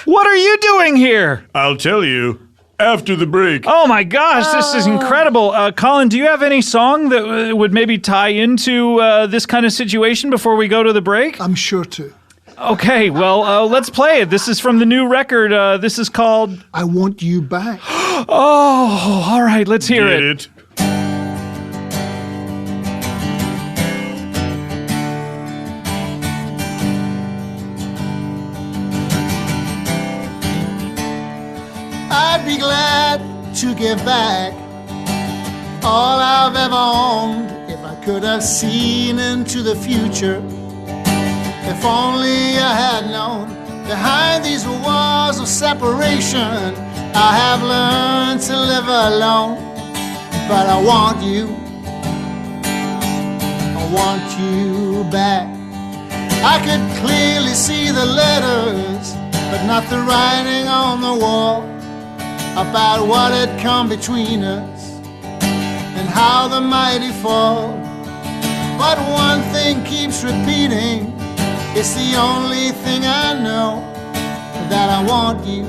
What are you doing here? I'll tell you after the break. Oh my gosh, this is incredible. Colin, do you have any song that would maybe tie into this kind of situation before we go to the break? I'm sure to. Okay, well, let's play it. This is from the new record. This is called I Want You Back. Oh, all right, let's hear it. I'd be glad to give back all I've ever owned if I could have seen into the future. If only I had known behind these walls of separation I have learned to live alone. But I want you back. I could clearly see the letters, but not the writing on the wall about what had come between us and how the mighty fall. But one thing keeps repeating, it's the only thing I know, that I want you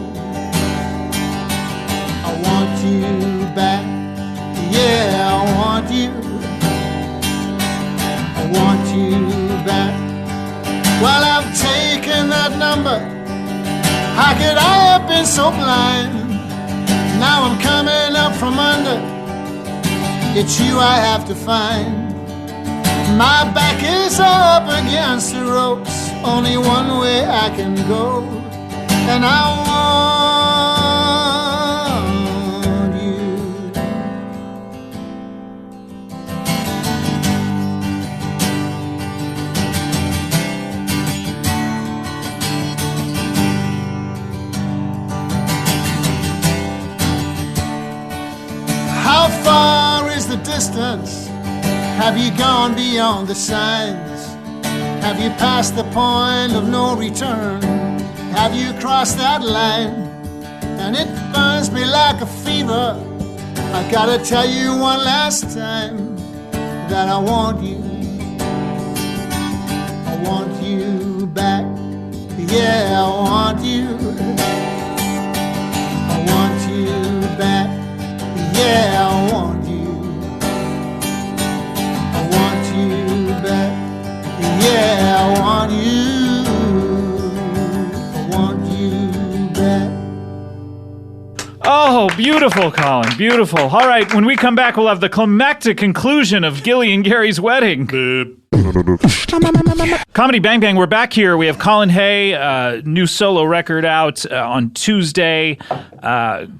back. Yeah, I want you back. Well, I've taken that number. How could I have been so blind? Now I'm coming up from under. It's you I have to find. My back is up against the ropes. Only one way I can go, and I want you. How far is the distance? Have you gone beyond the signs? Have you passed the point of no return? Have you crossed that line? And it burns me like a fever. I gotta tell you one last time that I want you back. Yeah, I want you back. Yeah, I want you back. Yeah, I want you back. Oh, beautiful, Colin. Beautiful. All right, when we come back, we'll have the climactic conclusion of Gilli and Garry's wedding. Comedy Bang Bang, we're back here. We have Colin Hay, new solo record out on Tuesday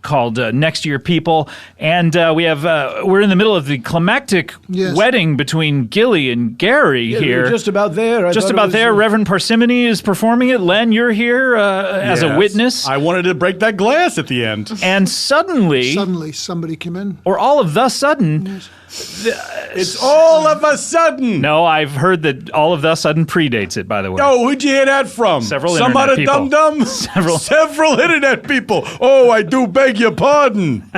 called Next Year People. And we're in the middle of the climactic wedding between Gilli and Garry here. We're just about there. Just about there. Reverend Parsimony is performing it. Len, you're here as a witness. I wanted to break that glass at the end. And suddenly somebody came in. Or all of the sudden... It's all of a sudden. No, I've heard that all of the sudden predates it, by the way. Oh, who'd you hear that from? Several Some internet other people. dum-dum? Several internet people. Oh, I do beg your pardon.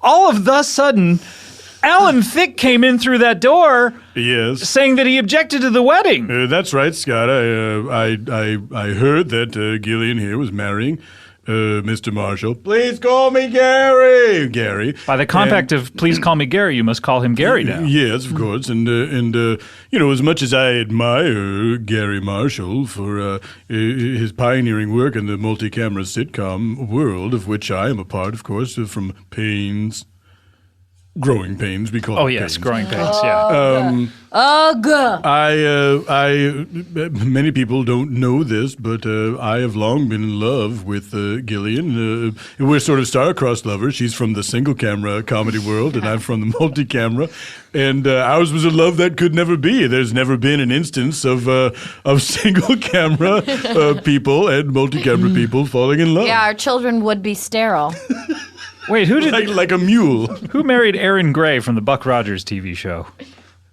All of the sudden, Alan Thicke came in through that door. Yes. Saying that he objected to the wedding. That's right, Scott. I heard that Gillian here was marrying Mr. Marshall. Please call me Garry. Garry. By the compact of please call me Garry, you must call him Garry now. Yes, of course. And you know, as much as I admire Garry Marshall for his pioneering work in the multi-camera sitcom world, of which I am a part, of course, from Pains. growing pains. We call Oh, it yes, pains. growing pains, yeah. Ugh. Many people don't know this, but I have long been in love with Gillian. We're sort of star-crossed lovers. She's from the single-camera comedy world, and I'm from the multi-camera. And ours was a love that could never be. There's never been an instance of single-camera people and multi-camera people falling in love. Yeah, our children would be sterile. Wait, who did like a mule? Who married Aaron Gray from the Buck Rogers TV show?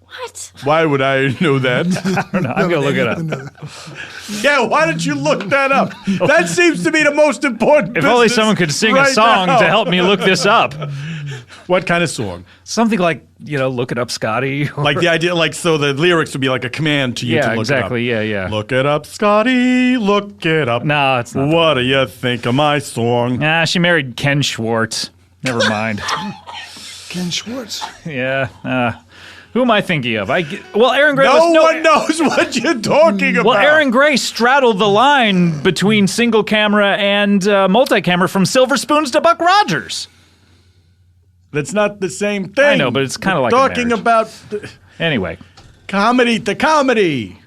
What? Why would I know that? I don't know. I'm gonna look it up. Yeah, why don't you look that up? That seems to be the most important. If only business someone could sing right a song now. to help me look this up. What kind of song? Something like, look it up, Scotty. or- Like the idea, so the lyrics would be like a command to you to Yeah, look exactly. it up. Yeah. Look it up, Scotty. Look it up. No, it's not. What do you think of my song? Nah, she married Ken Schwartz. Never mind. Ken Schwartz. Yeah. Who am I thinking of? Aaron Gray. No one knows what you're talking about. Well, Aaron Gray straddled the line between single camera and multi-camera from Silver Spoons to Buck Rogers. That's not the same thing. I know, but it's kind of like a talking marriage. about Anyway, comedy to comedy.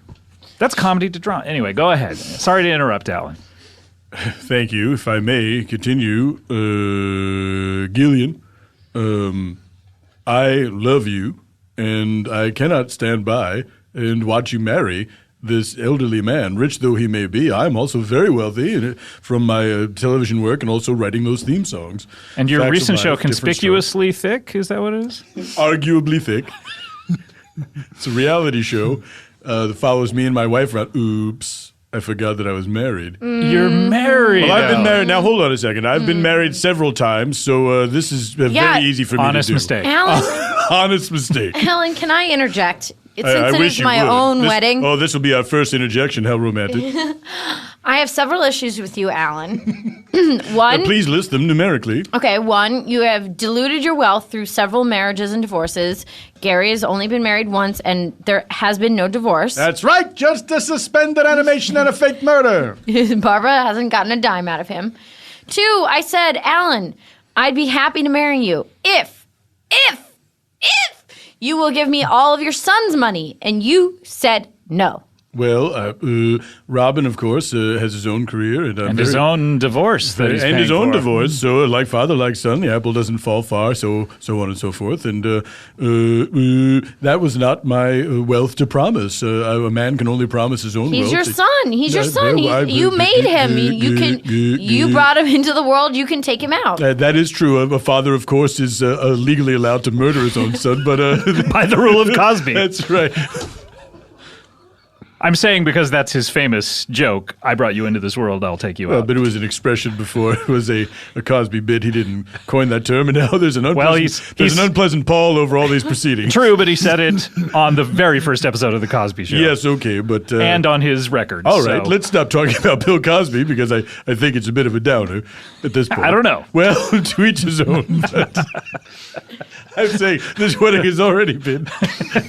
That's comedy to drama. Anyway, go ahead. Sorry to interrupt, Alan. Thank you. If I may continue, Gillian, I love you, and I cannot stand by and watch you marry this elderly man, rich though he may be. I'm also very wealthy from my television work and also writing those theme songs. And your Facts of recent life, show, different Conspicuously Thick, is that what it is? strokes. Arguably thick. It's a reality show that follows me and my wife around. Oops. I forgot that I was married. You're married. Well, I've been married. Now, hold on a second. I've been married several times, so this is very easy for me Honest to do. mistake. Alan, Honest mistake. Helen, can I interject? Since I it wish is you my would. own wedding. Oh, this will be our first interjection. How romantic. I have several issues with you, Alan. One, Please list them numerically. okay, one, you have diluted your wealth through several marriages and divorces. Gary has only been married once, and there has been no divorce. That's right. Just a suspended animation and a fake murder. Barbara hasn't gotten a dime out of him. Two, I said, Alan, I'd be happy to marry you if you will give me all of your son's money. And you said no. Well, Robin, of course, has his own career and his own divorce that he's and paying his own for. divorce. So, like father, like son, the apple doesn't fall far. So on and so forth. And that was not my wealth to promise. A man can only promise his own He's wealth. your son. He's your son. You made him. You brought him into the world. You can take him out. That is true. A father, of course, is legally allowed to murder his own son, but By the rule of Cosby. That's right. I'm saying because that's his famous joke, I brought you into this world, I'll take you out. But it was an expression before it was a Cosby bit. He didn't coin that term, and now there's an unpleasant, there's an unpleasant pall over all these proceedings. True, but he said it on the very first episode of The Cosby Show. Yes, okay, but... and on his record. All right, so. let's stop talking about Bill Cosby, because I think it's a bit of a downer at this point. I don't know. Well, to each his own. But I'm saying this wedding has already been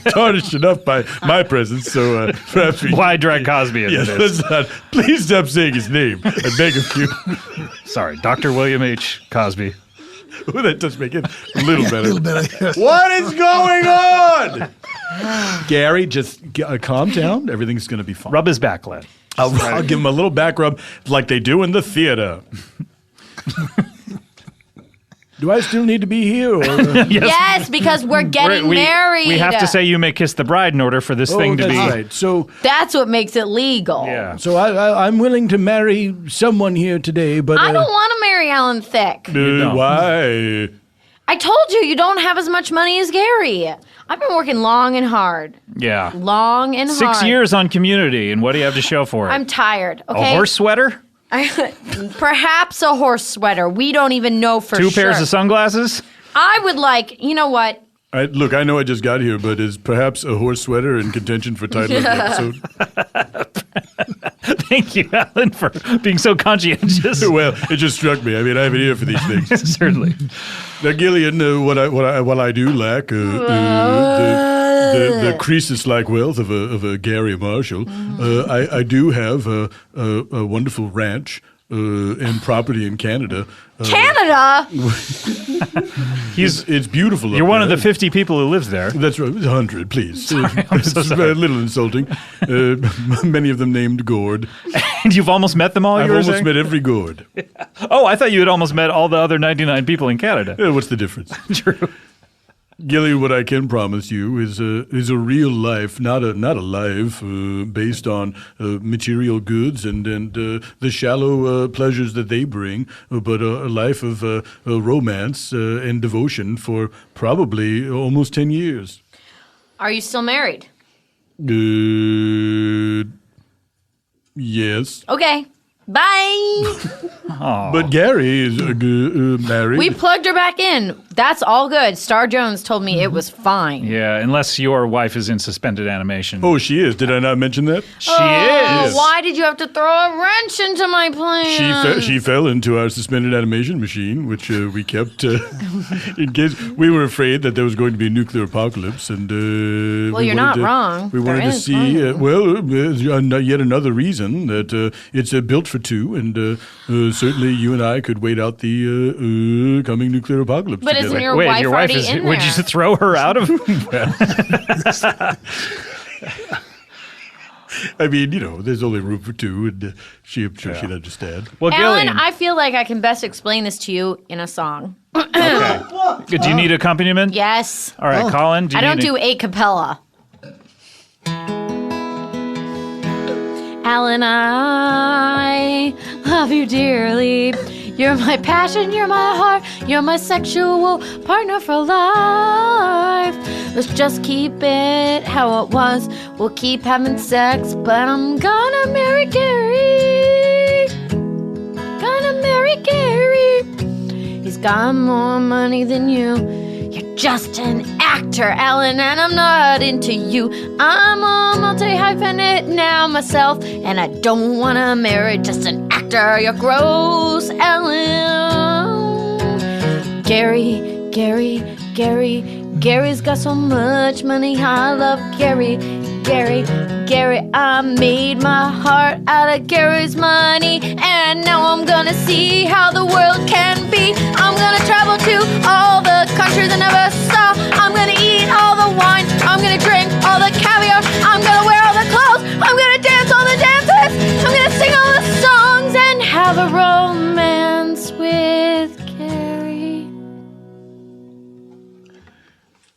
tarnished enough by my presence, so perhaps we... Why drag Cosby into Yes, this? let's not. Please stop saying his name. I beg of you. Sorry, Dr. William H. Cosby. Oh, that does make it a little better. A little better, yes. What is going on? Gary, just calm down. Everything's going to be fine. Rub his back, Len. I'll give him a little back rub like they do in the theater. Do I still need to be here? Or, Yes, because we're getting married. We have to say you may kiss the bride in order for this thing to that's be... right. So That's what makes it legal. Yeah. So I'm willing to marry someone here today, but I don't want to marry Alan Thicke. why? I told you, you don't have as much money as Gary. I've been working long and hard. Yeah. Long and hard. 6 years on Community, and what do you have to show for it? I'm tired, okay? A horse sweater? Perhaps a horse sweater. We don't even know for Two sure. pairs of sunglasses? I would like, you know what? Look, I know I just got here, but is perhaps a horse sweater in contention for title of the episode? Thank you, Alan, for being so conscientious. Well, it just struck me. I mean, I have an ear for these things. Certainly. Now, Gillian, what I do lack the Croesus-like wealth of a Garry Marshall. I do have a wonderful ranch and property in Canada. Canada? It's beautiful. You're one of the 50 people who lives there. That's right. 100, please. Sorry, I'm so sorry. A little insulting. Many of them named Gord. And you've almost met them all, I've you were almost saying? met every Gord. Oh, I thought you had almost met all the other 99 people in Canada. What's the difference? True. Gilli, what I can promise you is a real life, not a life based on material goods and the shallow pleasures that they bring, but a life of romance and devotion for probably almost 10 years. Are you still married? Yes. Okay. Bye. But Garry is married. We plugged her back in. That's all good. Star Jones told me it was fine. Yeah, unless your wife is in suspended animation. Oh, she is. Did I not mention that? She is. Why did you have to throw a wrench into my plan? She fell into our suspended animation machine, which we kept in case we were afraid that there was going to be a nuclear apocalypse. And well, you're not wrong. We wanted to see. Yet another reason that it's built for two, and certainly you and I could wait out the coming nuclear apocalypse. But together. isn't your wife already in there? Would you throw her out of? I mean, there's only room for two, and I'm sure she'd understand. Well, Alan, I feel like I can best explain this to you in a song. Okay. Do you need accompaniment? Yes. All right, Colin. I don't do a cappella. Alan, I love you dearly. You're my passion, you're my heart, you're my sexual partner for life. Let's just keep it how it was. We'll keep having sex, but I'm gonna marry Garry. Gonna marry Garry. He's got more money than you. You're just an actor, Alan, and I'm not into you. I'm a multi-hyphenate now myself, and I don't want to marry just an actor. You're gross, Alan. Gary's got so much money. I love Garry. I made my heart out of Gary's money, and now I'm gonna see how the world can be. I'm gonna travel to all the countries I never saw. I'm gonna eat all the wine. I'm gonna drink all the caviar. I'm gonna wear all the clothes. I'm gonna dance all the dances. I'm gonna sing all the songs and have a romance with Garry.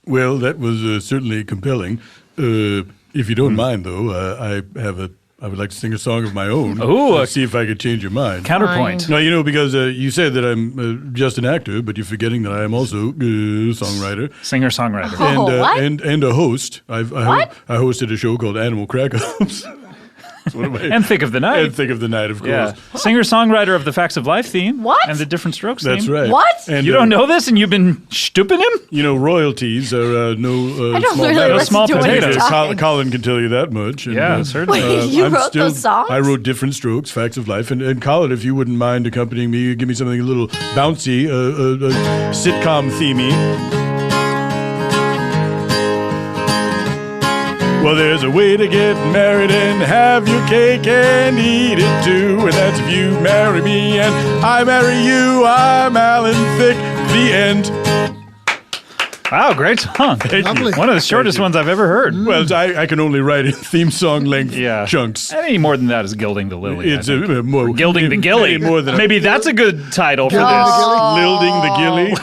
Well, that was certainly compelling. If you don't mind, though, I would like to sing a song of my own. Ooh, see if I could change your mind. Counterpoint. No, because you said that I'm just an actor, but you're forgetting that I am also a songwriter, singer-songwriter, and a host. I hosted a show called Animal Crack-Ups. And Thick of the Night. And Thick of the Night, of course. Yeah. Singer-songwriter of the Facts of Life theme. What? And the Different Strokes That's theme. right. What? And, you don't know this, and you've been stooping him? Royalties are no I don't small really matter. listen small to what potatoes. he's talking. Colin can tell you that much. And, Yeah, certainly. Wait, you wrote those songs? I wrote Different Strokes, Facts of Life. And Colin, if you wouldn't mind accompanying me, give me something a little bouncy, sitcom themey. Well, there's a way to get married and have your cake and eat it too. And that's if you marry me and I marry you. I'm Alan Thicke. The end. Wow, great song. Thank you. One of the shortest ones I've ever heard. Well, I can only write in theme song length chunks. Any more than that is Gilding the Lily. It's more Gilding the Gilli. More than Maybe that's a good title for this. Gilding the Gilli.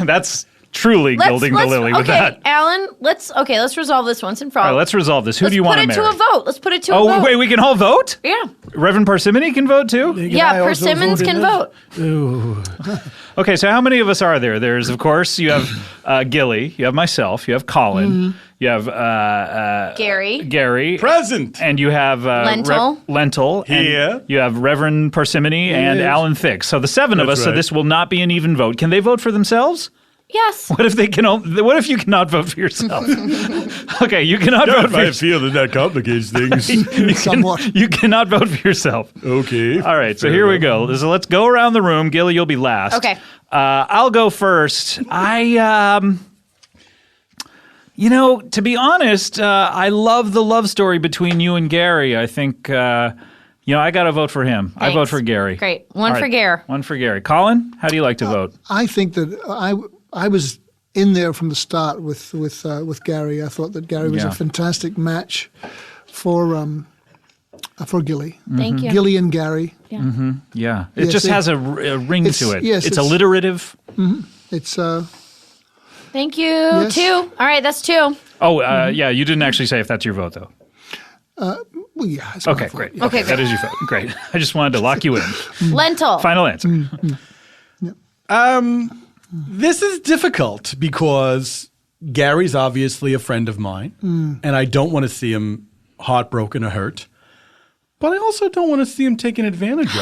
That's truly Gilding the Lily with that. Alan, let's resolve this once and for all. All right, let's resolve this. Who do you want to marry? Let's put it to a vote. Let's put it to a vote. Oh, wait, we can all vote? Yeah. Reverend Parsimony can vote too? Yeah, Persimmons can vote. Okay, so how many of us are there? There's, of course, you have Gilli, you have myself, you have Colin, you have Garry. Present. And you have Lentil. Here. You have Reverend Parsimony and Alan Thicke. So the seven of us, That's so right. this will not be an even vote. Can they vote for themselves? Yes. What if you cannot vote for yourself? Okay, you cannot vote for I yourself. feel that complicates things. You cannot vote for yourself. Okay. All right, so Fair here we enough. go. So let's go around the room. Gilli, you'll be last. Okay. I'll go first. To be honest, I love the love story between you and Garry. I think You know, I got to vote for him. I Thanks. vote for Garry. Great. One All for right. Gare. One for Garry. Colin, how do you like to vote? I think that I was in there from the start with Garry. I thought that Garry was Yeah. a fantastic match for Gilli. Thank you. Gilli and Garry. Yeah. Mm-hmm. Yeah. It Yes, just has a ring it's- to it. yes, it's it's- alliterative. Mhm. It's Thank you. Yes. 2. All right, that's 2. Oh, yeah. You didn't actually say if that's your vote, though. well, yeah. It's my Okay, fault. great. Yeah. Okay, That is your vote. Great. I just wanted to lock you in. Lentil. Final answer. This is difficult because Gary's obviously a friend of mine, and I don't want to see him heartbroken or hurt. But I also don't want to see him taken advantage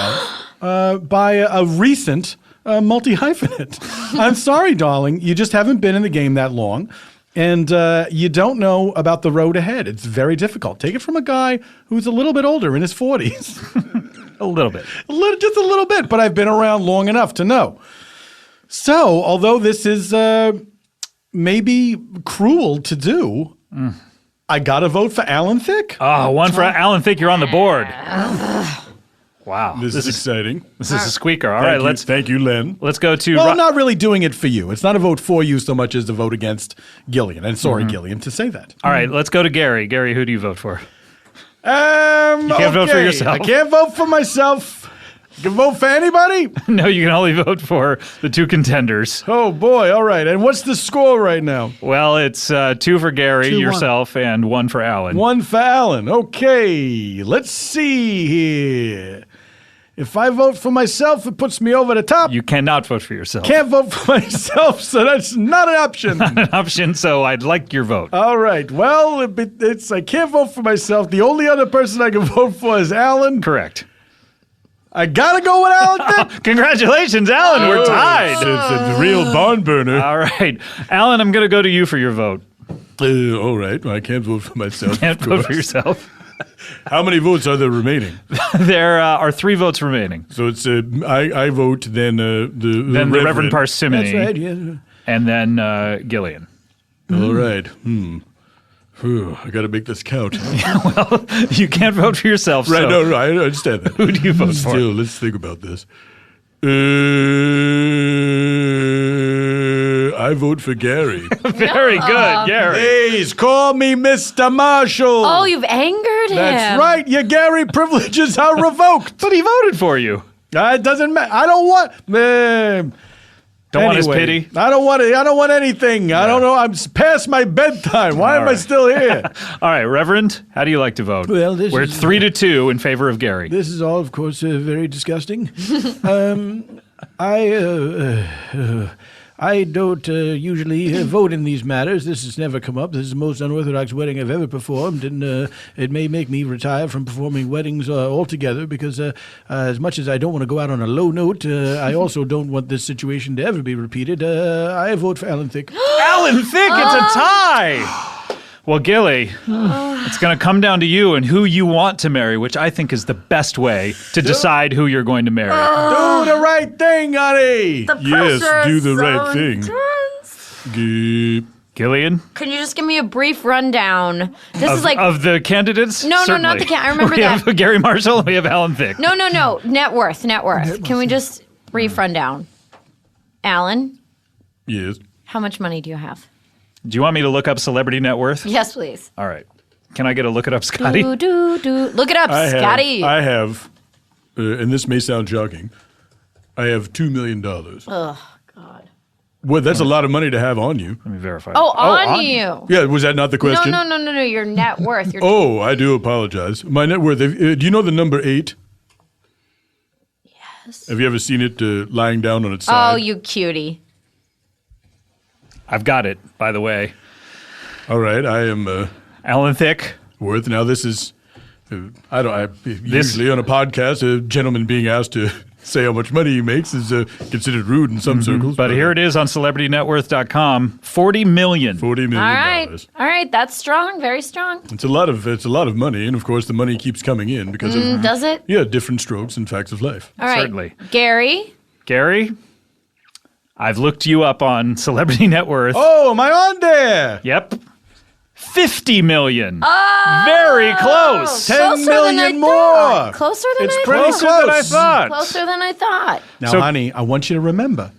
of by a recent multi-hyphenate. I'm sorry, darling. You just haven't been in the game that long, and you don't know about the road ahead. It's very difficult. Take it from a guy who's a little bit older, in his 40s. A little bit. Just a little bit, but I've been around long enough to know. So, although this is maybe cruel to do, I got to vote for Alan Thicke. Oh, one for Alan Thicke. You're on the board. Wow. This is exciting. This is a squeaker. All right, Thank you, Len. let's go to... Well, I'm not really doing it for you. It's not a vote for you so much as a vote against Gillian. And sorry, Gillian, to say that. All right, let's go to Garry. Garry, who do you vote for? You can't vote for yourself. I can't vote for myself. You can vote for anybody? No, you can only vote for the 2 contenders. Oh, boy. All right. And what's the score right now? Well, it's 2 for Garry, 2-1. yourself, and 1 for Alan. 1 for Alan. Okay. Let's see here. If I vote for myself, it puts me over the top. You cannot vote for yourself. Can't vote for myself, so that's not an option. Not an option, so I'd like your vote. All right. Well, I can't vote for myself. The only other person I can vote for is Alan. Correct. I gotta go with Alan Thicke. Congratulations, Alan. We're tied. It's a real barn burner. All right. Alan, I'm going to go to you for your vote. All right. Well, I can't vote for myself. Can't of vote for course. yourself. How many votes are there remaining? There are 3 votes remaining. So it's I vote, then the Reverend Parsimony. That's right, yeah. And then Gillian. All right. Whew, I got to make this count. Well, you can't vote for yourself. Right, so no, I understand that. Who do you vote for? Still, let's think about this. I vote for Garry. Very good, Garry. Please call me Mr. Marshall. Oh, you've angered him. That's right. Your Garry privileges are revoked. But he voted for you. It doesn't matter. I don't want. Don't want his pity? I don't want it. I don't want anything. I don't know. I'm past my bedtime. Why am I still here? All right, Reverend, how do you like to vote? Well, we're 3-2 in favor of Garry. This is all, of course, very disgusting. I don't usually vote in these matters. This has never come up. This is the most unorthodox wedding I've ever performed, and it may make me retire from performing weddings altogether because as much as I don't want to go out on a low note, I also don't want this situation to ever be repeated. I vote for Alan Thicke. Alan Thicke, it's a tie! Well, Gilli, it's going to come down to you and who you want to marry, which I think is the best way to decide who you're going to marry. Do the right thing, honey. The Yes, pressure do is the so right thing. Gillian? Can you just give me a brief rundown? This is like of the candidates? No, Certainly. not the I remember we that. have Garry Marshall and we have Alan Thicke. No. Net worth. Can we just brief rundown? Alan, Yes. how much money do you have? Do you want me to look up celebrity net worth? Yes, please. All right. Can I get a look it up, Scotty? Do. Look it up, Scotty. I have, and this may sound shocking, I have $2 million. Oh, God. Well, that's a lot of money to have on you. Let me verify. Oh, on you. Yeah, was that not the question? No. Your net worth. Your Oh, I do apologize. My net worth, do you know the number 8? Yes. Have you ever seen it lying down on its side? Oh, you cutie. I've got it, by the way. All right, I am Alan Thicke. Worth. Now this is, usually on a podcast, a gentleman being asked to say how much money he makes is considered rude in some circles. But here it is on celebritynetworth.com, $40 million. $40 million. All right. That's strong. Very strong. It's a lot of money, and of course the money keeps coming in because of Does it? Yeah, different strokes and facts of life. All right. Certainly. Garry, I've looked you up on Celebrity Net Worth. Oh, am I on there? Yep. 50 million. Oh, Very close. 10 million more. Thought. Closer than It's I pretty thought. close. Than I thought. Closer than I thought. Now, honey, I want you to remember,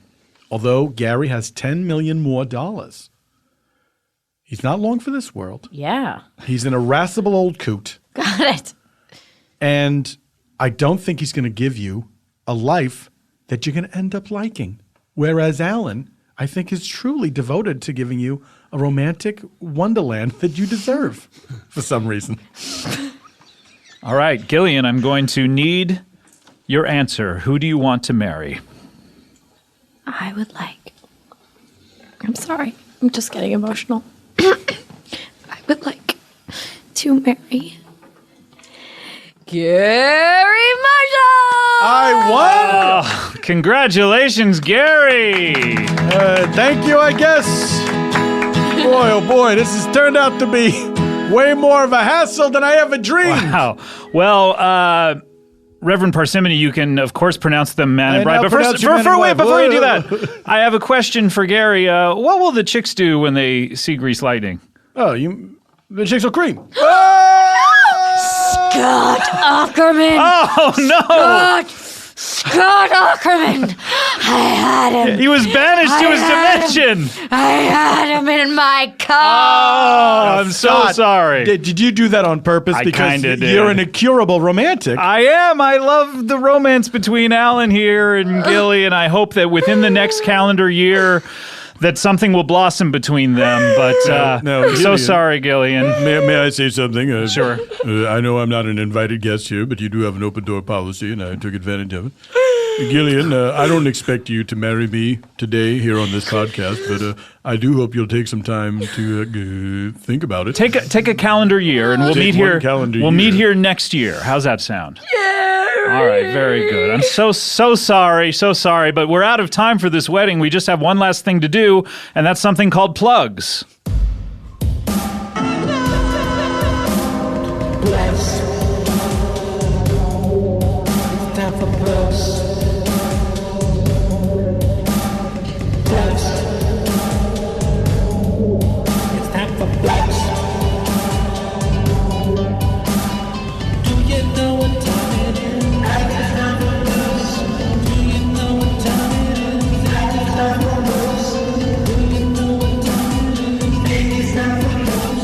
although Garry has $10 million more, he's not long for this world. Yeah. He's an irascible old coot. Got it. And I don't think he's going to give you a life that you're going to end up liking. Whereas Alan, I think, is truly devoted to giving you a romantic wonderland that you deserve for some reason. All right, Gillian, I'm going to need your answer. Who do you want to marry? I would like. I'm sorry. I'm just getting emotional. I would like to marry Garry Marshall. I won! Oh, congratulations, Garry! Thank you, I guess. Boy, oh boy, this has turned out to be way more of a hassle than I ever dreamed. Wow. Well, Reverend Parsimony, you can, of course, pronounce them man and bride. But first, before you do that, I have a question for Garry. What will the chicks do when they see grease lightning? Oh, the chicks will cream. Scott Ackerman. Oh, no. Scott Ackerman. I had him. He was banished to his dimension. I had him in my car. Oh, I'm so sorry. Did you do that on purpose? I Because kinda did. you're an incurable romantic. I am. I love the romance between Alan here and Gilli, and I hope that within the next calendar year that something will blossom between them. But I'm so sorry, Gillian. May I say something? Sure. I know I'm not an invited guest here, but you do have an open door policy, and I took advantage of it. Gillian, I don't expect you to marry me today here on this podcast, but I do hope you'll take some time to think about it. Take a calendar year, and we'll meet here. We'll meet here next year. How's that sound? All right, very good. I'm so sorry, but we're out of time for this wedding. We just have one last thing to do, and that's something called plugs. Bless. It's time for plugs. Plugs. It's time for plugs. Do you know what time it is? It's time for plugs. Do you know what time it is? It's time for plugs. Do you know what time it is? It's time for plugs.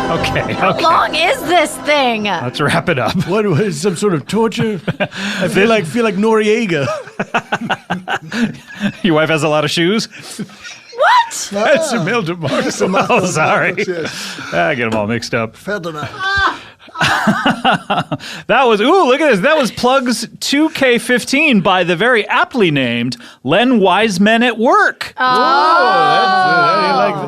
Okay. How long is this thing? Let's wrap it up. What was some sort of torture? I feel like Noriega. Your wife has a lot of shoes? What? That's Imelda Marks. Oh, sorry. I get them all mixed up. Ferdinand. That was, look at this. That was Plugs 2K15 by the very aptly named Len Wiseman at Work. Oh.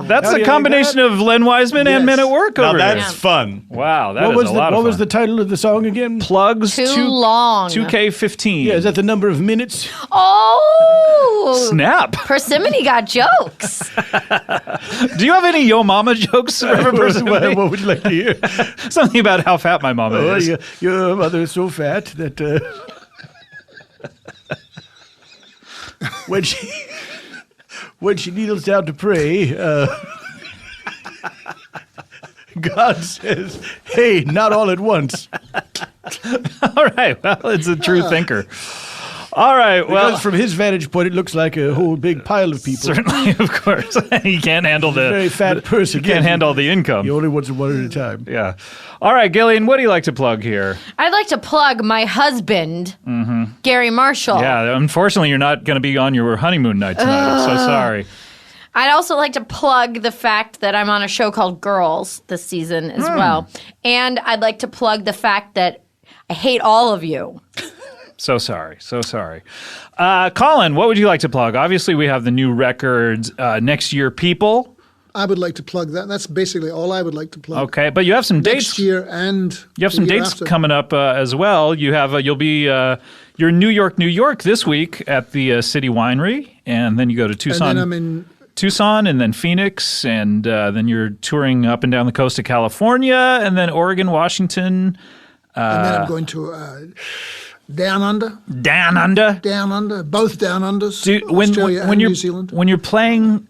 That's a combination of Len Wiseman and Men at Work over Now here. that's fun. Wow, that What is a lot of fun. What was the title of the song again? Plugs Too long. 2K15. Yeah, is that the number of minutes? Oh. Snap. Persimmony got jokes. Do you have any Yo Mama jokes, Reverend Parsimony? What would you like to hear? Something about how fat my mama is. Your mother is so fat that when she kneels down to pray, God says, "Hey, not all at once." All right. Well, it's a true thinker. All right. Well, because from his vantage point, it looks like a whole big pile of people. Certainly, of course. He can't handle the very fat person. He can't handle the income. He only wants it one at a time. Yeah. All right, Gillian, what do you like to plug here? I'd like to plug my husband, Garry Marshall. Yeah. Unfortunately, you're not going to be on your honeymoon night tonight. I'm so sorry. I'd also like to plug the fact that I'm on a show called Girls this season as well. And I'd like to plug the fact that I hate all of you. So sorry. Colin, what would you like to plug? Obviously, we have the new record, Next Year People. I would like to plug that. That's basically all I would like to plug. Okay, but you have some dates. Next year and you have some the year dates after. coming up as well. You have you'll be you're in New York this week at the City Winery, and then you go to Tucson. And then I'm in Tucson, and then Phoenix, and then you're touring up and down the coast of California, and then Oregon, Washington. And then I'm going to Down Under. Down Under? Down Under. Both Down Unders. When Australia and you're New Zealand. when you're playing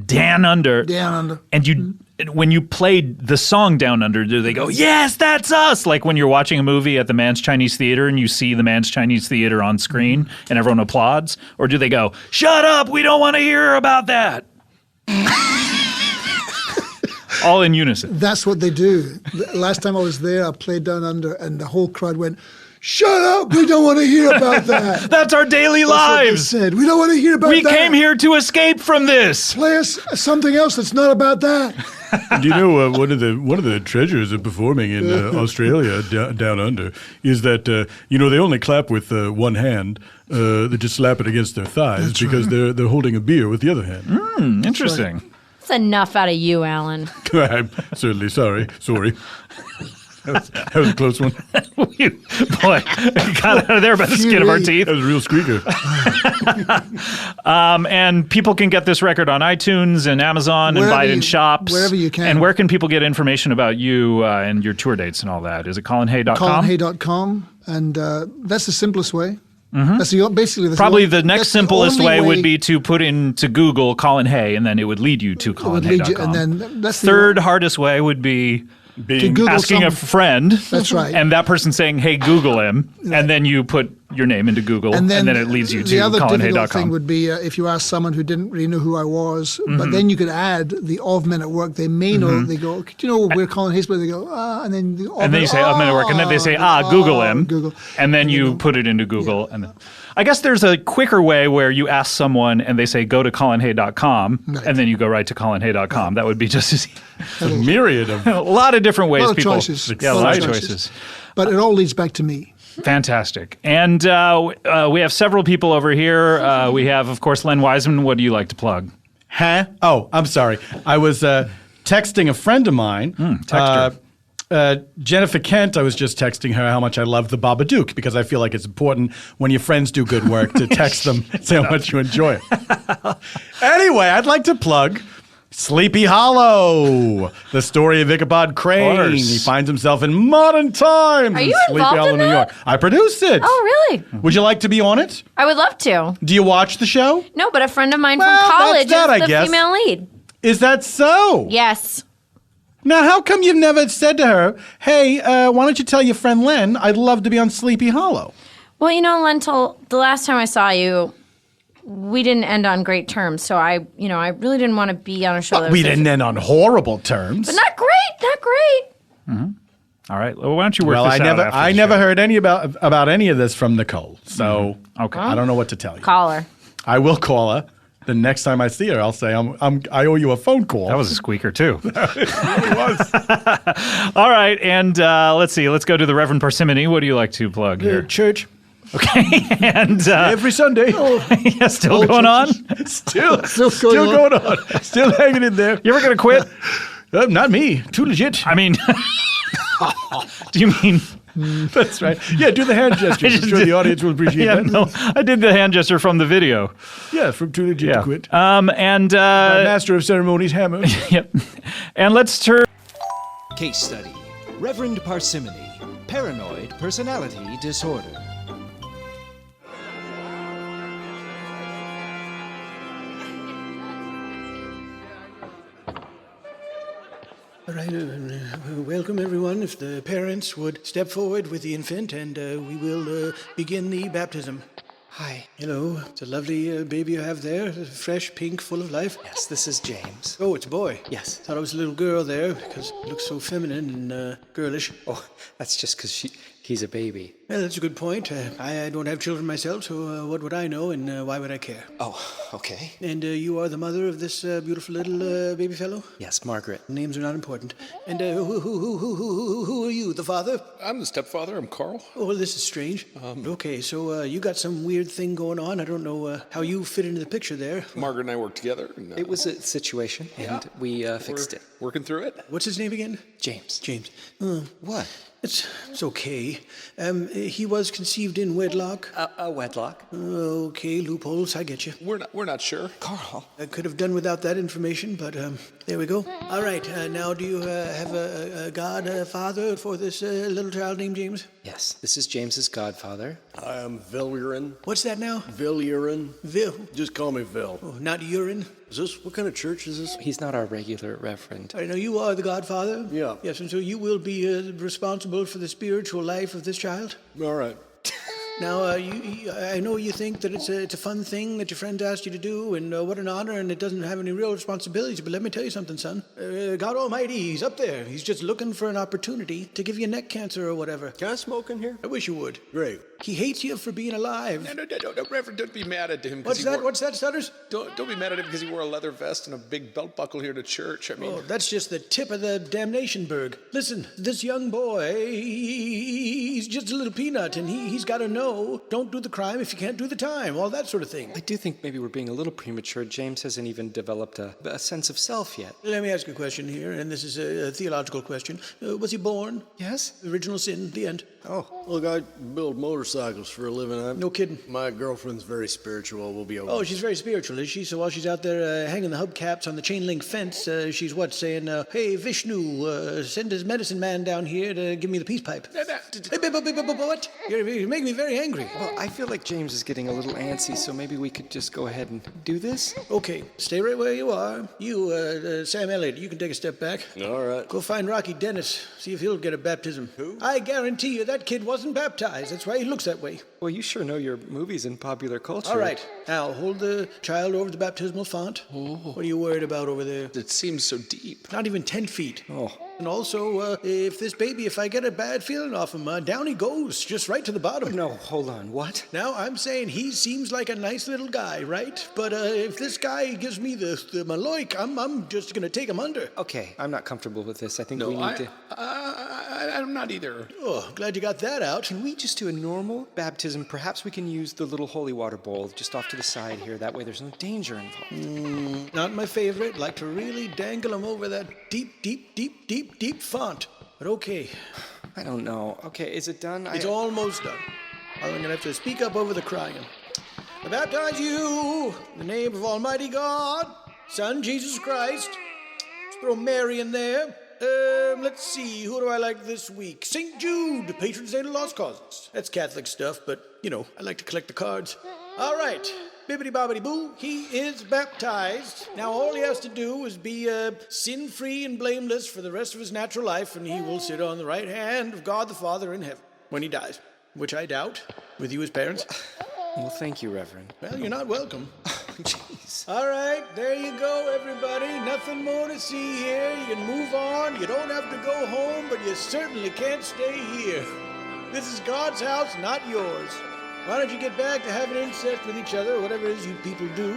Down Under, Down Under. and you when you played the song Down Under, do they go, yes, that's us? Like when you're watching a movie at the Man's Chinese Theater and you see the Man's Chinese Theater on screen and everyone applauds? Or do they go, shut up, we don't want to hear about that? All in unison. That's what they do. The last time I was there, I played Down Under, and the whole crowd went, shut up, we don't want to hear about that. That's our daily lives. That's what they said. We don't want to hear about that. We came here to escape from this. Play us something else that's not about that. Do you know one of the treasures of performing in Australia down under is that they only clap with one hand. They just slap it against their thighs because they're holding a beer with the other hand. Interesting. That's enough out of you, Alan. I'm certainly sorry. That was a close one. Boy, you got out of there by the skin of our teeth. That was a real squeaker. And people can get this record on iTunes and Amazon and buy it in shops. Wherever you can. And where can people get information about you and your tour dates and all that? Is it colinhay.com? colinhay.com, and that's the simplest way. Mm-hmm. That's probably the next simplest way would be to put into Google Colin Hay, and then it would lead you to colinhay.com. And then that's third hardest way would be asking a friend. That's right. And that person saying, hey, Google him. Right. And then you put your name into Google, and then it leads you to colinhay.com. The other difficult thing would be if you ask someone who didn't really know who I was, but then you could add the of Men at Work. They may know, they go, do you know where Colin Hay's? They go, and then the and then you say of Men at Work, and then they say, Google him. Google. And then you put it into Google. Yeah. And then, I guess there's a quicker way where you ask someone and they say, go to colinhay.com, and then you go right to colinhay.com. Right. That would be just as easy. A myriad of... a lot of different ways. A lot of choices. Yeah, a lot of choices. But it all leads back to me. Fantastic. And we have several people over here. We have, of course, Len Wiseman. What do you like to plug? Huh? Oh, I'm sorry. I was texting a friend of mine. Jennifer Kent, I was just texting her how much I love the Babadook because I feel like it's important when your friends do good work to text them, say how much you enjoy it. Anyway, I'd like to plug Sleepy Hollow, the story of Ichabod Crane. He finds himself in modern times. Are you Sleepy involved Hollow, in New that? York. I produced it. Oh, really? Would you like to be on it? I would love to. Do you watch the show? No, but a friend of mine from college that's that, is I the guess. female lead. Is that so? Yes. Now, how come you've never said to her, hey, why don't you tell your friend Len I'd love to be on Sleepy Hollow? Well, Lentil, the last time I saw you, we didn't end on great terms. So I really didn't want to be on a show that was we didn't end on horrible terms. But not great. Mm-hmm. All right. Well, why don't you work this out after I the never show. heard about any of this from Nicole. So okay. I don't know what to tell you. Call her. I will call her. The next time I see her, I'll say I owe you a phone call. That was a squeaker too. It really was. All right, and let's see. Let's go to the Reverend Parsimony. What do you like to plug here? Church. Okay, and every Sunday. Yeah, still going on. Still going on. Still hanging in there. You ever gonna quit? Not me. Too legit. I mean, do you mean? That's right. Yeah, do the hand gesture. I'm sure the audience will appreciate that. No, I did the hand gesture from the video. Yeah, from Too Legit to Quit. And Master of Ceremonies, Hammer. Yep. And let's turn. Case study: Reverend Parsimony, paranoid personality disorder. All right, welcome everyone. If the parents would step forward with the infant, and we will begin the baptism. Hi. Hello. It's a lovely baby you have there, fresh, pink, full of life. Yes, this is James. Oh, it's a boy. Yes. Thought it was a little girl there because it looks so feminine and girlish. Oh, that's just because he's a baby. Well, that's a good point. I don't have children myself, so what would I know and why would I care? Oh, okay. And you are the mother of this beautiful little baby fellow? Yes, Margaret. Names are not important. And who are you, the father? I'm the stepfather. I'm Carl. Oh, well, this is strange. Okay, so you got some weird thing going on. I don't know how you fit into the picture there. Margaret and I worked together. And, it was a situation, and we fixed it. Working through it. What's his name again? James. James. What? It's okay. He was conceived in wedlock. A wedlock. Okay, loopholes. I get you. We're not sure. Carl. I could have done without that information, but there we go. All right. Now, do you have a godfather for this little child named James? Yes, this is James's godfather. I am Vilurin. What's that now? Vilurin. Vil. Just call me Vil. Oh, not urine. What kind of church is this? He's not our regular reverend. I know you are the godfather. Yeah. Yes, and so you will be responsible for the spiritual life of this child. All right. Now, I know you think that it's a fun thing that your friends asked you to do, and what an honor, and it doesn't have any real responsibilities. But let me tell you something, son. God Almighty, he's up there. He's just looking for an opportunity to give you neck cancer or whatever. Can I smoke in here? I wish you would. Great. He hates you for being alive. No, Reverend, don't be mad at him. What's that? What's that, Stutters? Don't be mad at him because he wore a leather vest and a big belt buckle here to church. I mean, that's just the tip of the damnation berg. Listen, this young boy, he's just a little peanut, and he's got to know, don't do the crime if you can't do the time, all that sort of thing. I do think maybe we're being a little premature. James hasn't even developed a sense of self yet. Let me ask you a question here, and this is a theological question. Was he born? Yes. Original sin, the end. Oh, look, I build motorcycles for a living. No kidding. My girlfriend's very spiritual. We'll be over. Oh, she's very spiritual, is she? So while she's out there hanging the hubcaps on the chain link fence, she's saying, hey, Vishnu, send his medicine man down here to give me the peace pipe. What? You're making me very angry. Well, I feel like James is getting a little antsy, so maybe we could just go ahead and do this? Okay, stay right where you are. You, Sam Elliott, you can take a step back. All right. Go find Rocky Dennis, see if he'll get a baptism. Who? I guarantee you that kid wasn't baptized. That's why he looks that way. Well, you sure know your movies and popular culture. All right. Now, hold the child over the baptismal font. Oh. What are you worried about over there? It seems so deep. Not even 10 feet. Oh. And also, if I get a bad feeling off him, down he goes, just right to the bottom. No, hold on. What? Now, I'm saying he seems like a nice little guy, right? But if this guy gives me the maloik, I'm just going to take him under. Okay, I'm not comfortable with this. I think we need to... I'm not either. Oh, glad you got that out. Can we just do a normal baptism? Perhaps we can use the little holy water bowl just off to the side here. That way there's no danger involved. Not my favorite. Like to really dangle him over that deep font. But okay. I don't know. Okay, is it done? It's almost done. I'm going to have to speak up over the crying. I baptize you in the name of Almighty God, Son Jesus Christ. Let's throw Mary in there. Let's see, who do I like this week? St. Jude, patron saint of lost causes. That's Catholic stuff, but, I like to collect the cards. All right, bibbidi-bobbidi-boo, he is baptized. Now, all he has to do is be sin-free and blameless for the rest of his natural life, and he will sit on the right hand of God the Father in heaven when he dies, which I doubt, with you as parents. Well, thank you, Reverend. Well, you're not welcome. Jeez. All right, there you go, everybody. Nothing more to see here. You can move on. You don't have to go home, but you certainly can't stay here. This is God's house, not yours. Why don't you get back to having incest with each other, whatever it is you people do,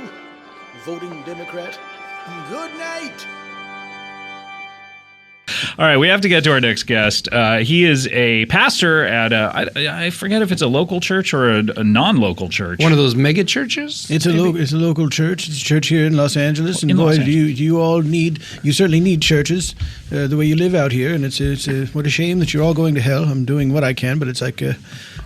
voting Democrat. Good night. All right, we have to get to our next guest. He is a pastor at I forget if it's a local church or a non-local church. One of those mega churches? It's a local church. It's a church here in Los Angeles. And boy, do you all need, you certainly need churches the way you live out here. And it's what a shame that you're all going to hell. I'm doing what I can, but it's like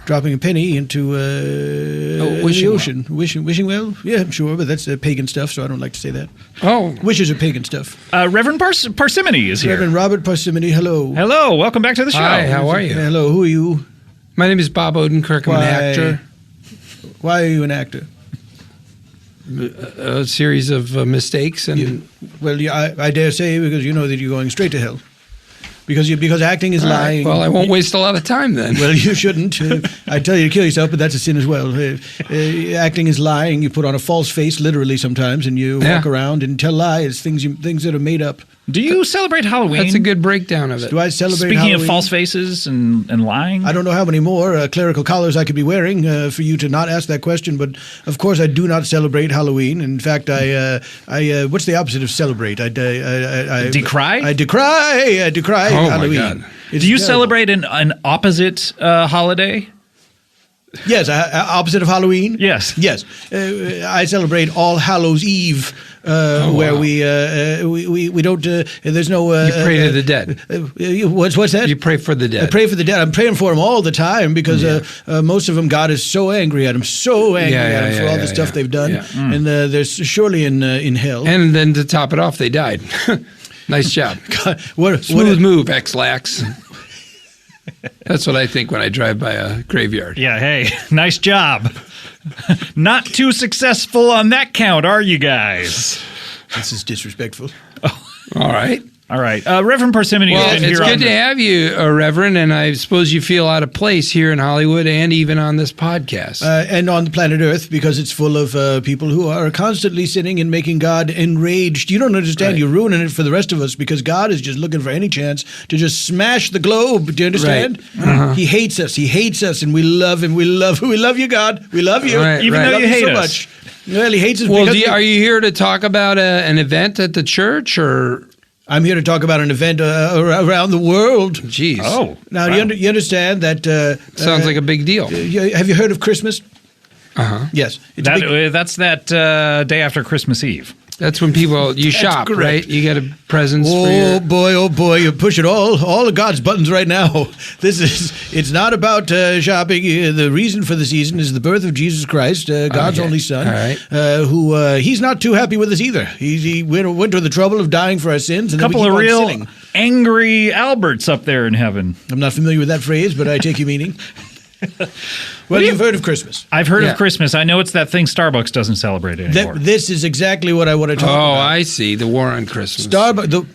dropping a penny into the ocean. Well. Wishing well? Yeah, I'm sure, but that's pagan stuff, so I don't like to say that. Oh. Wishes are pagan stuff. Reverend Parsimony is here. Reverend Robert Parsimony, hello. Hello, welcome back to the show. Hi, how are you? Hello, who are you? My name is Bob Odenkirk. I'm an actor. Why are you an actor? A series of mistakes. And I dare say because you know that you're going straight to hell. Because acting is lying. Well, I won't waste a lot of time then. Well, you shouldn't. I tell you to kill yourself, but that's a sin as well. Acting is lying. You put on a false face, literally sometimes, and you walk around and tell lies, things that are made up. Do you celebrate Halloween? That's a good breakdown of it. Do I celebrate Speaking Halloween? of false faces and lying? I don't know how many more clerical collars I could be wearing for you to not ask that question, but of course I do not celebrate Halloween. In fact, I what's the opposite of celebrate? I decry? I decry Oh Halloween. my God. Do you celebrate an opposite holiday? Yes, opposite of Halloween? Yes. Yes. I celebrate All Hallows Eve where we don't. There's no. You pray to the dead. What's that? You pray for the dead. I pray for the dead. I'm praying for them all the time because most of them, God is so angry at them, for all the stuff they've done, and they're surely in hell. And then to top it off, they died. Nice job. God, Smooth move, X-Lax. That's what I think when I drive by a graveyard. Yeah, hey, nice job. Not too successful on that count, are you guys? This is disrespectful. All right. All right. Reverend Parsimony has been here. It's good to have you, Reverend, and I suppose you feel out of place here in Hollywood and even on this podcast. And on the planet Earth, because it's full of people who are constantly sinning and making God enraged. You don't understand. Right. You're ruining it for the rest of us because God is just looking for any chance to just smash the globe. Do you understand? Right. He hates us. He hates us, and we love him. We love you, God. We love you. Right, even though you hate so us. Much. Well, he hates us. Well, are you here to talk about an event at the church, or...? I'm here to talk about an event around the world. Jeez. Oh. Now, you understand that... Sounds like a big deal. Have you heard of Christmas? Uh-huh. Yes. That's that day after Christmas Eve. That's when you shop, correct. right? You get a presents for Oh boy, you're pushing all of God's buttons right now. It's not about shopping. The reason for the season is the birth of Jesus Christ, God's only Son, who he's not too happy with us either. He went to the trouble of dying for our sins. And a couple of real angry Alberts up there in heaven. I'm not familiar with that phrase, but I take your meaning. Well, you've heard of Christmas. I've heard of Christmas. I know it's that thing Starbucks doesn't celebrate anymore. This is exactly what I want to talk about. Oh, I see. The war on Christmas.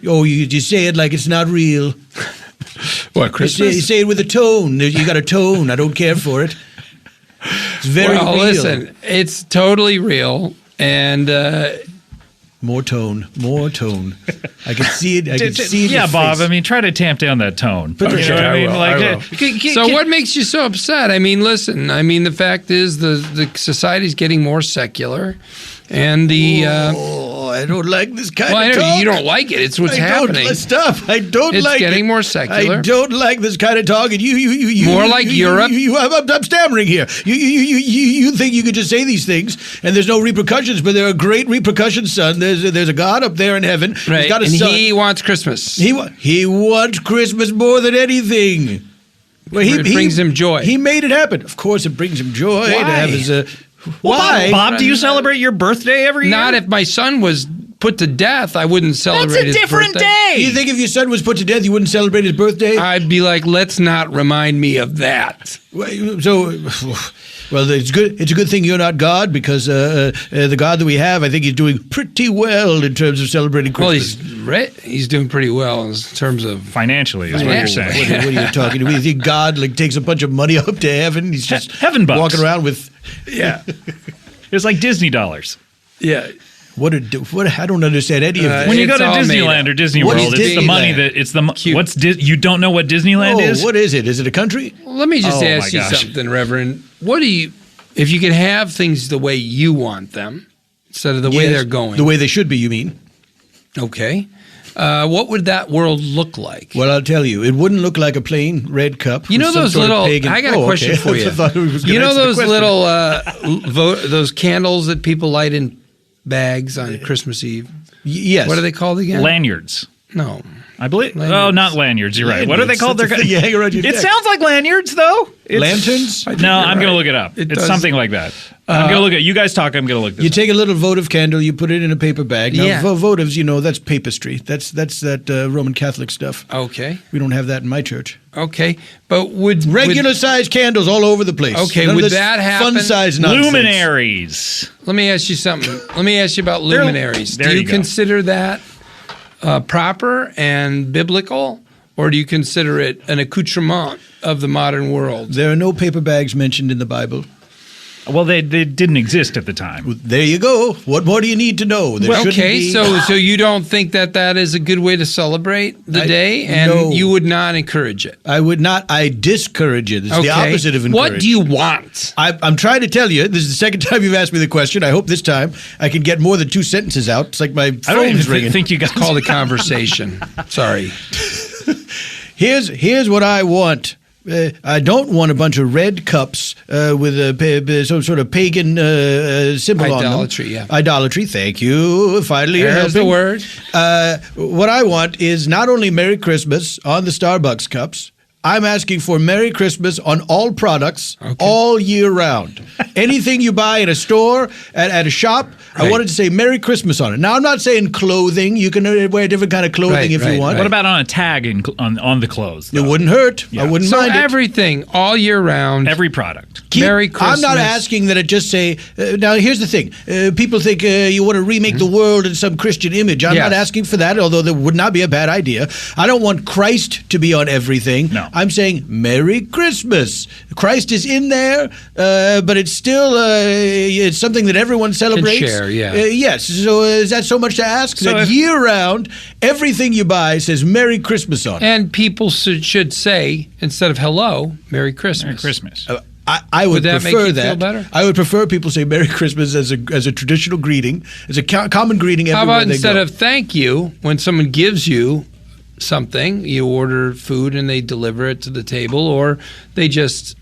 You say it like it's not real. What, Christmas? You say it with a tone. You got a tone. I don't care for it. It's very real. Listen, it's totally real. And... More tone. I can see it. Yeah, Bob. I mean, try to tamp down that tone. I will. So what makes you so upset? I mean, listen. I mean, the fact is the society's getting more secular, and the. I don't like this kind of talk. You don't like it. It's what's happening. Stop. I don't like it. It's getting more secular. I don't like this kind of talk. And you more like Europe. I'm stammering here. You think you could just say these things and there's no repercussions, but there are great repercussions, son. There's a God up there in heaven. Right. He's got a and son. He wants Christmas. He wants Christmas more than anything. Well, it brings him joy. He made it happen. Of course, it brings him joy to have his. Why, Bob? Do you celebrate your birthday every year? Not if my son was put to deth. I wouldn't celebrate his birthday. That's a different day. You think if your son was put to death, you wouldn't celebrate his birthday? I'd be like, let's not remind me of that. Well, it's good. It's a good thing you're not God because the God that we have, I think he's doing pretty well in terms of celebrating Christmas. Well, he's doing pretty well in terms of financially. Is what you're saying. What are you talking to me? You think God takes a bunch of money up to heaven? He's just heaven bucks. Walking around with it's like Disney dollars. Yeah. What I don't understand any of this. When you go to Disneyland or Disney World, it's the money that it's the you don't know what Disneyland is? What is it? Is it a country? Well, let me just ask you something, Reverend. If you could have things the way you want them instead of the way they're going, the way they should be, you mean? Okay. What would that world look like? Well, I'll tell you. It wouldn't look like a plain red cup. You know those little... I got a question for you. You know those little those candles that people light in bags on Christmas Eve? Yes. What are they called again? Lanyards. No. I believe. Lanyards. Oh, not lanyards. You're right. What are they called? You hang around your neck. It sounds like lanyards, though. Lanterns? No, I'm going to look it up. It's something like that. I'm going to look at. You guys talk. I'm going to look this You up. take a little votive candle. You put it in a paper bag. Now, votives, that's papistry. That's that Roman Catholic stuff. Okay. We don't have that in my church. Okay, but regular-sized candles all over the place. Okay, None would of this that happen? Fun-sized nonsense. Luminaries. Let me ask you something. Let me ask you about luminaries. Do you consider that proper and biblical, or do you consider it an accoutrement of the modern world? There are no paper bags mentioned in the Bible. Well, they didn't exist at the time. Well, there you go. What more do you need to know? So you don't think that is a good way to celebrate the day, and you would not encourage it? I would not. I discourage it. It's the opposite of encourage. What do you want? I'm trying to tell you. This is the second time you've asked me the question. I hope this time I can get more than 2 sentences out. It's like my phone's ringing. I think you guys called a conversation. Sorry. Here's what I want. I don't want a bunch of red cups with some sort of pagan symbol on them. Idolatry, yeah. Idolatry, thank you. Finally, you're There's the helping. word. What I want is not only Merry Christmas on the Starbucks cups, I'm asking for Merry Christmas on all products all year round. Anything you buy in a store, at a shop, I wanted to say Merry Christmas on it. Now, I'm not saying clothing. You can wear different kind of clothing if you want. What about on a tag on the clothes? It wouldn't hurt. I wouldn't So mind it. everything, all year round. Every product. Merry Christmas. I'm not asking that it just say, now here's the thing. People think you want to remake the world in some Christian image. I'm not asking for that, although that would not be a bad idea. I don't want Christ to be on everything. No. I'm saying Merry Christmas. Christ is in there, but it's still it's something that everyone celebrates. Can share, yeah. Yes. So is that so much to ask? So that year round, everything you buy says Merry Christmas on it. And people should say, instead of hello, Merry Christmas. Merry Christmas. I would that prefer make you that. feel better? I would prefer people say Merry Christmas as a traditional greeting, as a common greeting How everywhere about they instead go. of thank you, when someone gives you something, you order food and they deliver it to the table, or they just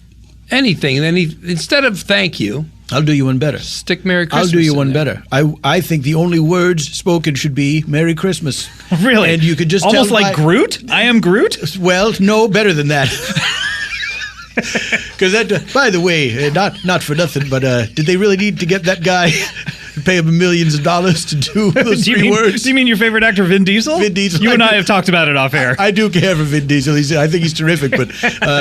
anything. And then instead of thank you, I'll do you one better. Stick Merry Christmas. I'll do you in one there. better. I think the only words spoken should be Merry Christmas. Really? And you could just almost tell like Groot? I am Groot? Well, no, better than that. Because that, by the way, not for nothing, but did they really need to get that guy, pay him millions of dollars to do those three words? Do you mean your favorite actor, Vin Diesel? Vin Diesel. You and I have talked about it off air. I do care for Vin Diesel. I think he's terrific, but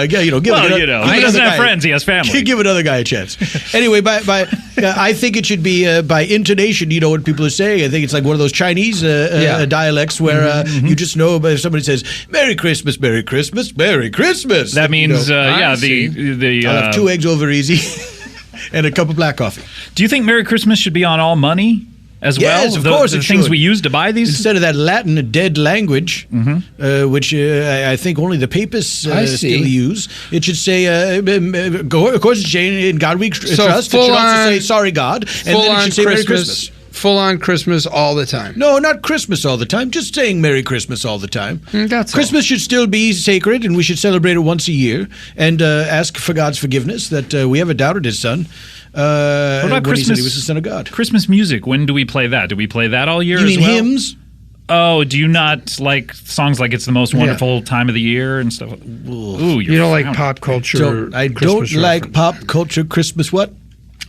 give he doesn't have friends. He has family. Give another guy a chance. Anyway, I think it should be by intonation. You know what people are saying. I think it's like one of those Chinese dialects where you just know if somebody says Merry Christmas, Merry Christmas, Merry Christmas. That means I'll have 2 eggs over easy and a cup of black coffee. Do you think Merry Christmas should be on all money as well? Yes, of course the it things should. we use to buy these? Instead of that Latin dead language, which I think only the papists still use, it should say, of course it's in God we trust. It should also say, sorry God, and then it should say Merry Christmas. Full on Christmas all the time. No, not Christmas all the time. Just saying Merry Christmas all the time. That's Christmas should still be sacred, and we should celebrate it once a year and ask for God's forgiveness that we ever doubted His Son. What about when Christmas? He said He was the Son of God. Christmas music. When do we play that? Do we play that all year? You as mean well? hymns? Oh, do you not like songs like "It's the Most Wonderful Time of the Year" and stuff? Ooh, you don't like pop culture. So I don't like pop culture Christmas what?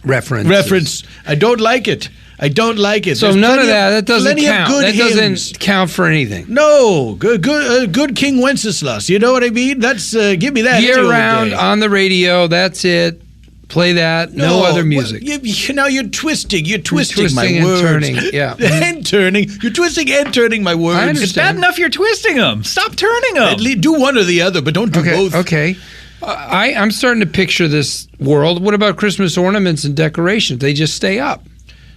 Reference. I don't like it. I don't like it. So There's none of plenty that doesn't plenty count. Of good That hymns. doesn't count for anything. No, good King Wenceslas. You know what I mean? That's give me that any Year other round day. on the radio. That's it. Play that. No other music. Now you're twisting. You're twisting my and words. turning. Yeah. And turning. You're twisting and turning my words. It's bad enough you're twisting them. Stop turning them. At least do one or the other, but don't do both. Okay. I'm starting to picture this world. What about Christmas ornaments and decorations? They just stay up.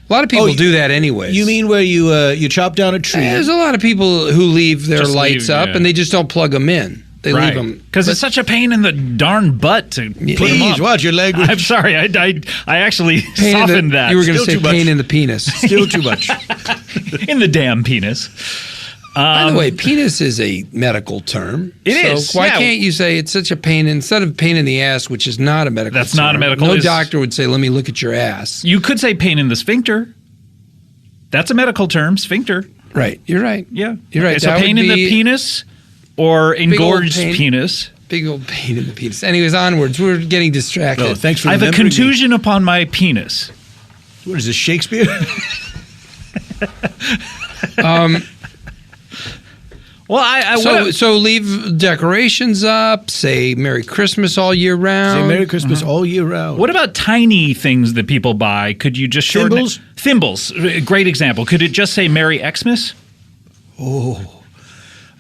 A lot of people do that anyways. You mean where you chop down a tree? There's a lot of people who leave their lights up and they just don't plug them in. They leave them because it's such a pain in the darn butt to put them up. Please watch your language. I'm sorry, I actually softened that. You were going to say pain in the penis. Still too much. In the damn penis. By the way, penis is a medical term. It is. Why can't you say it's such a pain instead of pain in the ass, which is not a medical term? That's not a medical No doctor would say, let me look at your ass. You could say pain in the sphincter. That's a medical term, sphincter. Right. You're right. Yeah. You're right. Okay, so That pain would in the be penis or engorged penis. Big old pain in the penis. Anyways, onwards. We're getting distracted. Oh, thanks for I have a remembering contusion upon my penis. What is this, Shakespeare? Well, so leave decorations up. Say Merry Christmas all year round. Say Merry Christmas all year round. What about tiny things that people buy? Could you just shorten Thimbles? it? Thimbles. Great example. Could it just say Merry Xmas? Oh,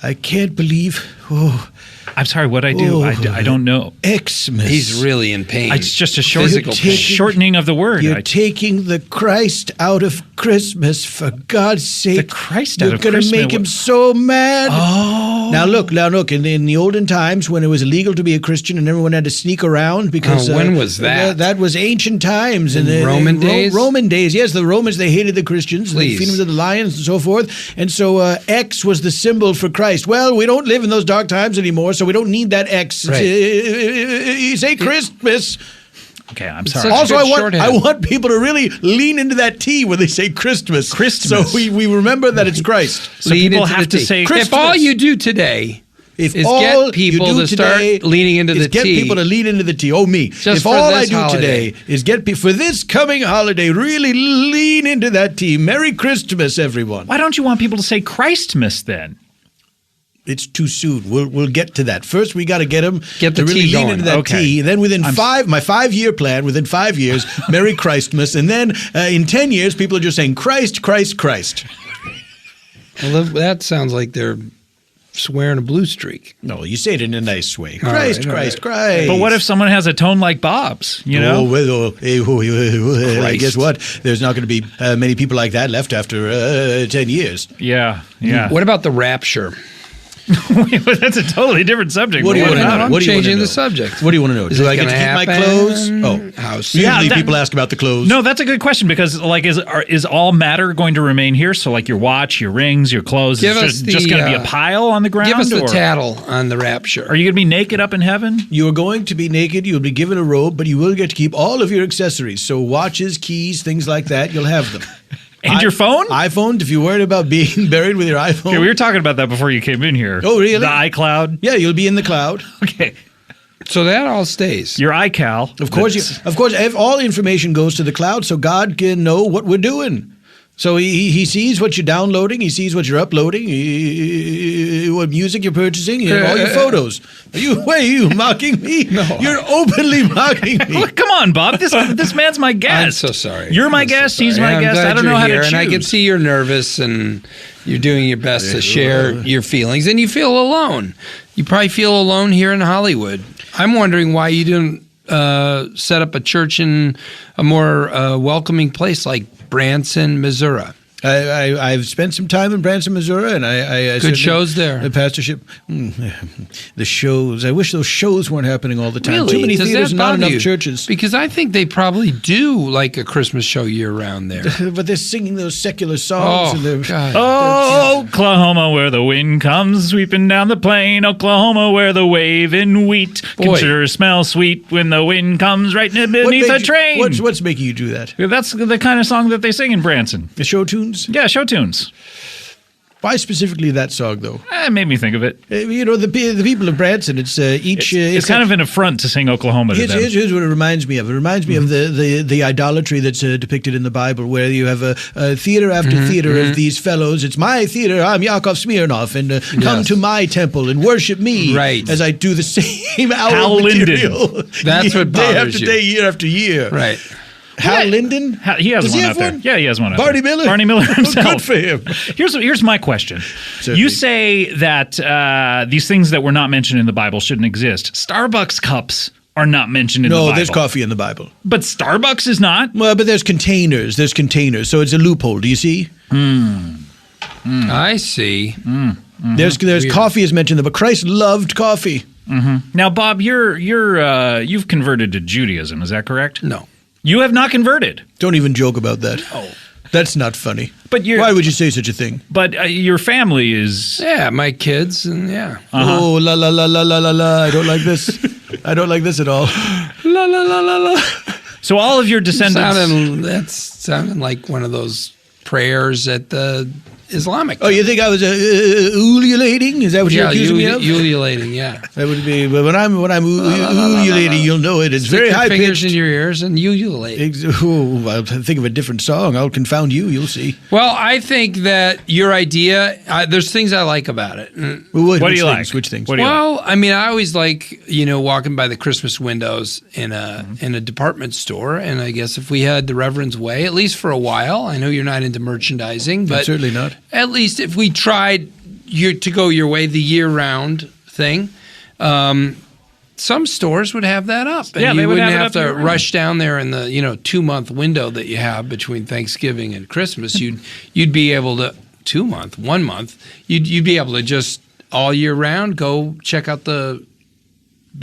I can't believe. Oh, I'm sorry. What I do? I don't know. Xmas. He's really in pain. It's just a Physical pain. shortening of the word. You're taking the Christ out of Christmas, for God's sake. The Christ out of You're going to Christmas. make him so mad. Oh. Now look. In the olden times, when it was illegal to be a Christian and everyone had to sneak around because when was that? That was ancient times. In Roman days. Roman days. Yes, the Romans, they hated the Christians. They feed them to the lions and so forth. And so X was the symbol for Christ. Well, we don't live in those dark times anymore, so we don't need that X. Right. You say Christmas. Okay, I'm sorry. Also, I want people to really lean into that T when they say Christmas. So we remember that it's Christ. So people have to say Christmas. If all you do today is all get people you do to start today leaning into is the get T. people to lean into the T. Oh, me. Just if for all I this do holiday. today is get people for this coming holiday, really lean into that T. Merry Christmas, everyone. Why don't you want people to say Christmas then? It's too soon. We'll get to that. First, we got to get them to the really T lean going. into that Okay. T. Then within my 5-year plan, within 5 years, Merry Christmas. And then in 10 years, people are just saying Christ, Christ, Christ. Well, that sounds like they're swearing a blue streak. No, you say it in a nice way. All Christ, right, all Christ, right. Christ. But what if someone has a tone like Bob's? You know? Guess what? There's not going to be many people like that left after 10 years. Yeah. What about the rapture? That's a totally different subject. What do you want to know? I'm What do you wanna changing know? the subject. What do you want to know? Is Do it I get to gonna keep my happen? clothes? Oh, How soon? usually that- people ask about the clothes. No, that's a good question because, like, is all matter going to remain here? So, like, your watch, your rings, your clothes, Give is us just the, going to be a pile on the ground? Give us the or tattle on the rapture. Are you going to be naked up in heaven? You are going to be naked. You'll be given a robe, but you will get to keep all of your accessories. So watches, keys, things like that, you'll have them. And your phone? iPhone, if you're worried about being buried with your iPhone. Okay, we were talking about that before you came in here. Oh, really? The iCloud? Yeah, you'll be in the cloud. Okay. So that all stays. Your iCal. Of course, if all information goes to the cloud so God can know what we're doing. So he sees what you're downloading, he sees what you're uploading, what music you're purchasing, and all your photos. Are you mocking me? No. You're openly mocking me. Look, come on, Bob. This man's my guest. I'm so sorry. You're my guest. He's my I'm guest. glad I don't you're know how here, to choose. And I can see you're nervous and you're doing your best to share your feelings, and you feel alone. You probably feel alone here in Hollywood. I'm wondering why you didn't set up a church in a more welcoming place like Branson, Missouri. I've spent some time in Branson, Missouri, and I Good shows there. The pastorship, the shows. I wish those shows weren't happening all the time. Really? Too many Does theaters, that not bother enough you? churches. Because I think they probably do like a Christmas show year round there. But they're singing those secular songs. Oh, and they're, God. Oh, Oklahoma, where the wind comes sweeping down the plain. Oklahoma, where the waving wheat can Boy. sure smell sweet when the wind comes right What beneath made the you- train. What's making you do that? That's the kind of song that they sing in Branson. The show tunes? Yeah, show tunes. Why specifically that song, though? It made me think of it. You know, the people of Branson, it's each... It's kind of an affront to sing Oklahoma to them. Here's what it reminds me of. It reminds me of the idolatry that's depicted in the Bible, where you have a theater after theater of these fellows. It's my theater. I'm Yakov Smirnoff, and come to my temple and worship me as I do the same hour Hal of Linden. material. That's what day bothers after you. day, year after year. Right. Hal Linden? He has Does one he out have there. one? Yeah, he has one out Barney there. Miller? Barney Miller himself. Good for him. Here's my question. Certainly. You say that these things that were not mentioned in the Bible shouldn't exist. Starbucks cups are not mentioned in the Bible. No, there's coffee in the Bible. But Starbucks is not? Well, but there's containers. There's containers. So it's a loophole. Do you see? I see. There's Weird. coffee is mentioned, but Christ loved coffee. Now, Bob, you've converted to Judaism. Is that correct? No. You have not converted. Don't even joke about that. Oh. That's not funny. But why would you say such a thing? But your family is... Yeah, my kids, and yeah. Oh, la la la la la la la. I don't like this. I don't like this at all. La la la la la. So all of your descendants... That's sounding like one of those prayers at the Islamic. Oh, you think I was ululating? Is that what you're accusing me of? Ululating, yeah. That would be. But when I'm ululating, you'll know it. It's Stick very your high fingers pitched. in your ears and ululate. Oh, I'll think of a different song. I'll confound you. You'll see. Well, I think that your idea. There's things I like about it. What do you like? Which things? Well, I mean, I always like walking by the Christmas windows in a department store, and I guess if we had the Reverend's way, at least for a while. I know you're not into merchandising, but certainly not. At least if we tried to go your way, the year-round thing, some stores would have that up, and Yeah, they you would wouldn't have it have up to year-round. rush down there in the 2-month window that you have between Thanksgiving and Christmas. You'd be able to 1 month. You'd be able to just all year round, go check out the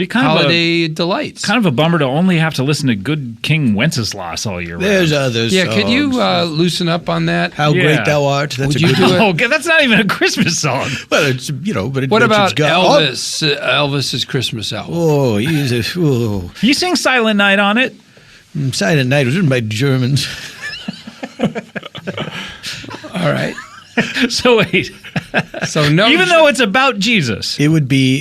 kind of holiday delights. Kind of a bummer to only have to listen to Good King Wenceslas all year round. There's others. Yeah, could you loosen up on that? How great thou art. That's Would a you good do one. it? Oh, God, that's not even a Christmas song. Well, it's, but it What mentions about God. Elvis? Elvis's Christmas album. Oh, he's a fool. You sing Silent Night on it? Silent Night was written by Germans. All right. So wait. So no. Even though it's about Jesus. It would be.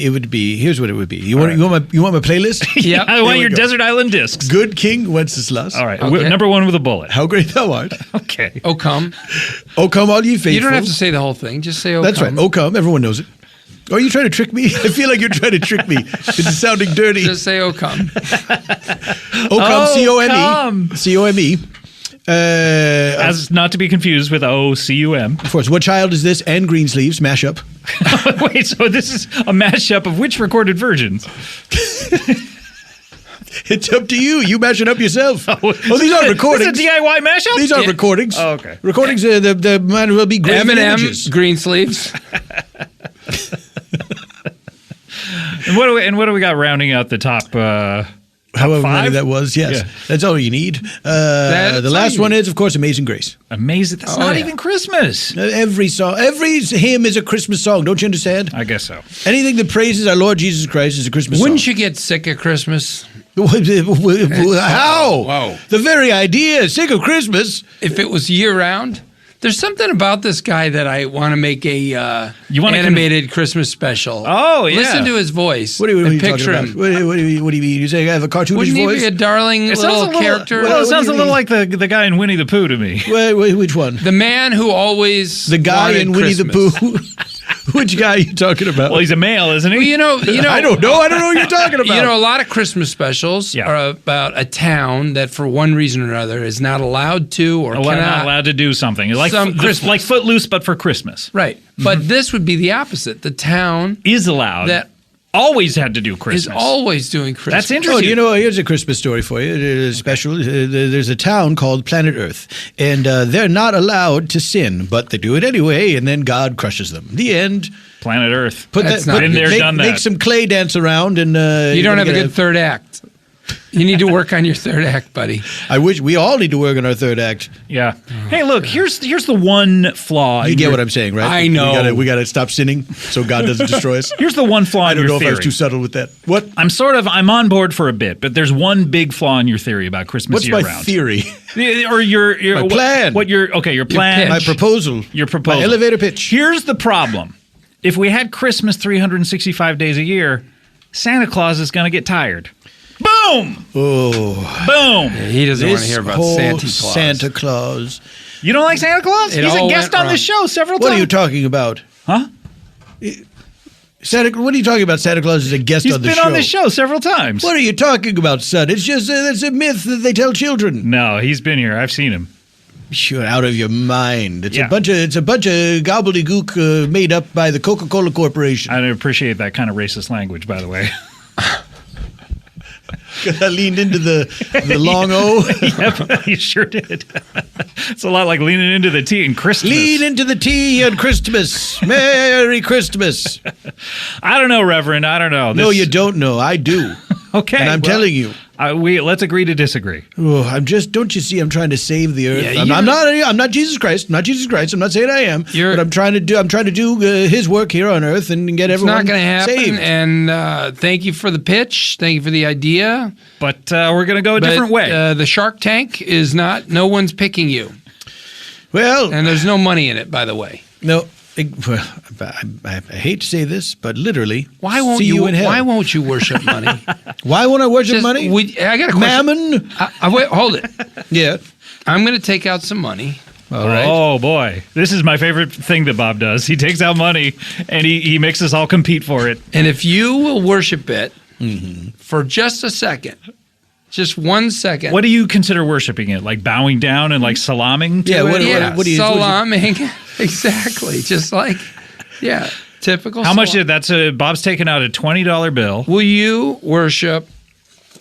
Here's what it would be. You want my playlist? Yeah, I want your Desert Island discs. Good King Wenceslas. All right. Number one with a bullet. How great thou art. Okay. O come. O come, all ye faithful. You don't have to say the whole thing. Just say O That's come. right. O come. Everyone knows it. Are you trying to trick me? I feel like you're trying to trick me into sounding dirty. Just say O come. O come. come. C-O-M-E. C-O-M-E. As not to be confused with O-C-U-M. Of course. What child is this? And Greensleeves mashup. Wait, so this is a mashup of which recorded versions? It's up to you. You mash it up yourself. These aren't recordings. This is a DIY mashup? These aren't recordings. Oh, okay. Recordings, the might as well be great M&M, Greensleeves. And what do we got rounding out the top? However many five? that was, yes. Yeah. That's all you need. The last one is, of course, Amazing Grace. Amazing. That's not even Christmas. Every song, every hymn is a Christmas song. Don't you understand? I guess so. Anything that praises our Lord Jesus Christ is a Christmas Wouldn't song. you get sick of Christmas? How? Whoa. The very idea, sick of Christmas. If it was year round? There's something about this guy that I want to make a animated Christmas special. Oh, yeah. Listen to his voice. What are you and talking picture about? him. What do you mean? You say I have a cartoonish Wouldn't he voice? be a darling little character? Well, it sounds a little like the guy in Winnie the Pooh to me. Which one? The man who always The guy wanted in Winnie Christmas. the Pooh. Which guy are you talking about? Well, he's a male, isn't he? Well, you know. I don't know. I don't know what you're talking about. You know, a lot of Christmas specials are about a town that, for one reason or another, is not allowed to or cannot. Not allowed to do something like Christmas. like Footloose, but for Christmas. Right. But this would be the opposite. The town is allowed. That always had to do Christmas. Is always doing Christmas. That's interesting. Oh, you know, here's a Christmas story for you. It is special. There's a town called Planet Earth, and they're not allowed to sin, but they do it anyway, and then God crushes them. The end. Planet Earth. Been there, done that. Make some clay dance around, and you don't have a good third act. You need to work on your third act, buddy. I wish we all need to work on our third act. Yeah. Hey, look, here's the one flaw. You get what I'm saying, right? I know. We gotta stop sinning so God doesn't destroy us. Here's the one flaw in your theory. I don't know if I was too subtle with that. What? I'm on board for a bit, but there's one big flaw in your theory about Christmas year round. What's my theory? Or your my plan. Your plan. My proposal. Your proposal. My elevator pitch. Here's the problem. If we had Christmas 365 days a year, Santa Claus is going to get tired. Boom! Oh. Boom! Yeah, he doesn't want to hear about Santa Claus. You don't like Santa Claus? He's a guest on the show several times. What are you talking about? Huh? What are you talking about? Santa Claus is a guest on the show. He's been on the show several times. What are you talking about, son? It's just that's a myth that they tell children. No, he's been here. I've seen him. You're out of your mind. It's a bunch of gobbledygook made up by the Coca-Cola Corporation. I appreciate that kind of racist language, by the way. Because I leaned into the long O. Yep, you sure did. It's a lot like leaning into the T in Christmas. Lean into the T on Christmas. Merry Christmas. I don't know, Reverend. I don't know. No, you don't know. I do. Okay. And I'm telling you. Let's agree to disagree. Oh, don't you see? I'm trying to save the earth. Yeah, I'm not Jesus Christ. I'm not Jesus Christ. I'm not saying I am. But I'm trying to do His work here on earth and get everyone saved. It's not going to happen. And thank you for the pitch. Thank you for the idea. But we're going to go a different way. The Shark Tank is not. No one's picking you. Well, and there's no money in it, by the way. No. I hate to say this, but literally, why won't you worship money? Why won't I worship money? I got a question. Mammon. Wait, hold it. Yeah, I'm going to take out some money. All right. Oh boy, this is my favorite thing that Bob does. He takes out money and he makes us all compete for it. And if you will worship it for just a second. Just 1 second. What do you consider worshiping it? Like bowing down and like salaming to it? What do you salaming? Exactly. Just like, typical. How much? That's Bob's taking out a $20 bill. Will you worship?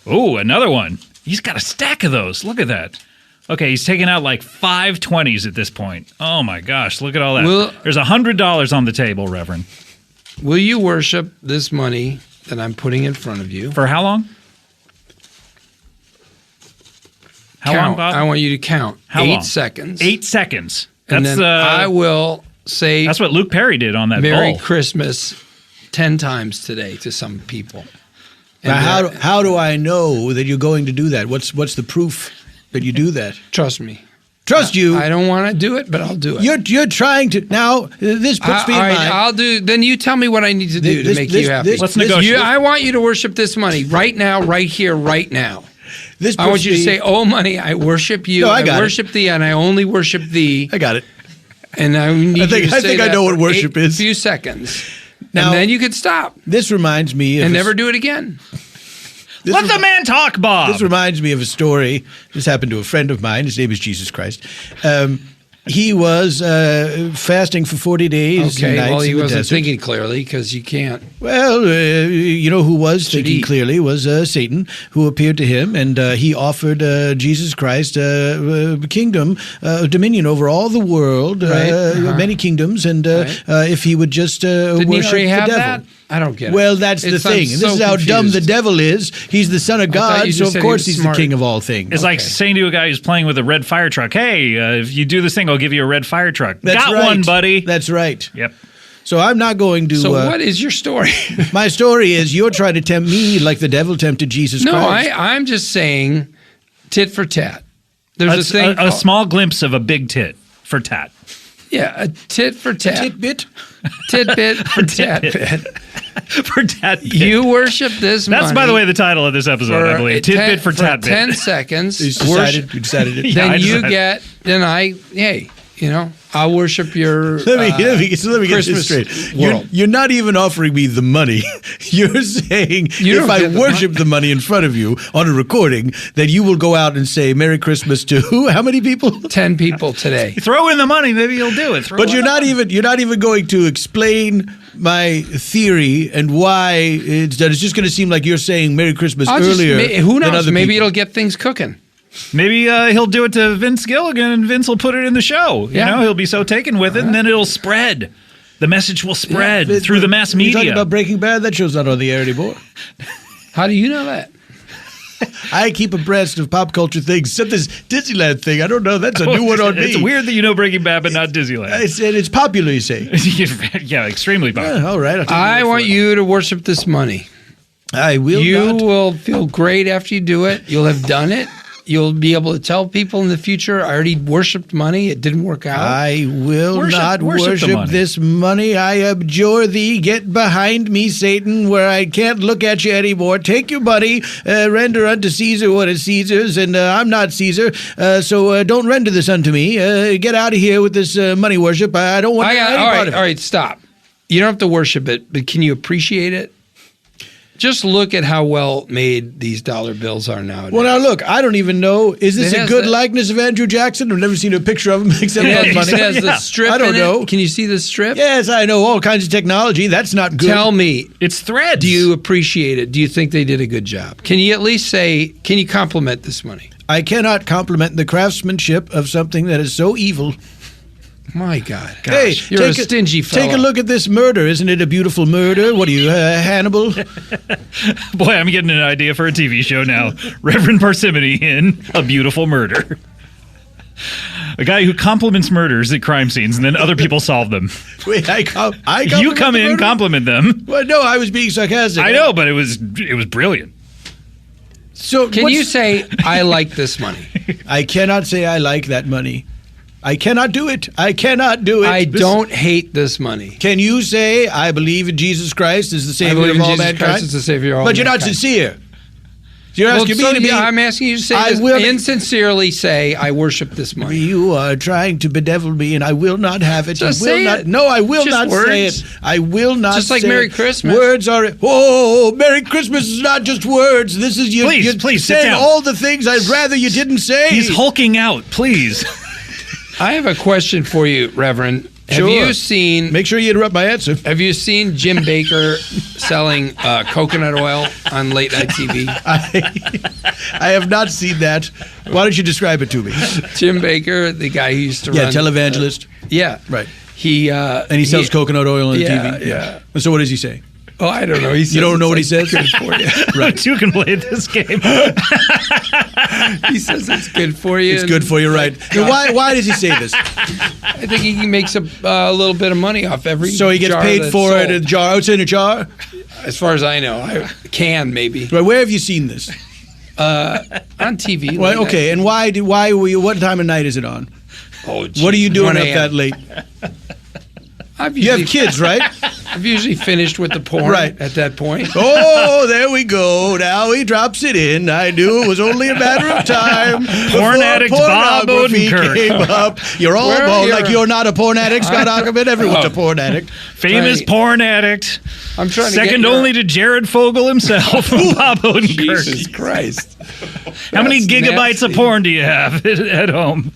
Oh, another one. He's got a stack of those. Look at that. Okay, he's taking out like 5 20s at this point. Oh my gosh, look at all that. There's $100 on the table, Reverend. Will you worship this money that I'm putting in front of you? For how long? How long, Bob? I want you to count. How 8 long? seconds. 8 seconds. And That's then I will say... That's what Luke Perry did on that Merry bowl. Christmas 10 times today to some people. And Now, how do I know that you're going to do that? What's the proof that you do that? Trust me. Trust you. I don't want to do it, but I'll do it. You're trying to now. This puts me in all right, mind. I'll do. Then you tell me what I need to do to make you happy. Let's negotiate. I want you to worship this money right now, right here, right now. This I want puts you to me- say, "Oh, money, I worship you. No, I got it. worship thee, and I only worship thee." I got it. And I need you to say I think I that know what for worship a is. few seconds, Now- and then you can stop This reminds me of and a- never do it again. Let the man talk, Bob. This reminds me of a story. This happened to a friend of mine. His name is Jesus Christ. He was fasting for 40 days Okay, and nights well, he in the wasn't desert. thinking clearly because you can't. Well, you know who was thinking eat. clearly was Satan, who appeared to him, and he offered Jesus Christ kingdom, dominion over all the world, Right. many kingdoms, and if he would just Didn't he worship already the have devil. that? I don't get it. Well, that's the I'm thing. so This is how dumb the confused. devil is. He's the son of thought God, you so just of said he course was he's smart. the king of all things. It's like saying to a guy who's playing with a red fire truck, "Hey, if you do this thing, I'll give you a red fire truck." That's Got right. one, buddy. That's right. Yep. So I'm not going to. So what is your story? My story is you're trying to tempt me like the devil tempted Jesus No, Christ. I'm just saying tit for tat. There's a thing. A small glimpse of a big tit for tat. Yeah, a tit for tat. Tidbit? Tidbit for tatbit. For tatbit. You worship this money. That's, by the way, the title of this episode, I believe. Tidbit for tatbit. 10 seconds. You decided it. Yeah, I Then you decided. get, I'll worship your Let me get Christmas this straight. world. You're not even offering me the money. You're saying You if don't I get the worship the money in front of you on a recording, that you will go out and say Merry Christmas to who? How many people? 10 people today. Throw in the money, maybe you'll do it. But you're not even going to explain my theory and why it's done. It's just going to seem like you're saying Merry Christmas earlier. Who than knows? other Maybe people. it'll get things cooking. Maybe he'll do it to Vince Gilligan, and Vince will put it in the show. You know, he'll be so taken with it, and then it'll spread. The message will spread through the mass You're talking media. about Breaking Bad? That show's not on the air anymore. How do you know that? I keep abreast of pop culture things. Except this Disneyland thing. I don't know. That's a new one on me. It's weird that you know Breaking Bad, but not Disneyland. It's popular, you say. Yeah, extremely popular. All right. I want you to worship this money. I will You not. will feel great after you do it. You'll have done it. You'll be able to tell people in the future, I already worshipped money. It didn't work out. I will not worship the worship money. this money. I abjure thee. Get behind me, Satan, where I can't look at you anymore. Take your money, render unto Caesar what is Caesar's, and I'm not Caesar, so don't render this unto me. Get out of here with this money worship. I don't want any part of it. All right, stop. You don't have to worship it, but can you appreciate it? Just look at how well made these dollar bills are nowadays. Well, now look, I don't even know. Is this It a has good the- likeness of Andrew Jackson? I've never seen a picture of him except It on has, money. it has the strip I don't in know. it. Can you see the strip? Yes, I know all kinds of technology. That's not good. Tell me. It's threads. Do you appreciate it? Do you think they did a good job? Can you at least say, can you compliment this money? I cannot compliment the craftsmanship of something that is so evil. My God. Hey, You're a stingy fellow. Take a look at this murder. Isn't it a beautiful murder? What are you, Hannibal? Boy, I'm getting an idea for a TV show now. Reverend Parsimony in A Beautiful Murder. A guy who compliments murders at crime scenes, and then other people solve them. Wait, I You compliment come the in, murder? compliment them. Well, no, I was being sarcastic. I know, but it was brilliant. So Can you say, I like this money? I cannot say I like that money. I cannot do it. I cannot do it. I don't hate this money. Can you say I believe in Jesus Christ as the I Savior believe of in all Jesus mankind? Christ as the Savior of all But you're not mankind. sincere. You're Well, asking so, me to be. yeah, I'm asking you to say I this. will- Insincerely say, I worship this money. You are trying to bedevil me, and I will not have it. Just I will say not. it. No, I will Just not say it. words. I will not. Just like say Merry it. Christmas. Words are. Oh, Merry Christmas is not just words. This is you. Please, you're please, sit saying down. all the things I'd rather you didn't say. He's hulking out, please. I have a question for you, Reverend. Sure. Have you seen? Make sure you interrupt my answer. Have you seen Jim Baker selling coconut oil on late night TV? I have not seen that. Why don't you describe it to me? Jim Baker, the guy who used to Yeah, run televangelist. yeah, Right. And he sells coconut oil on TV. Yeah. So what does he say? Oh, I don't know. He says you don't know what he it's says? good for you. Right. Two can play this game. He says it's good for you. It's good for you, right? Now, why does he say this? I think he makes a little bit of money off every. So he gets jar paid that's for it sold. in a jar. It's in a jar. As far as I know, I can maybe. Right, where have you seen this? On TV. Well, okay, and why were you? What time of night is it on? Oh, geez, what are you doing 1 up a.m. that late? You You have kids, right? I've usually finished with the porn Right. at that point. Oh, there we go. Now he drops it in. I knew it was only a matter of time. Porn before addict Bob pornography Odenkirk. came up. You're all Where well, you're- like you're not a porn addict, Scott Ackerman. Everyone's a porn addict. Famous porn addict. I'm trying to Second get your- only to Jared Fogle himself. Bob Odenkirk. Jesus Christ. How many That's gigabytes of nasty. porn do you have at home?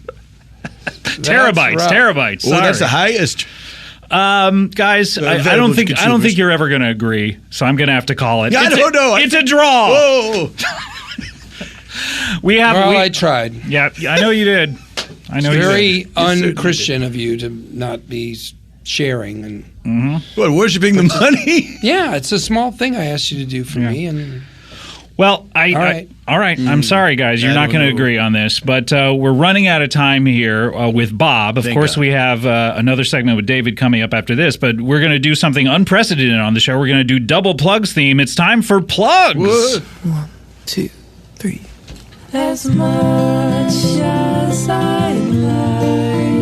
Terabytes. rough. Terabytes. Oh, Sorry. that's the highest. Guys, I don't think you're ever going to agree, so I'm going to have to call it. Yeah, it's I don't know. It's a draw. Whoa. I tried. Yeah, I know you did. I know Very you did. un-Christian of you to not be sharing and. What, worshiping the money? Yeah, it's a small thing I asked you to do for me, and. Well, all right. I'm sorry, guys. You're not going to agree on this, but we're running out of time here with Bob. Of course, we have another segment with David coming up after this, but we're going to do something unprecedented on the show. We're going to do double plugs theme. It's time for plugs. What? 1, 2, 3. As much as I'd like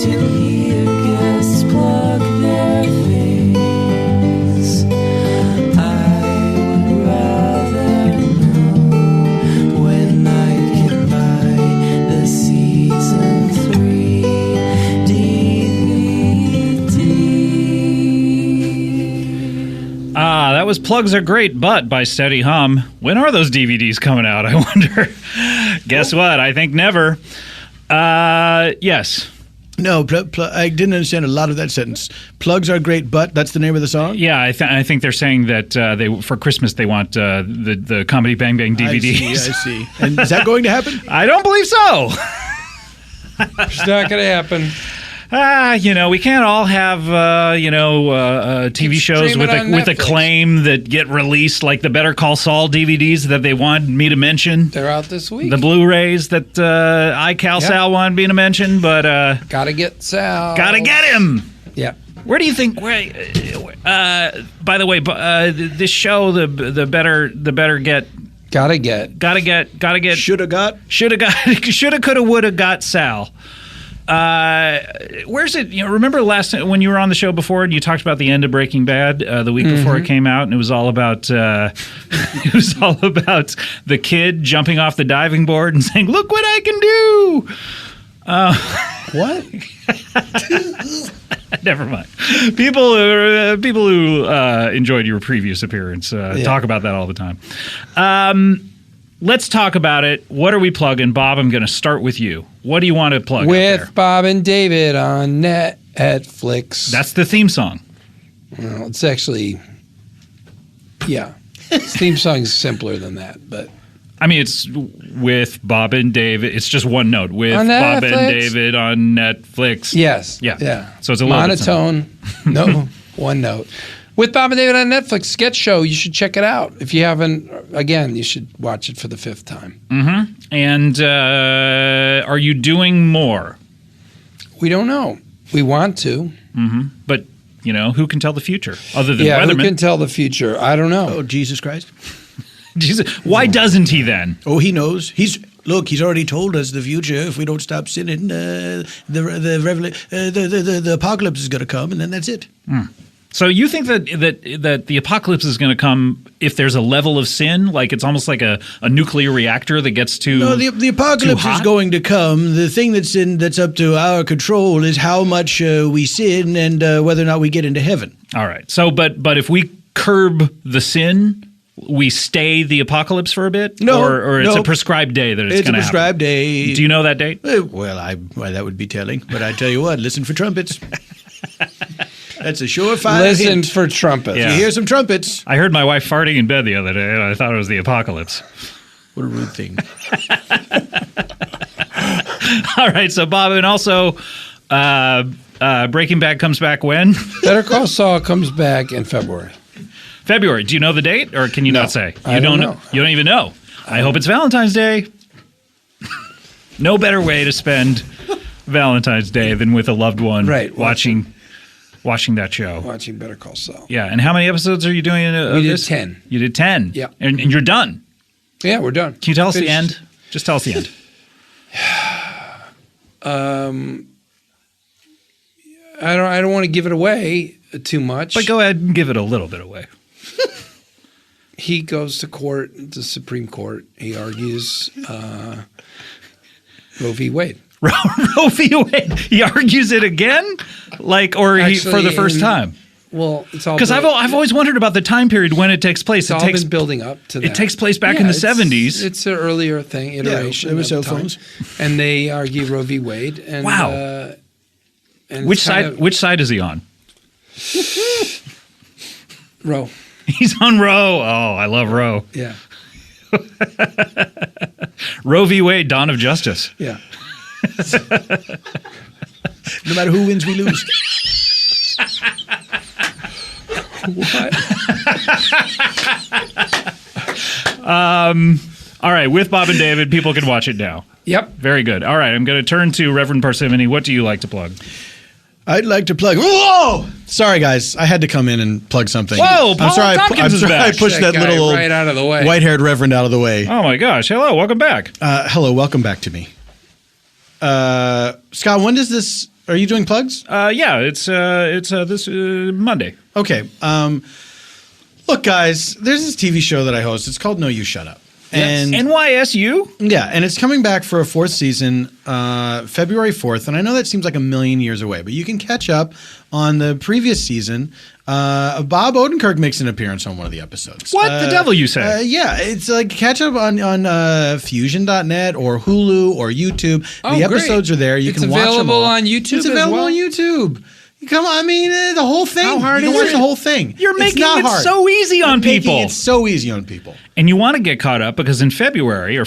to hear guests plug their face, I would rather know when I can buy the season 3 DVD. That was Plugs Are Great, But by Steady Hum. When are those DVDs coming out, I wonder? Guess what? I think never. Yes. No, I didn't understand a lot of that sentence. Plugs are great, but that's the name of the song? Yeah, I think they're saying that they for Christmas they want the Comedy Bang Bang DVDs. I see. And is that going to happen? I don't believe so. It's not going to happen. We can't all have TV shows Stream it on with Netflix. acclaim that get released, like the Better Call Saul DVDs that they wanted me to mention. They're out this week. The Blu-rays that Sal wanted me to mention, but gotta get Sal. Gotta get him. Yeah. Where do you think? By the way, this show, the better get. Gotta get. Shoulda got. Shoulda, coulda, woulda got Sal. Where's it? Remember last time when you were on the show before and you talked about the end of Breaking Bad the week before it came out, and it was all about the kid jumping off the diving board and saying, "Look what I can do." What? Never mind. People who enjoyed your previous appearance talk about that all the time. Let's talk about it. What are we plugging? Bob, I'm going to start with you. What do you want to plug With Bob and David on Netflix. That's the theme song. Well, it's actually, yeah. This theme song is simpler than that, but. I mean, it's with Bob and David. It's just one note. With On Bob and Netflix? David on Netflix. Yes. Yeah. So it's a little bit monotone. No, one note. With Bob and David on Netflix, sketch show. You should check it out. If you haven't, again, you should watch it for the 5th time. Mm-hmm. And are you doing more? We don't know. We want to. Mm-hmm. But, who can tell the future other than Yeah, who Weatherman? can tell the future? I don't know. Oh, Jesus Christ. Jesus. Why doesn't he then? Oh, he knows. He's already told us the future. If we don't stop sinning, the apocalypse is going to come, and then that's it. Mm. So you think that the apocalypse is going to come if there's a level of sin, like it's almost like a nuclear reactor that gets too No, the apocalypse is going to come. The thing that's up to our control is how much we sin and whether or not we get into heaven. All right. So, but if we curb the sin, we stay the apocalypse for a bit? No, or it's no. a prescribed day that it's going to happen? It's a prescribed day. Do you know that date? Well, that would be telling. But I tell you what, listen for trumpets. That's a surefire Listen hint. for trumpets. You hear some trumpets. I heard my wife farting in bed the other day, and I thought it was the apocalypse. What a rude thing. All right, so Bob, and also Breaking Bad comes back when? Better Call Saul comes back in February. February. Do you know the date, or can you not say? I don't know. You don't even know. I hope it's Valentine's Day. No better way to spend Valentine's Day than with a loved one, watching that show. Watching Better Call Saul. Yeah, and how many episodes are you doing of We did this? 10. You did 10? Yeah. And you're done? Yeah, we're done. Can you tell us the Finished. end? Just tell us the end. I don't want to give it away too much. But go ahead and give it a little bit away. He goes to court, the Supreme Court. He argues Roe v. Wade. Roe v. Wade. He argues it again, for the first time. Well, it's all because I've always wondered about the time period when it takes place. It's all been building up to that. It takes place back in the 70s. It's an earlier iteration. there were cell of time. phones. And they argue Roe v. Wade. And, Wow. And Which side is he on? Roe. He's on Roe. Oh, I love Roe. Yeah. Roe v. Wade, Dawn of Justice. Yeah. No matter who wins, we lose. What? All right, with Bob and David, people can watch it now. Yep. Very good. All right, I'm going to turn to Reverend Parsimony. What do you like to plug? I'd like to plug. Whoa! Sorry, guys. I had to come in and plug something. Whoa, I'm sorry. Tompkins is back. I pushed That that guy little right out of the way. white-haired reverend out of the way. Oh my gosh! Hello, welcome back. Hello, welcome back to me. Scott, when does this? Are you doing plugs? Yeah, it's this Monday. Okay. Look, guys, there's this TV show that I host. It's called No You Shut Up. Yes. And NYSU? Yeah, and it's coming back for a fourth season, February 4th. And I know that seems like a million years away, but you can catch up on the previous season. Bob Odenkirk makes an appearance on one of the episodes. What the devil you say? Yeah, it's like catch up on Fusion.net or Hulu or YouTube. Oh, the episodes are there. You It's can watch them available all. on YouTube It's as available well? on YouTube. Come on, I mean, the whole thing. How hard you can is watch it? the whole thing. You're It's making not it hard. so easy on You're people. making it so easy on people. And you want to get caught up because in February, you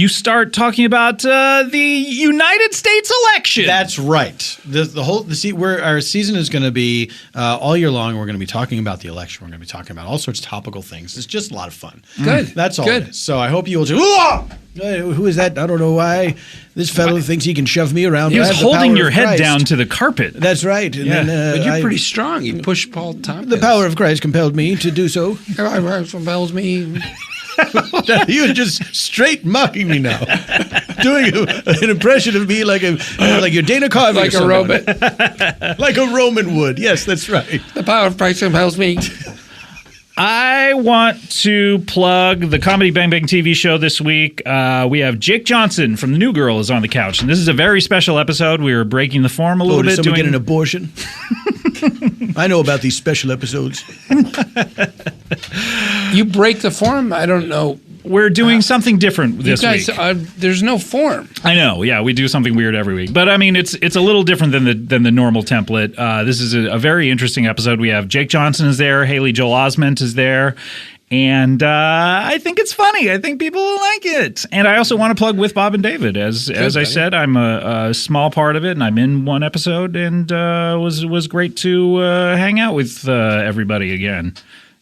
start talking about the United States election. That's right. Our season is going to be all year long. We're going to be talking about the election. We're going to be talking about all sorts of topical things. It's just a lot of fun. Good. That's all. Good. It is. So I hope you will. Who is that? I don't know why. This fellow thinks he can shove me around. He I was have the holding power your of head Christ. down to the carpet. That's right. And Yeah. then, But you're pretty strong. You push Paul Tompkins. The power of Christ compelled me to do so. compels me. You're just straight mocking me now. Doing an impression of me like you're Dana Carvey. Like or a someone. Roman. Like a Roman would. Yes, that's right. The power of Christ compels me. I want to plug the Comedy Bang Bang TV show this week. We have Jake Johnson from The New Girl is on the couch, and this is a very special episode. We are breaking the form a little Did bit. someone get an abortion? I know about these special episodes. You break the form? I don't know. We're doing something different this you guys, week. There's no form. I know, yeah, we do something weird every week, but I mean, it's a little different than the normal template. This is a very interesting episode. We have Jake Johnson is there, Haley Joel Osment is there, and I think it's funny. I think people will like it. And I also want to plug With Bob and David. As I said, I'm a small part of it, and I'm in one episode, and was great to hang out with everybody again.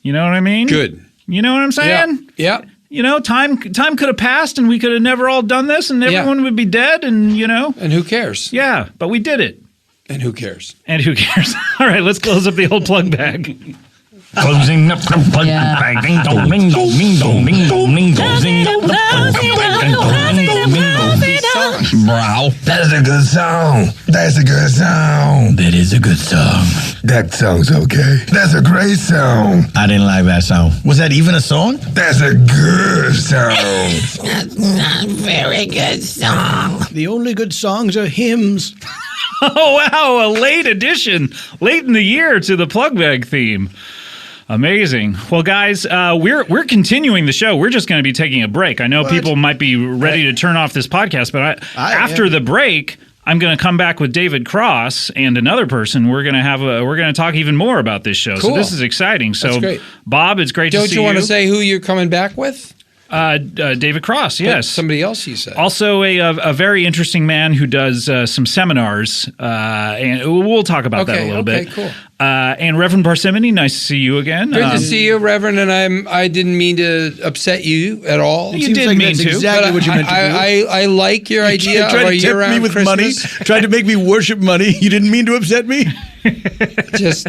You know what I mean? Good. You know what I'm saying? Yeah. You know, time could have passed, and we could have never all done this, and everyone would be dead, and you know. And who cares? Yeah, but we did it. And who cares? And who cares? All right, let's close up the old plug bag. Closing up the plug bag. Ding dong, ding dong, ding dong, ding dong, ding dong. Closing up the plug bag. Ding dong, ding dong, ding dong. Bro, that's a good song. That's a good song. That is a good song. That song's okay. That's a great song. I didn't like that song. Was that even a song? That's a good song. That's not a very good song. The only good songs are hymns. Oh, wow, a late addition, late in the year to the plug bag theme. Amazing. Well, guys, we're continuing the show. We're just going to be taking a break. I know people might be ready to turn off this podcast, but after the break, I'm going to come back with David Cross and another person. We're going to talk even more about this show. Cool. So this is exciting. So, That's great. Bob, it's great to see you. Don't you want to say who you're coming back with? David Cross, yes. Somebody else you said. Also a very interesting man who does some seminars, and we'll talk about that a little bit. Okay, cool. And Reverend Parsimony, nice to see you again. Good to see you, Reverend, and I didn't mean to upset you at all. You didn't mean to. Exactly what you meant to do. I like your idea of tried a to tempt year-round me with Christmas. money, tried to make me worship money. You didn't mean to upset me? Just,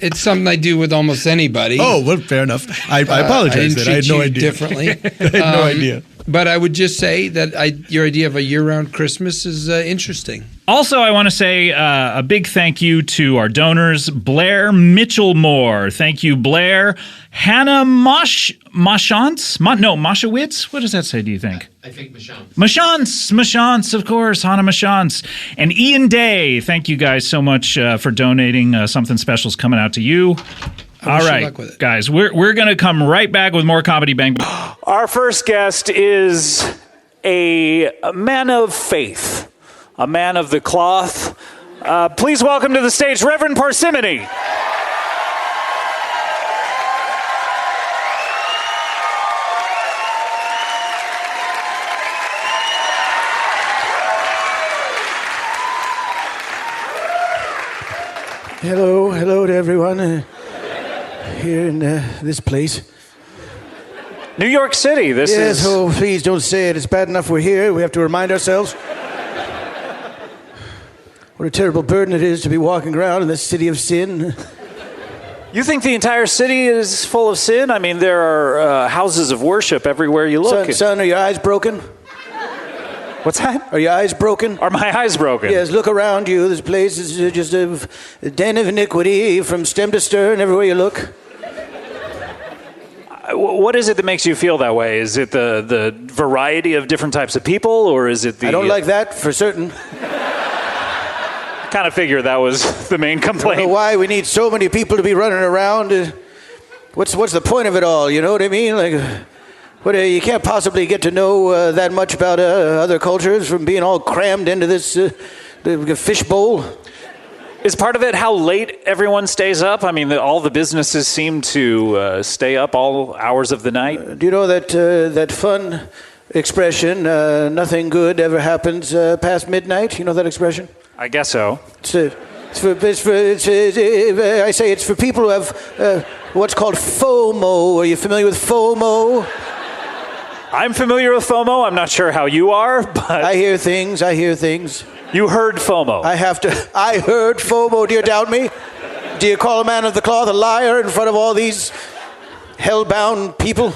it's something I do with almost anybody. Oh, well, fair enough. I apologize. I didn't treat I had no you idea. differently. I had no idea. But I would just say that your idea of a year-round Christmas is interesting. Also, I want to say a big thank you to our donors, Blair Mitchell-Moore. Thank you, Blair. Hannah Moshantz? Moshowitz? What does that say, do you think? I think Mashantz. Mashantz, of course, Hannah Mashantz. And Ian Day, thank you guys so much for donating. Something special's coming out to you. All right, guys, we're going to come right back with more Comedy Bang. Our first guest is a man of faith, a man of the cloth. Please welcome to the stage Reverend Parsimony. Hello to everyone here in this place. New York City, this is... Yes, oh, please don't say it. It's bad enough we're here. We have to remind ourselves what a terrible burden it is to be walking around in this city of sin. You think the entire city is full of sin? I mean, there are houses of worship everywhere you look. Son, are your eyes broken? What's that? Are your eyes broken? Are my eyes broken? Yes, look around you. This place is just a den of iniquity from stem to stern everywhere you look. What is it that makes you feel that way? Is it the variety of different types of people, or is it the... I don't like that for certain. Kind of figure that was the main complaint. I don't know why we need so many people to be running around. What's the point of it all? You know what I mean? Like, you can't possibly get to know that much about other cultures from being all crammed into this fishbowl. Is part of it how late everyone stays up? I mean, all the businesses seem to stay up all hours of the night. Do you know that fun expression, nothing good ever happens past midnight? You know that expression? I guess so. I say it's for people who have what's called FOMO. Are you familiar with FOMO? I'm familiar with FOMO. I'm not sure how you are, but... I hear things. You heard FOMO. I heard FOMO. Do you doubt me? Do you call a man of the cloth a liar in front of all these hell-bound people?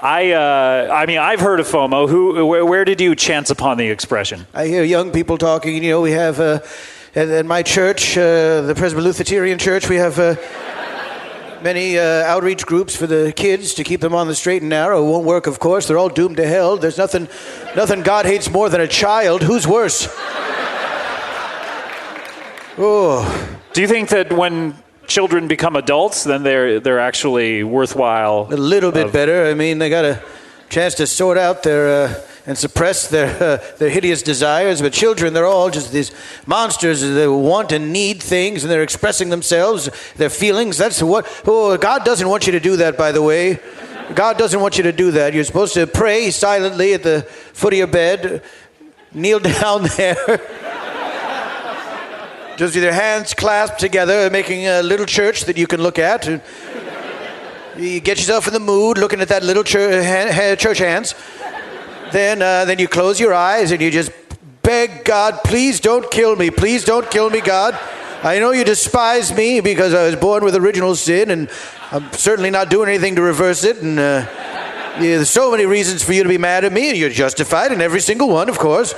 I mean, I've heard of FOMO. Where did you chance upon the expression? I hear young people talking. You know, we have at my church, the Presbyterian Church, we have many outreach groups for the kids to keep them on the straight and narrow. It won't work, of course. They're all doomed to hell. There's nothing God hates more than a child. Who's worse? Oh. Do you think that when children become adults, then they're actually worthwhile? A little bit better. I mean, they got a chance to sort out their and suppress their hideous desires. But children, they're all just these monsters. They want and need things, and they're expressing themselves, their feelings. That's what. Oh, God doesn't want you to do that, by the way. God doesn't want you to do that. You're supposed to pray silently at the foot of your bed. Kneel down there. Just with your hands clasped together, making a little church that you can look at. You get yourself in the mood, looking at that little church hands. Then you close your eyes and you just beg God, please don't kill me. Please don't kill me, God. I know you despise me because I was born with original sin, and I'm certainly not doing anything to reverse it. And there's so many reasons for you to be mad at me, and you're justified in every single one, of course.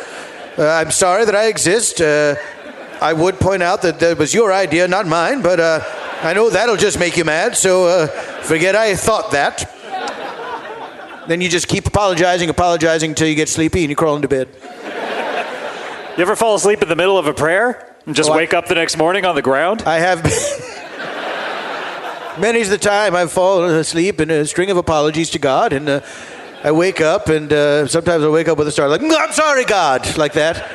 I'm sorry that I exist. I would point out that was your idea, not mine, but I know that'll just make you mad, so forget I thought that. Then you just keep apologizing until you get sleepy and you crawl into bed. You ever fall asleep in the middle of a prayer and just wake up the next morning on the ground? I have. Many's the time I've fallen asleep in a string of apologies to God, and I wake up, and sometimes I wake up with a start like, I'm sorry, God, like that.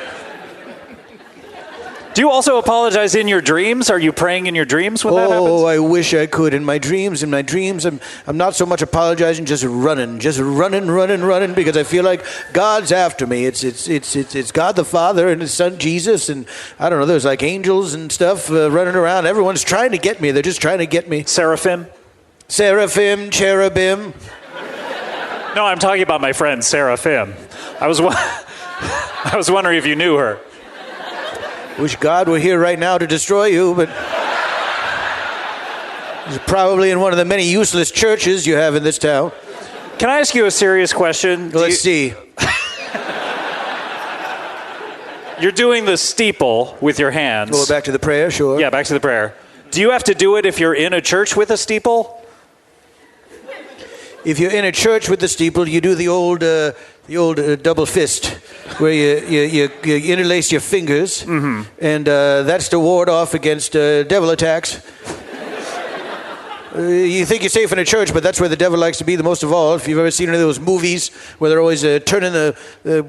Do you also apologize in your dreams? Are you praying in your dreams when that happens? Oh, I wish I could. In my dreams, I'm not so much apologizing, just running, because I feel like God's after me. It's God the Father and His Son Jesus, and I don't know. There's like angels and stuff running around. Everyone's trying to get me. They're just trying to get me. Seraphim, cherubim. No, I'm talking about my friend Seraphim. I was wondering if you knew her. Wish God were here right now to destroy you, but he's probably in one of the many useless churches you have in this town. Can I ask you a serious question? Let's see. You're doing the steeple with your hands. Go back to the prayer, sure. Yeah, back to the prayer. Do you have to do it if you're in a church with a steeple? If you're in a church with the steeple, you do the old double fist, where you interlace your fingers, and that's to ward off against devil attacks. You think you're safe in a church, but that's where the devil likes to be the most of all. If you've ever seen any of those movies where they're always turning the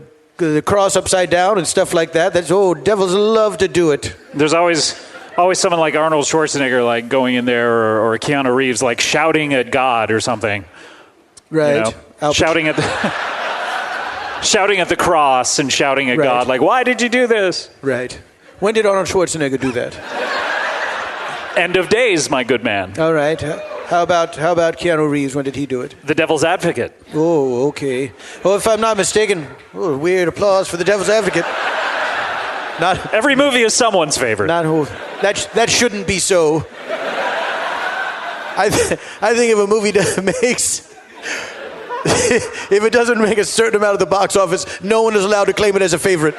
cross upside down and stuff like that, devils love to do it. There's always someone like Arnold Schwarzenegger like going in there, or Keanu Reeves like shouting at God or something. Right. You know, shouting at the cross and shouting at God, like, why did you do this? Right. When did Arnold Schwarzenegger do that? End of days, my good man. All right. How about Keanu Reeves? When did he do it? The Devil's Advocate. Oh, okay. Well, if I'm not mistaken, weird applause for the Devil's Advocate. Not every movie is someone's favorite. That shouldn't be so. I think if a movie makes. If it doesn't make a certain amount of the box office, no one is allowed to claim it as a favorite.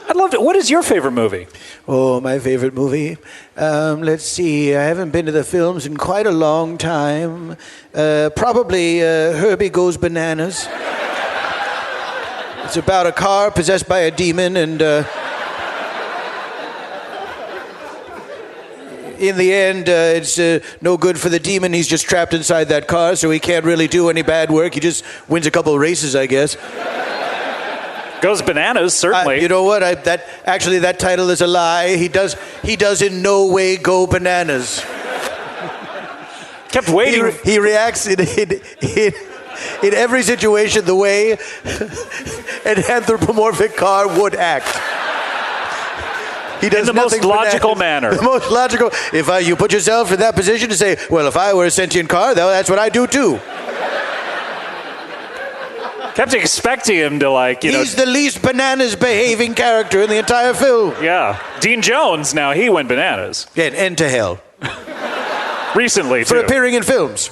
I'd love to. What is your favorite movie? Oh, my favorite movie? Let's see. I haven't been to the films in quite a long time. Probably Herbie Goes Bananas. It's about a car possessed by a demon, and in the end, it's no good for the demon. He's just trapped inside that car, so he can't really do any bad work. He just wins a couple of races, I guess. Goes bananas, certainly. You know what? That title is a lie. He does in no way go bananas. Kept waiting. He reacts in every situation the way an anthropomorphic car would act. He does in the most logical manner. The most logical. If you put yourself in that position to say, well, if I were a sentient car, that's what I do too. Kept expecting him to He's the least bananas behaving character in the entire film. Yeah. Dean Jones, now he went bananas. Yeah, and to hell. Recently, too. For appearing in films.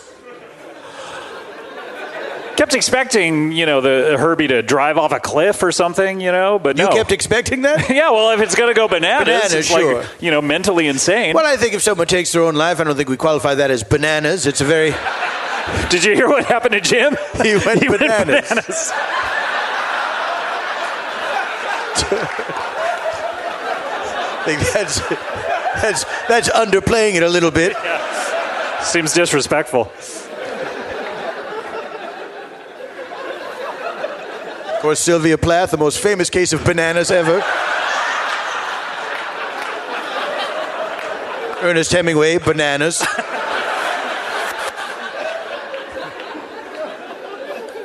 Kept expecting, the Herbie to drive off a cliff or something, but no. You kept expecting that? Yeah, well, if it's going to go bananas, it's sure. like, mentally insane. Well, I think if someone takes their own life, I don't think we qualify that as bananas. It's a very... Did you hear what happened to Jim? He went bananas. I think that's underplaying it a little bit. Yeah. Seems disrespectful. Of course, Sylvia Plath, the most famous case of bananas ever. Ernest Hemingway, bananas.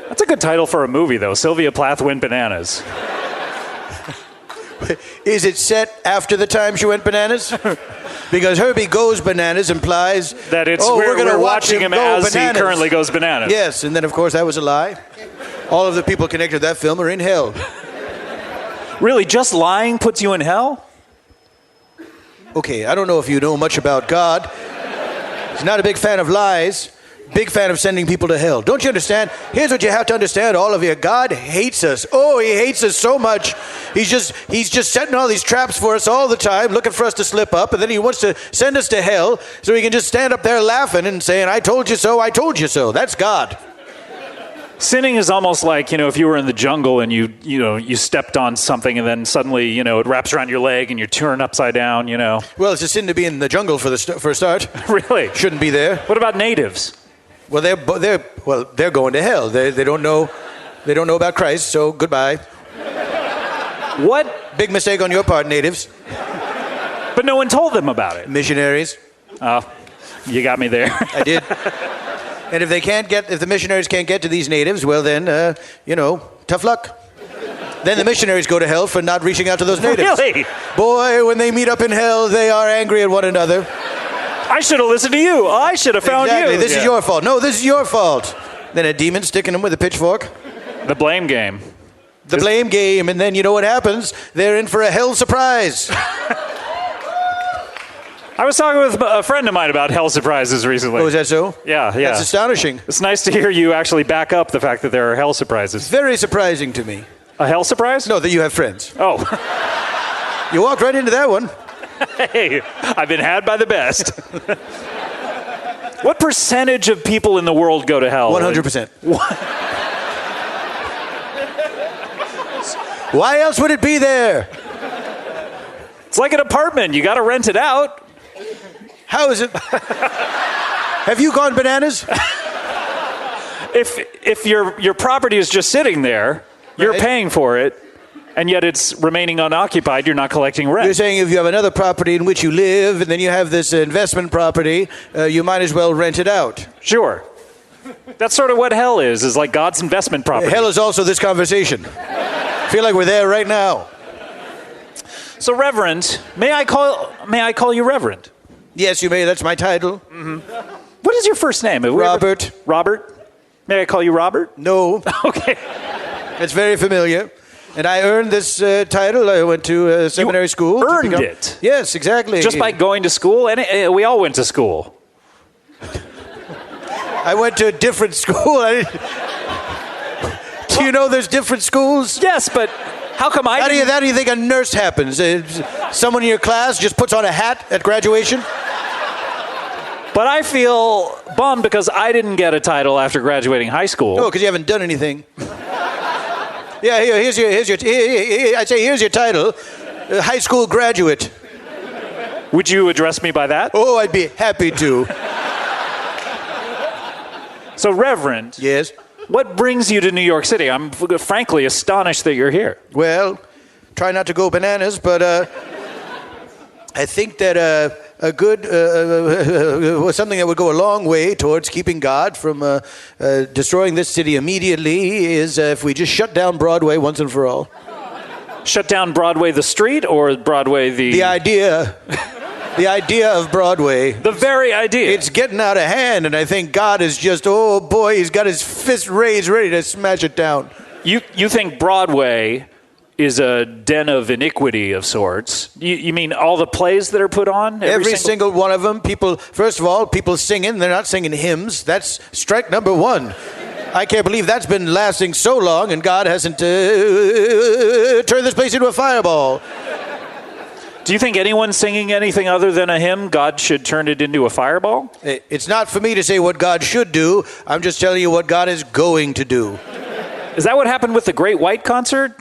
That's a good title for a movie, though. Sylvia Plath went bananas. Is it set after the time she went bananas? Because Herbie Goes Bananas implies that we're watching him as bananas. He currently goes bananas. Yes, and then of course that was a lie. All of the people connected to that film are in hell. Really, just lying puts you in hell? Okay, I don't know if you know much about God. He's not a big fan of lies. Big fan of sending people to hell. Don't you understand? Here's what you have to understand, all of you. God hates us. Oh, he hates us so much. He's just setting all these traps for us all the time, looking for us to slip up, and then he wants to send us to hell so he can just stand up there laughing and saying, I told you so, I told you so. That's God. Sinning is almost like, if you were in the jungle and you stepped on something and then suddenly, it wraps around your leg and you're turned upside down, Well, it's a sin to be in the jungle for a start. Really? Shouldn't be there. What about natives? Well, they're going to hell. They don't know about Christ, so goodbye. What? Big mistake on your part, natives. But no one told them about it. Missionaries. Oh, you got me there. I did. And if the missionaries can't get to these natives, well then, tough luck. Then the missionaries go to hell for not reaching out to those natives. Really? Boy, when they meet up in hell, they are angry at one another. I should have listened to you. I should have found Exactly. you. This is your fault. No, this is your fault. Then a demon sticking them with a pitchfork. The blame game. The blame game, and then you know what happens? They're in for a hell surprise. I was talking with a friend of mine about hell surprises recently. Oh, is that so? Yeah. That's astonishing. It's nice to hear you actually back up the fact that there are hell surprises. Very surprising to me. A hell surprise? No, that you have friends. Oh. You walked right into that one. Hey, I've been had by the best. What percentage of people in the world go to hell? 100%. Why else would it be there? It's like an apartment. You got to rent it out. How is it? Have you gone bananas? If your property is just sitting there, you're paying for it, and yet it's remaining unoccupied, you're not collecting rent. You're saying if you have another property in which you live, and then you have this investment property, you might as well rent it out. Sure. That's sort of what hell is like God's investment property. Hell is also this conversation. I feel like we're there right now. So, Reverend, may I call you Reverend? Yes, you may. That's my title. Mm-hmm. What is your first name? Robert. Robert? May I call you Robert? No. Okay. It's very familiar. And I earned this title. I went to seminary school. Earned it? Yes, exactly. Just by going to school? And we all went to school. I went to a different school. Do you know there's different schools? Yes, but how come How do you think a nurse happens? Someone in your class just puts on a hat at graduation? But I feel bummed because I didn't get a title after graduating high school. No, because you haven't done anything. Yeah, here's your title, high school graduate. Would you address me by that? Oh, I'd be happy to. So, Reverend. Yes? What brings you to New York City? I'm frankly astonished that you're here. Well, try not to go bananas, but I think that a good something that would go a long way towards keeping God from destroying this city immediately is if we just shut down Broadway once and for all. Shut down Broadway the street or Broadway the idea? The idea of Broadway. The very idea. It's getting out of hand, and I think God is just, oh boy, he's got his fist raised, ready to smash it down. You think Broadway is a den of iniquity of sorts? You mean all the plays that are put on? Every single one of them. People, first of all, people singing. They're not singing hymns. That's strike number one. I can't believe that's been lasting so long, and God hasn't turned this place into a fireball. Do you think anyone singing anything other than a hymn, God should turn it into a fireball? It's not for me to say what God should do. I'm just telling you what God is going to do. Is that what happened with the Great White Concert?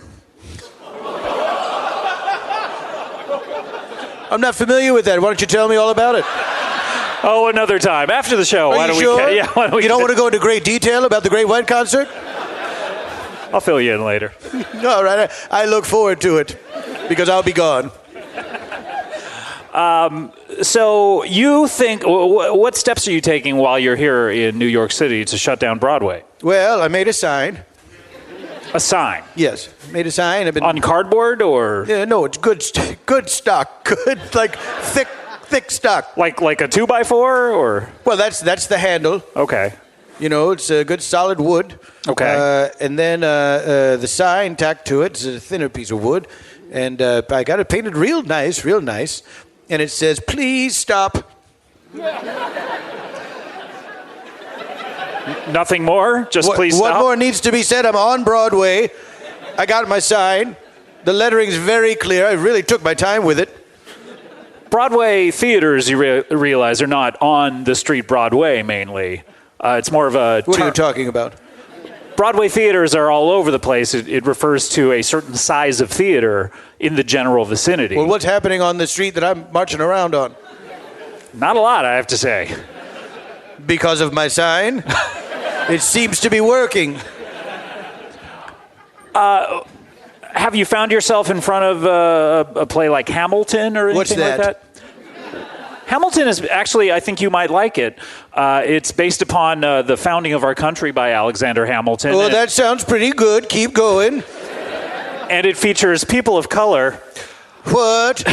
I'm not familiar with that. Why don't you tell me all about it? Oh, another time. After the show. Are you sure? Why don't we you don't want to go into great detail about the Great White Concert? I'll fill you in later. All right. I look forward to it because I'll be gone. So you think, what steps are you taking while you're here in New York City to shut down Broadway? Well, I made a sign. A sign? Yes, made a sign. On cardboard or? Yeah, no, it's good stock. Good, like thick stock. Like a 2x4 or? Well, that's the handle. Okay. You know, it's a good solid wood. Okay. And then the sign tacked to it is a thinner piece of wood. And I got it painted real nice. And it says, please stop. Nothing more? Just please stop? What more needs to be said? I'm on Broadway. I got my sign. The lettering's very clear. I really took my time with it. Broadway theaters, you realize, are not on the street Broadway mainly. It's more of a... What are you talking about? Broadway theaters are all over the place. It refers to a certain size of theater in the general vicinity. Well, what's happening on the street that I'm marching around on? Not a lot, I have to say. Because of my sign? It seems to be working. Have Have you found yourself in front of a play like Hamilton or anything What's that? like that? Hamilton is actually, I think you might like it. It's based upon the founding of our country by Alexander Hamilton. Well, that sounds pretty good. Keep going. And it features people of color. What?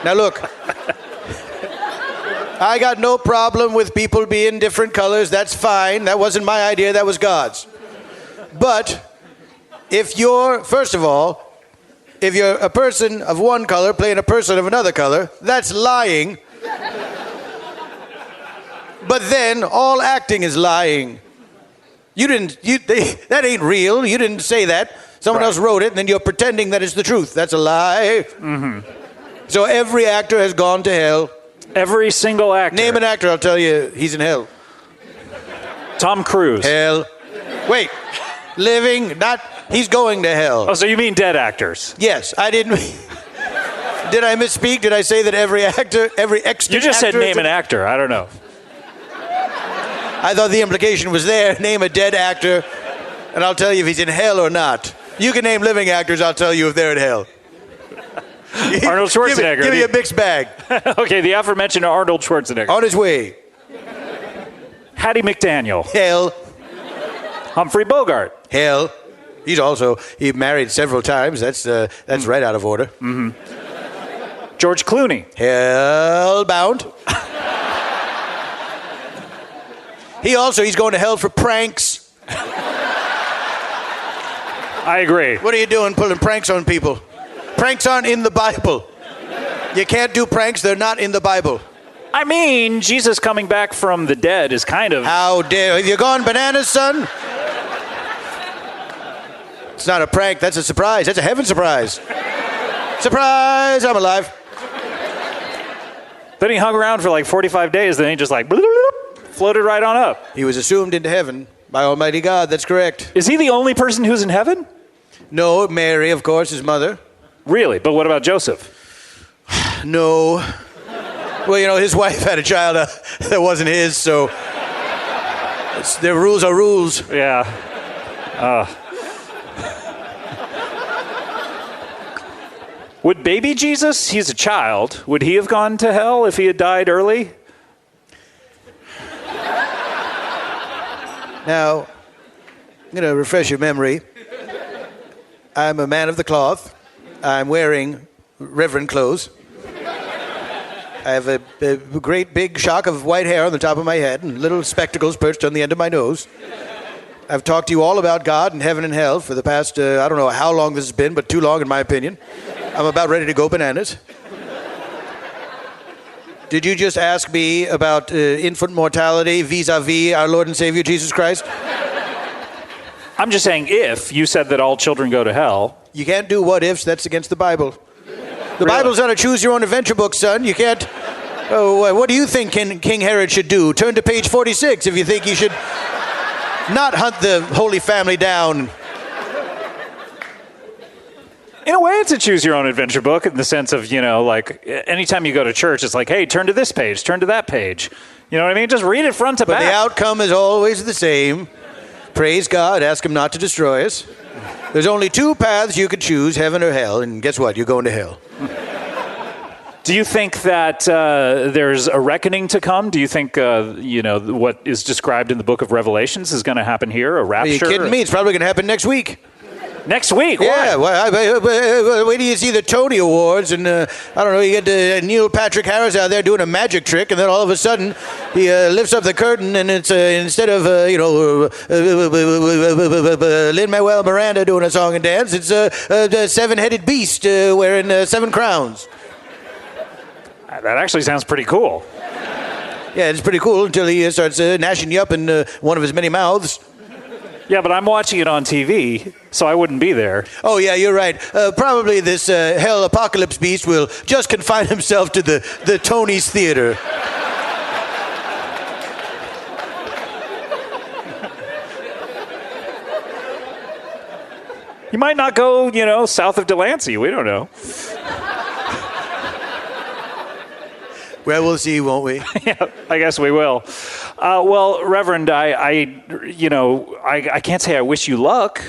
Now look, I got no problem with people being different colors. That's fine. That wasn't my idea. That was God's. But if you're, first of all, if you're a person of one color playing a person of another color, that's lying. But then all acting is lying. That ain't real. You didn't say that. Someone else wrote it, and then you're pretending that it's the truth. That's a lie. Mm-hmm. So every actor has gone to hell. Every single actor. Name an actor, I'll tell you he's in hell. Tom Cruise. Hell. Wait. Living, not, he's going to hell. Oh, so you mean dead actors? Yes, I didn't. Did I misspeak? Did I say that every actor, every extra You just actor said name an actor. I don't know. I thought the implication was there. Name a dead actor, and I'll tell you if he's in hell or not. You can name living actors, I'll tell you if they're in hell. Arnold Schwarzenegger. Give me a mixed bag. Okay, the aforementioned Arnold Schwarzenegger. On his way. Hattie McDaniel. Hell. Humphrey Bogart. Hell. He married several times. That's right out of order. Mm-hmm. George Clooney. Hellbound. He's going to hell for pranks. I agree. What are you doing pulling pranks on people? Pranks aren't in the Bible. You can't do pranks, they're not in the Bible. I mean, Jesus coming back from the dead is kind of... How dare... Have you gone bananas, son? It's not a prank, that's a surprise. That's a heaven surprise. Surprise, I'm alive. Then he hung around for like 45 days, then he just like... floated right on up. He was assumed into heaven by Almighty God, that's correct. Is he the only person who's in heaven? No, Mary, of course, his mother. Really? But what about Joseph? No. Well, his wife had a child that wasn't his, so their rules are rules. Yeah. Would baby Jesus, he's a child, would he have gone to hell if he had died early? Now, I'm going to refresh your memory. I'm a man of the cloth. I'm wearing reverend clothes. I have a great big shock of white hair on the top of my head and little spectacles perched on the end of my nose. I've talked to you all about God and heaven and hell for the past, I don't know how long this has been, but too long in my opinion. I'm about ready to go bananas. Did you just ask me about infant mortality vis-a-vis our Lord and Savior Jesus Christ? I'm just saying if you said that all children go to hell. You can't do what ifs, that's against the Bible. The Bible's not a choose your own adventure book, son. You can't... Oh, what do you think King Herod should do? Turn to page 46 if you think he should not hunt the Holy Family down. In a way, it's a choose your own adventure book in the sense of, like anytime you go to church, it's like, hey, turn to this page, turn to that page. You know what I mean? Just read it front to back. But the outcome is always the same. Praise God, ask him not to destroy us. There's only two paths you could choose, heaven or hell, and guess what? You're going to hell. Do you think that there's a reckoning to come? Do you think, what is described in the book of Revelations is going to happen here, a rapture? Are you kidding me? It's probably going to happen next week. Next week? Yeah, wait till you see the Tony Awards, and I don't know, you get Neil Patrick Harris out there doing a magic trick, and then all of a sudden he lifts up the curtain, and it's instead of Lin-Manuel Miranda doing a song and dance, it's a seven-headed beast wearing 7 crowns. That actually sounds pretty cool. Yeah, it's pretty cool until he starts gnashing you up in one of his many mouths. Yeah, but I'm watching it on TV, so I wouldn't be there. Oh, yeah, you're right. Probably this hell apocalypse beast will just confine himself to the Tony's Theater. You might not go, south of Delancey. We don't know. Well, we'll see, won't we? Yeah, I guess we will. Well, Reverend, I can't say I wish you luck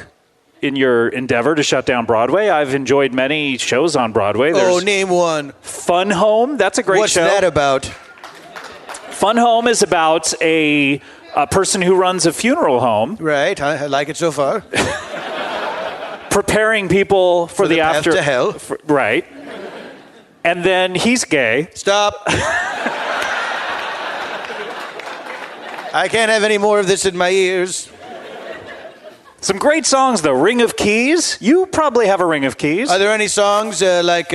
in your endeavor to shut down Broadway. I've enjoyed many shows on Broadway. There's name one. Fun Home. That's a great show. What's that about? Fun Home is about a person who runs a funeral home. Right. I like it so far. Preparing people for the path after to hell. Right. And then he's gay. Stop. I can't have any more of this in my ears. Some great songs, though. Ring of Keys. You probably have a Ring of Keys. Are there any songs like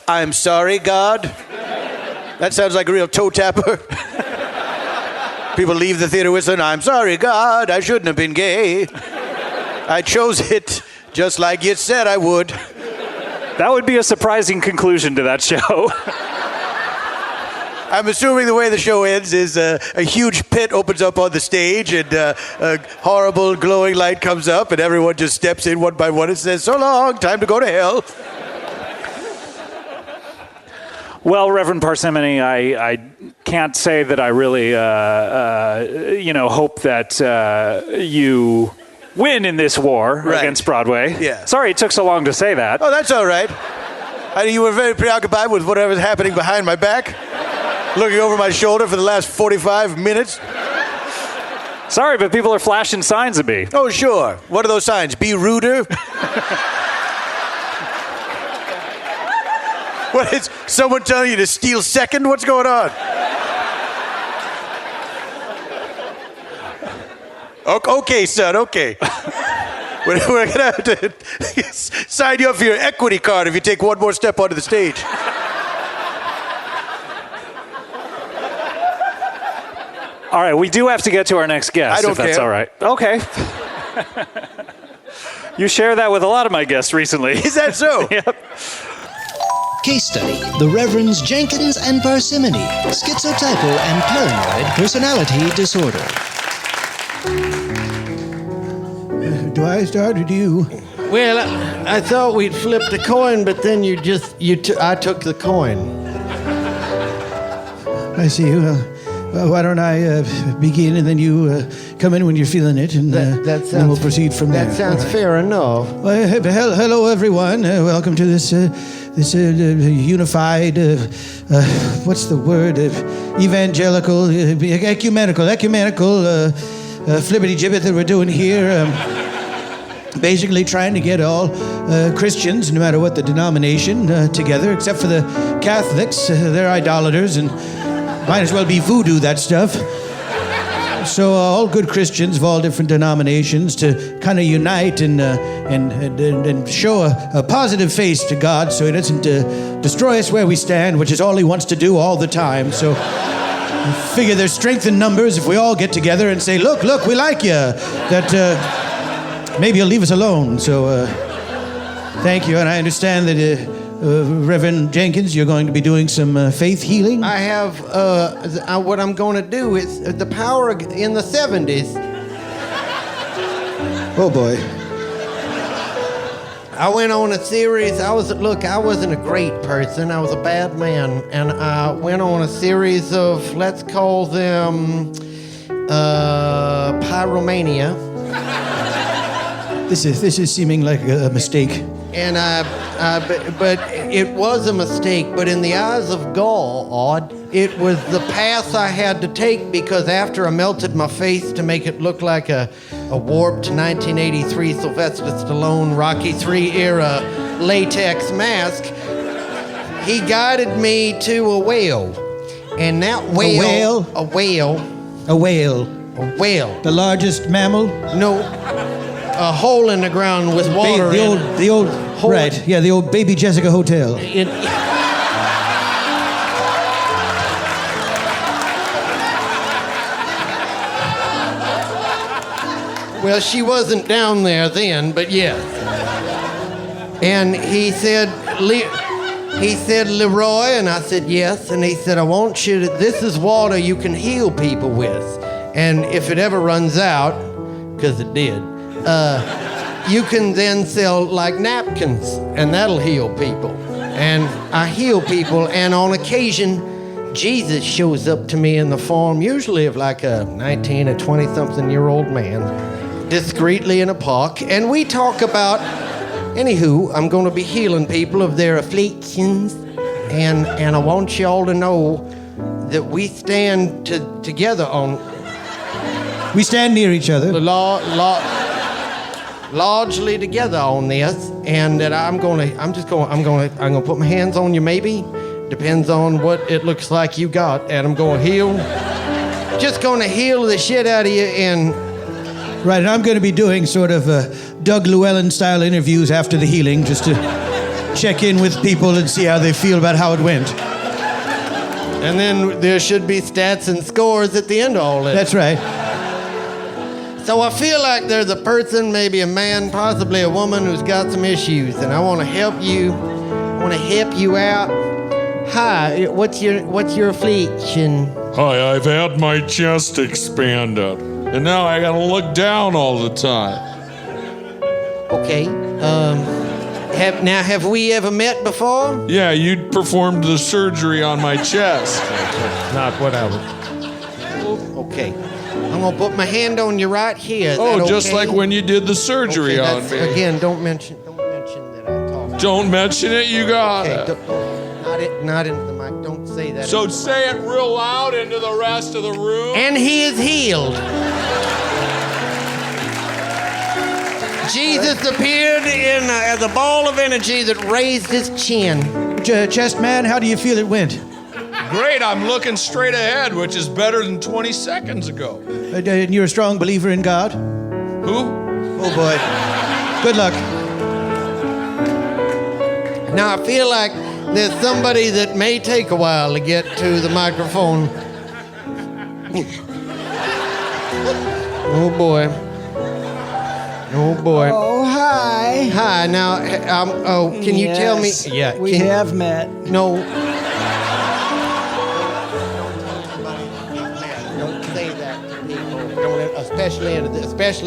I'm Sorry, God? That sounds like a real toe tapper. People leave the theater whistling, I'm sorry, God, I shouldn't have been gay. I chose it just like you said I would. That would be a surprising conclusion to that show. I'm assuming the way the show ends is a huge pit opens up on the stage and a horrible glowing light comes up and everyone just steps in one by one and says, so long, time to go to hell. Well, Reverend Parsimony, I can't say that I really, hope that you win in this war against Broadway. Yeah. Sorry it took so long to say that. Oh, that's all right. You were very preoccupied with whatever's happening behind my back, looking over my shoulder for the last 45 minutes. Sorry, but people are flashing signs at me. Oh, sure. What are those signs? Be ruder? What is someone telling you to steal second? What's going on? Okay, son, okay. We're going to have to sign you up for your equity card if you take one more step onto the stage. All right, we do have to get to our next guest, I don't if that's care. all right. Okay. You share that with a lot of my guests recently. Is that so? Yep. Case study: the Reverends Jenkins and Parsimony, schizotypal and paranoid personality disorder. Do I start or do you? Well, I thought we'd flip the coin, but then I took the coin. I see. Well, why don't I begin and then you come in when you're feeling it, and then we'll proceed from there. That sounds fair enough. Well, hello, everyone. Welcome to this unified, what's the word? Evangelical, ecumenical, flippity-gibbet that we're doing here. Basically trying to get all Christians, no matter what the denomination, together, except for the Catholics. They're idolaters and might as well be voodoo, that stuff. So all good Christians of all different denominations to kind of unite and show a positive face to God so he doesn't destroy us where we stand, which is all he wants to do all the time. So I figure there's strength in numbers if we all get together and say, look, we like you. That maybe you'll leave us alone. So thank you. And I understand that Reverend Jenkins, you're going to be doing some faith healing? I have, what I'm going to do is the power in the 70s. Oh, boy. I went on a series. I wasn't a great person. I was a bad man. And I went on a series of, let's call them, pyromania. This is seeming like a mistake. And but it was a mistake. But in the eyes of God, it was the path I had to take, because after I melted my face to make it look like a warped 1983 Sylvester Stallone Rocky III era latex mask, he guided me to a whale. And that whale... A whale? A whale. A whale. The largest mammal? No. A hole in the ground with water in it. The old hole. Right, yeah, the old Baby Jessica Hotel. Well, she wasn't down there then, but yes. And he said, Leroy, and I said, yes. And he said, I want you to, this is water you can heal people with. And if it ever runs out, because it did, you can then sell like napkins, and that'll heal people. And I heal people, and on occasion, Jesus shows up to me in the form usually of like a 19 or 20-something-year-old man. discreetly in a park, and we talk about. Anywho, I'm going to be healing people of their afflictions, and I want y'all to know that we stand together on. We stand near each other. Largely together on this, and that I'm gonna put my hands on you. Maybe depends on what it looks like you got, and I'm gonna heal. Just gonna heal the shit out of you, and. Right, and I'm going to be doing sort of Doug Llewellyn-style interviews after the healing, just to check in with people and see how they feel about how it went. And then there should be stats and scores at the end of all this. That's right. So I feel like there's a person, maybe a man, possibly a woman, who's got some issues, and I want to help you. I want to help you out. Hi, what's your affliction? Hi, I've had my chest expanded, and now I gotta look down all the time. Okay. Have we ever met before? Yeah, you performed the surgery on my chest. Not what I was. Okay. I'm gonna put my hand on you right here. Is that Just okay? like when you did the surgery on me. Again, don't mention that I talked. Don't mention it, you got it. Not into the mic. Don't say that. So say it real loud into the rest of the room. And he is healed. Jesus appeared as a ball of energy that raised his chin. Chest man, how do you feel it went? Great, I'm looking straight ahead, which is better than 20 seconds ago. And you're a strong believer in God? Who? Oh boy. Good luck. Now I feel like there's somebody that may take a while to get to the microphone. Oh boy. Oh boy. Oh, hi. Hi. Now, can you tell me? Yeah. We have met. No. Don't say that to people. Don't, especially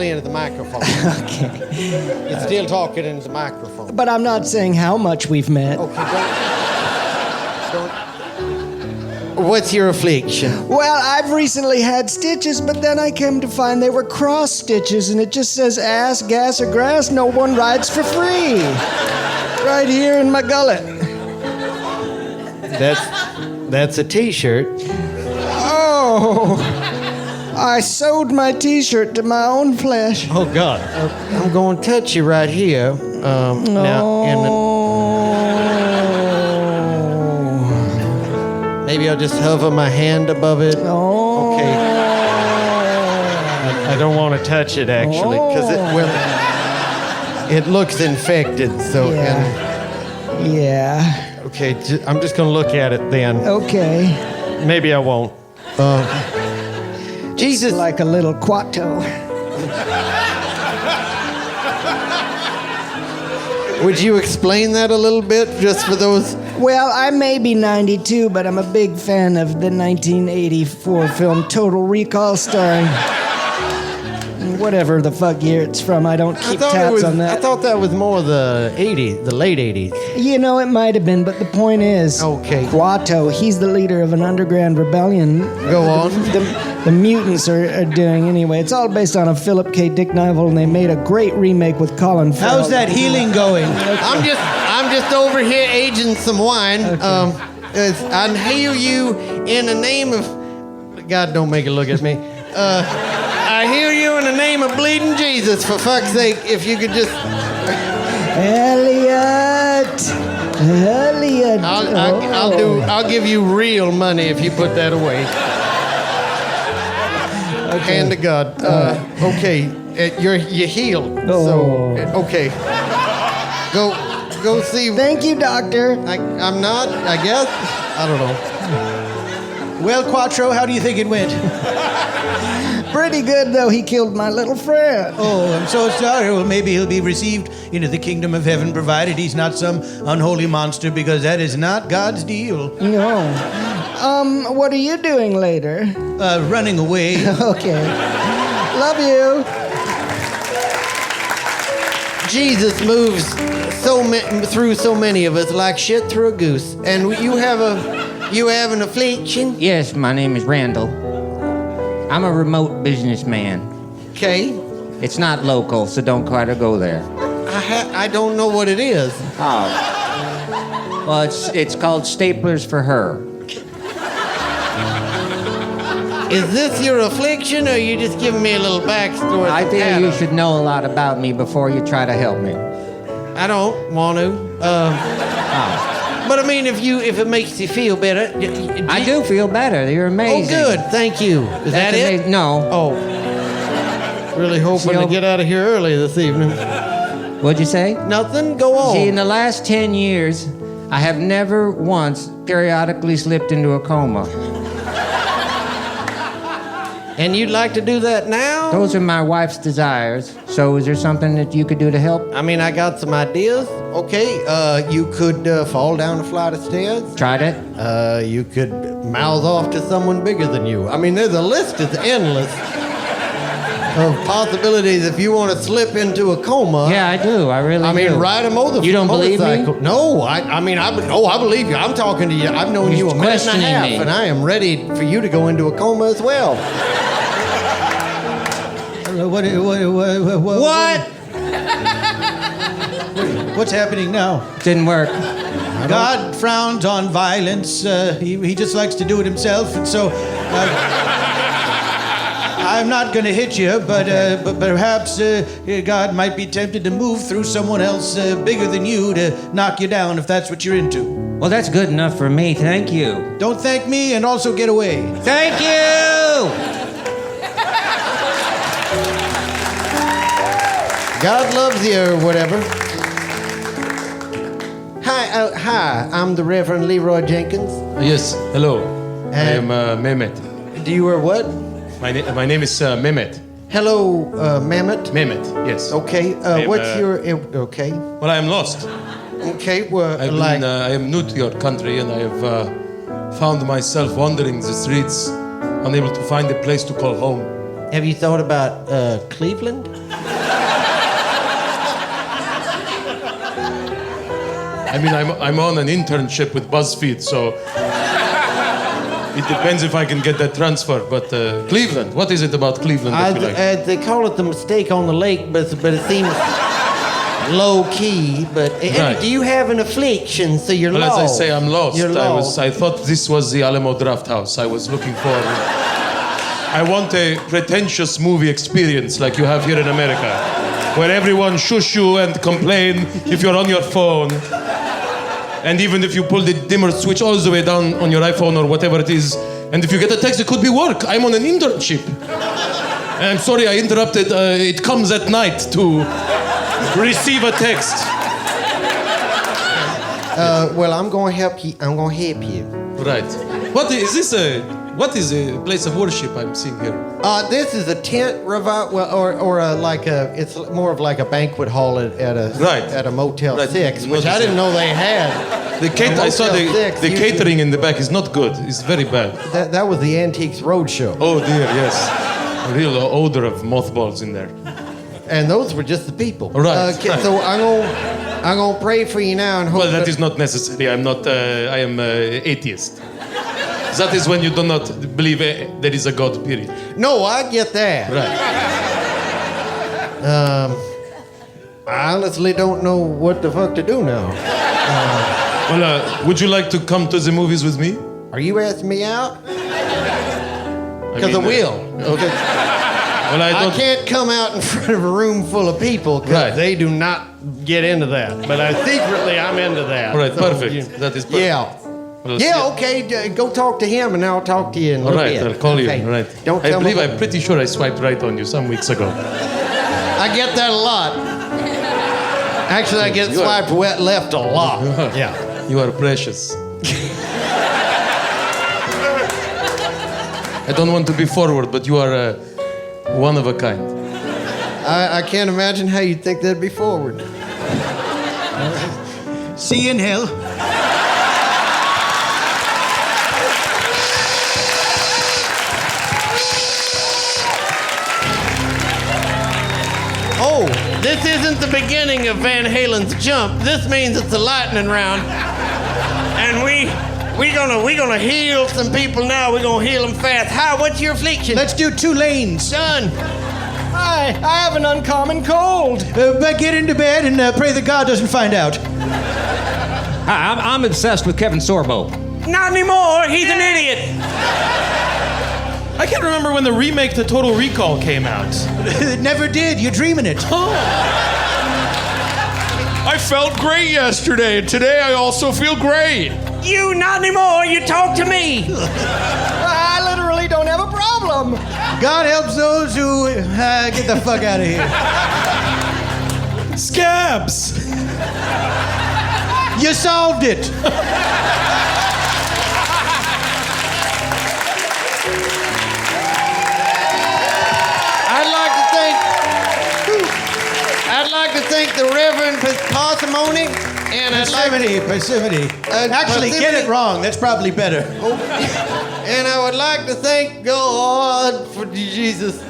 into the microphone. Okay. You're still talking into the microphone. But I'm not saying how much we've met. Okay. Don't. What's your affliction? Well, I've recently had stitches, but then I came to find they were cross stitches, and it just says ass, gas, or grass. No one rides for free. Right here in my gullet. That's a T-shirt. Oh, I sewed my T-shirt to my own flesh. Oh God! I'm going to touch you right here. Maybe I'll just hover my hand above it. Okay. I don't want to touch it actually, because it looks infected. So yeah. Okay, I'm just going to look at it then. Okay. Maybe I won't. Jesus, like a little Quato. Would you explain that a little bit, just for those? Well, I may be 92, but I'm a big fan of the 1984 film Total Recall, starring whatever the fuck year it's from. I don't keep tabs on that. I thought that was more the 80s, the late 80s. You know, it might have been, but the point is, Quato, he's the leader of an underground rebellion. Go on. The mutants are doing anyway. It's all based on a Philip K. Dick novel, and they made a great remake with Colin Farrell. How's that healing going? I'm just over here aging some wine. I heal you in the name of God. Don't make it look at me. I heal you in the name of bleeding Jesus. For fuck's sake, if you could just. Elliot. I'll give you real money if you put that away. Okay. Hand to God. Okay, you're healed. So okay, go see. Thank you, doctor. I'm not. I guess. I don't know. Well, Quattro, how do you think it went? Pretty good, though. He killed my little friend. Oh, I'm so sorry. Well, maybe he'll be received into the kingdom of heaven, provided he's not some unholy monster, because that is not God's deal. No. What are you doing later? Running away. Okay. Love you. Jesus moves through so many of us like shit through a goose. And you have an affliction? Yes, my name is Randall. I'm a remote businessman. Okay. It's not local, so don't try to go there. I don't know what it is. Oh. Well, it's called Staplers for Her. Is this your affliction, or are you just giving me a little backstory? I feel you should know a lot about me before you try to help me. I don't want to. But I mean, if it makes you feel better. I do feel better. You're amazing. Oh, good. Thank you. Is that it? No. Oh. Really hoping to get out of here early this evening. What'd you say? Nothing. Go on. See, in the last 10 years, I have never once periodically slipped into a coma. And you'd like to do that now? Those are my wife's desires. So is there something that you could do to help? I mean, I got some ideas. Okay, you could fall down a flight of stairs. Tried it? You could mouth off to someone bigger than you. I mean, the list is endless of possibilities if you want to slip into a coma. Yeah, I do. I really do. I mean, ride a motorcycle. You don't believe me? No, I believe you. I'm talking to you. I've known you a minute and a half, and I am ready for you to go into a coma as well. What? What's happening now? Didn't work. God frowns on violence. He just likes to do it himself, and so I'm not going to hit you, but perhaps God might be tempted to move through someone else bigger than you to knock you down if that's what you're into. Well, that's good enough for me. Thank you. Don't thank me, and also get away. Thank you. God loves you, or whatever. Hi, I'm the Reverend Leroy Jenkins. Yes, hello. I am Mehmet. Do you are what? My name is Mehmet. Hello, Mehmet. Mehmet, yes. Okay, what's your... Okay. Well, I am lost. Okay, well, I am new to your country, and I have found myself wandering the streets, unable to find a place to call home. Have you thought about Cleveland? I mean, I'm on an internship with BuzzFeed, so it depends if I can get that transfer. But Cleveland, what is it about Cleveland that you like? They call it the mistake on the lake, but it seems low key. But Right. do you have an affliction? So you're Well, lost. as I say, I'm lost. You're lost. I thought this was the Alamo Draft House. I was looking for. I want a pretentious movie experience like you have here in America, where everyone shush you and complain if you're on your phone. And even if you pull the dimmer switch all the way down on your iPhone or whatever it is, and if you get a text, it could be work. I'm on an internship. And I'm sorry I interrupted. It comes at night to receive a text. Well, I'm going to help you. I'm going to help you. Right. What is a place of worship I'm seeing here? This is a tent revival, it's more of like a banquet hall at a Motel 6, which I didn't know they had. I saw the catering in the back is not good. It's very bad. That was the Antiques Roadshow. Oh dear, yes. A real odor of mothballs in there. And those were just the people. Right. So I'm gonna pray for you now and hope. Well, that is not necessary. I'm not. I am atheist. That is when you do not believe there is a God. Period. No, I get that. Right. I honestly don't know what the fuck to do now. Would you like to come to the movies with me? Are you asking me out? Because I will. Okay. Well, I can't come out in front of a room full of people because they do not get into that. But secretly, I'm into that. All right, So, perfect. That is perfect. Yeah. Well, okay. Go talk to him, and I'll talk to you in a little bit. All right, I'll call you. Okay. All right. Don't I tell believe me. I'm pretty sure I swiped right on you some weeks ago. I get that a lot. Actually, I get swiped wet left a lot. Yeah. You are precious. I don't want to be forward, but you are one of a kind. I can't imagine how you'd think that'd be forward. See you in hell. Oh, this isn't the beginning of Van Halen's Jump. This means it's a lightning round. And we're gonna heal some people now. We're gonna heal them fast. Hi, what's your affliction? Let's do 2 lanes. Son. Hi, I have an uncommon cold. But get into bed and pray that God doesn't find out. Hi, I'm obsessed with Kevin Sorbo. Not anymore. He's an idiot. I can't remember when the remake to Total Recall came out. It never did. You're dreaming it. I felt great yesterday, and today I also feel great. You not anymore. You talk to me. I literally don't have a problem. God helps those who get the fuck out of here. Scabs. You solved it. I'd like to thank the Reverend Parsimony and Parsimony. Actually, get it wrong. That's probably better. And I would like to thank God for Jesus.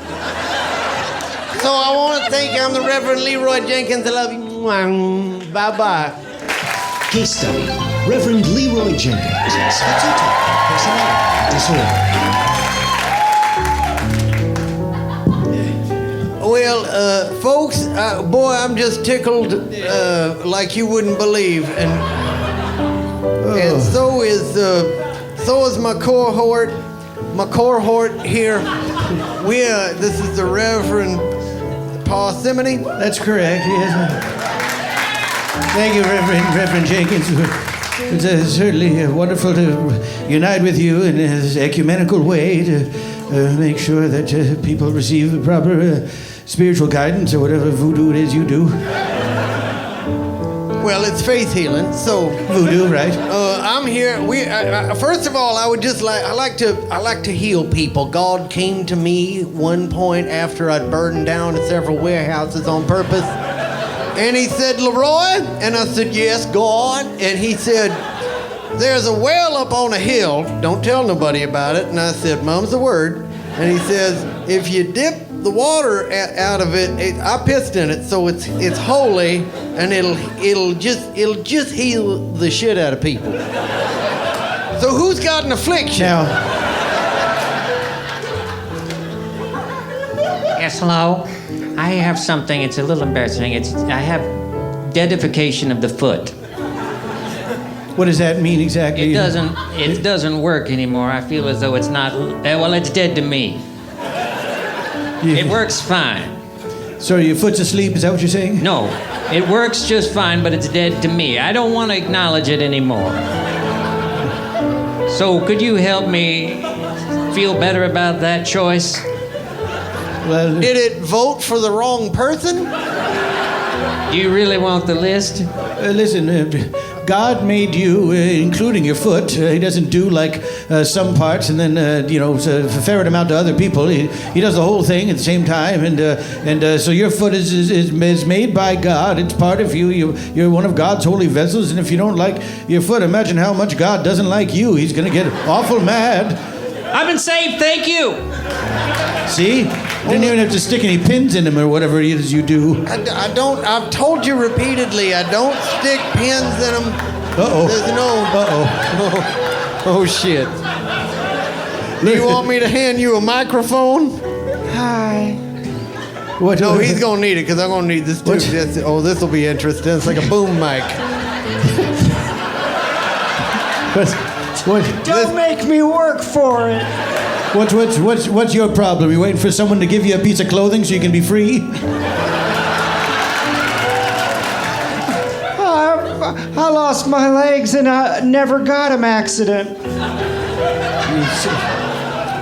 So I want to thank you. I'm the Reverend Leroy Jenkins. I love you. Bye-bye. Case study, Reverend Leroy Jenkins, schizotypal personality disorder. Well, folks, boy, I'm just tickled like you wouldn't believe, and so is my cohort here. This is the Reverend Parsimony. That's correct. Yes. Thank you, Reverend Jenkins. It's certainly wonderful to unite with you in this ecumenical way to make sure that people receive the proper spiritual guidance or whatever voodoo it is you do. Well, it's faith healing, so voodoo, right? I'm here. First of all, I like to heal people. God came to me one point after I'd burned down several warehouses on purpose, and he said, "Leroy," and I said, "Yes, God," and he said, "There's a well up on a hill. Don't tell nobody about it." And I said, "Mum's the word." And he says, "If you dip the water out of it, I pissed in it, so it's holy, and it'll just heal the shit out of people." So who's got an affliction? Yes, hello. I have something. It's a little embarrassing. I have dedification of the foot. What does that mean exactly? It doesn't work anymore. I feel as though it's not. Well, it's dead to me. It works fine. So your foot's asleep? Is that what you're saying? No, it works just fine, but it's dead to me. I don't want to acknowledge it anymore. So could you help me feel better about that choice? Well, did it vote for the wrong person? Do you really want the list? Listen, God made you, including your foot. He doesn't do like some parts and then, ferret them out to other people. He does the whole thing at the same time. And so your foot is made by God. It's part of you. You're one of God's holy vessels. And if you don't like your foot, imagine how much God doesn't like you. He's going to get awful mad. I've been saved, thank you. See? Didn't even have to stick any pins in them or whatever it is you do. I don't. I've told you repeatedly. I don't stick pins in them. There's no. Oh shit. Do you want me to hand you a microphone? Hi. What? No, he's gonna need it because I'm gonna need this too. This will be interesting. It's like a boom mic. What? Don't make me work for it. What's your problem? You waiting for someone to give you a piece of clothing so you can be free? I lost my legs and I never got an accident.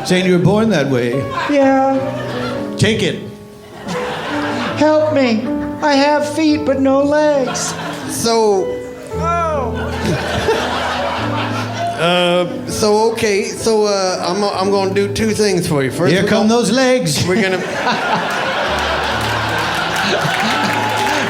Saying you were born that way. Yeah. Take it. Help me. I have feet but no legs. So. I'm going to do two things for you. First, here come those legs. We're going to.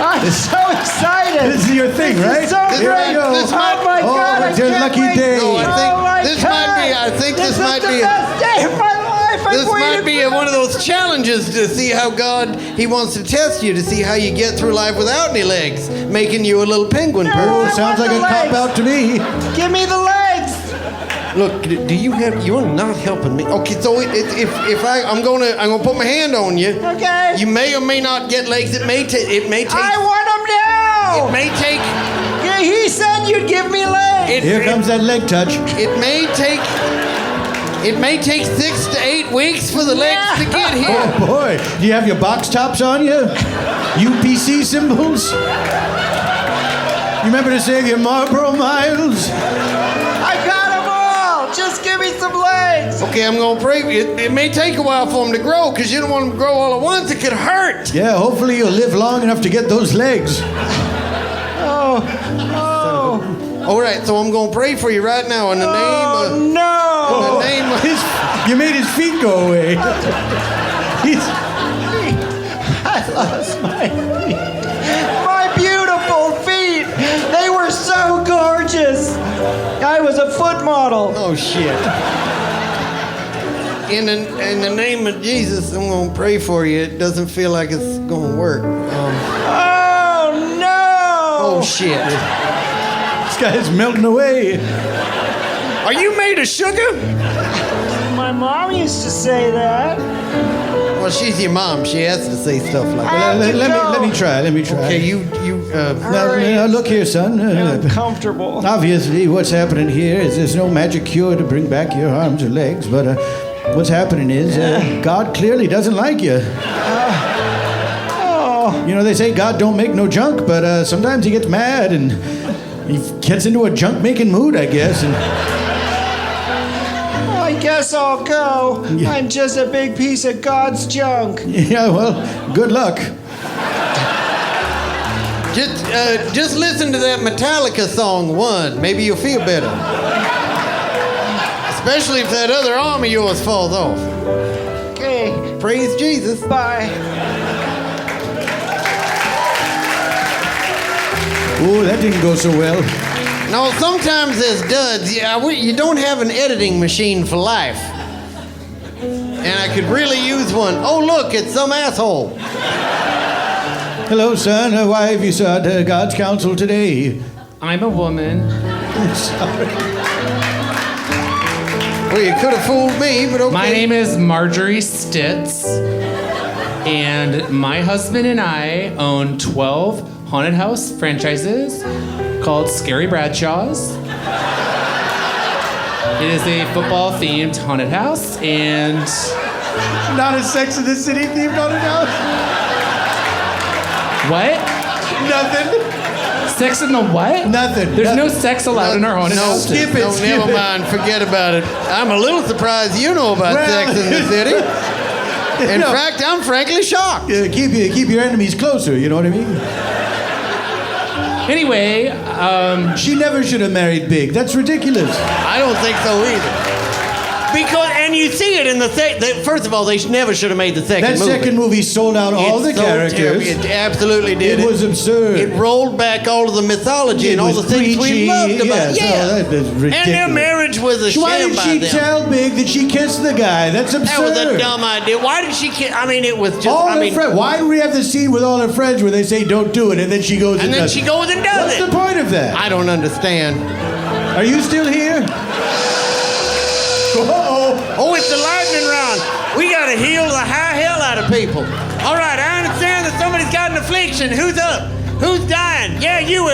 I'm so excited. This is your thing, right? This is so Here great. we go. Oh my God! It's your lucky day. No, I think this might be. the best day of my life. This might be one of those challenges to see how God, He wants to test you to see how you get through life without any legs, making you a little penguin person. Sounds like a cop-out to me. Give me the legs. Look, do you have? You're not helping me. Okay, so I'm gonna put my hand on you. Okay. You may or may not get legs. It may take. I want them now. It may take. Yeah, he said you'd give me legs. Here comes that leg touch. It may take 6 to 8 weeks for the legs to get here. Oh boy, do you have your box tops on you? UPC symbols? You remember to save your Marlboro miles? I got them all. Just give me some legs. Okay, I'm gonna pray. It may take a while for them to grow because you don't want them to grow all at once. It could hurt. Yeah, hopefully you'll live long enough to get those legs. Oh. All right, so I'm gonna pray for you right now in the name of. No. In the name of. You made his feet go away. I lost my feet. My beautiful feet. They were so gorgeous. I was a foot model. Oh shit. In the name of Jesus, I'm gonna pray for you. It doesn't feel like it's gonna work. Oh no! Oh shit. This guy's melting away. Are you made of sugar? My mom used to say that. Well, she's your mom. She has to say stuff like Well, that. let me try. Okay, Now, look here, son. Uncomfortable. Obviously, what's happening here is there's no magic cure to bring back your arms or legs, but what's happening is God clearly doesn't like you. You know, they say God don't make no junk, but sometimes he gets mad and he gets into a junk-making mood, I guess. And I guess I'll go. Yeah. I'm just a big piece of God's junk. yeah, well, good luck. Just listen to that Metallica song, One. Maybe you'll feel better. Especially if that other arm of yours falls off. Okay. Praise Jesus. Bye. Oh, that didn't go so well. No, sometimes there's duds. You don't have an editing machine for life. And I could really use one. Oh, look, it's some asshole. Hello, son. Why have you sought God's counsel today? I'm a woman. Sorry. Well, you could have fooled me, but okay. My name is Marjorie Stitz, and my husband and I own 12 haunted house franchises called Scary Bradshaw's. It is a football-themed haunted house, and... Not a Sex and the City themed haunted house? What? Nothing. Sex in the what? Nothing. There's no sex allowed in our haunted house. Skip it. No, never mind. Forget about it. I'm a little surprised you know about Sex in the City. In fact, I'm frankly shocked. Keep your enemies closer, you know what I mean? Anyway, she never should have married Big. That's ridiculous. I don't think so either. And you see it in the first of all, they never should have made the second movie. That second movie sold out all the characters. Terrible. It absolutely did. It was absurd. It rolled back all of the mythology and all the things we loved about it. Yeah, that was ridiculous. And their marriage was a sham by them. Why did she tell Big that she kissed the guy? That's absurd. That was a dumb idea. Why did she kiss? I mean, it was just. Why do we have the scene with all her friends where they say don't do it and then she goes and does it? She goes and does it. What's the point of that? I don't understand. Are you still here? Oh, it's the lightning round. We gotta heal the high hell out of people. All right, I understand that somebody's got an affliction. Who's up? Who's dying? Yeah, you.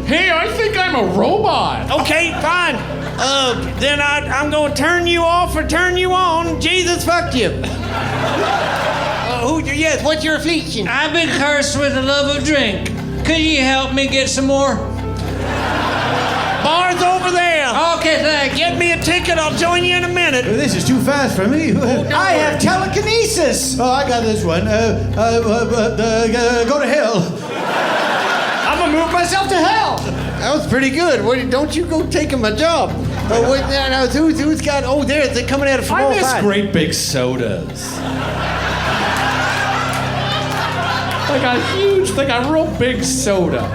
Hey, I think I'm a robot. Okay, fine. Then I'm gonna turn you off or turn you on. Jesus fucked you. Yes, what's your affliction? I've been cursed with the love of drink. Could you help me get some more? Bar's over there. Okay, thanks. Get me a ticket. I'll join you in a minute. This is too fast for me. I have telekinesis. Oh, I got this one. Go to hell. I'm gonna move myself to hell. That was pretty good. Don't you go taking my job. Who's got? Oh, they're coming at it from all sides. I miss great big sodas. Like a real big soda.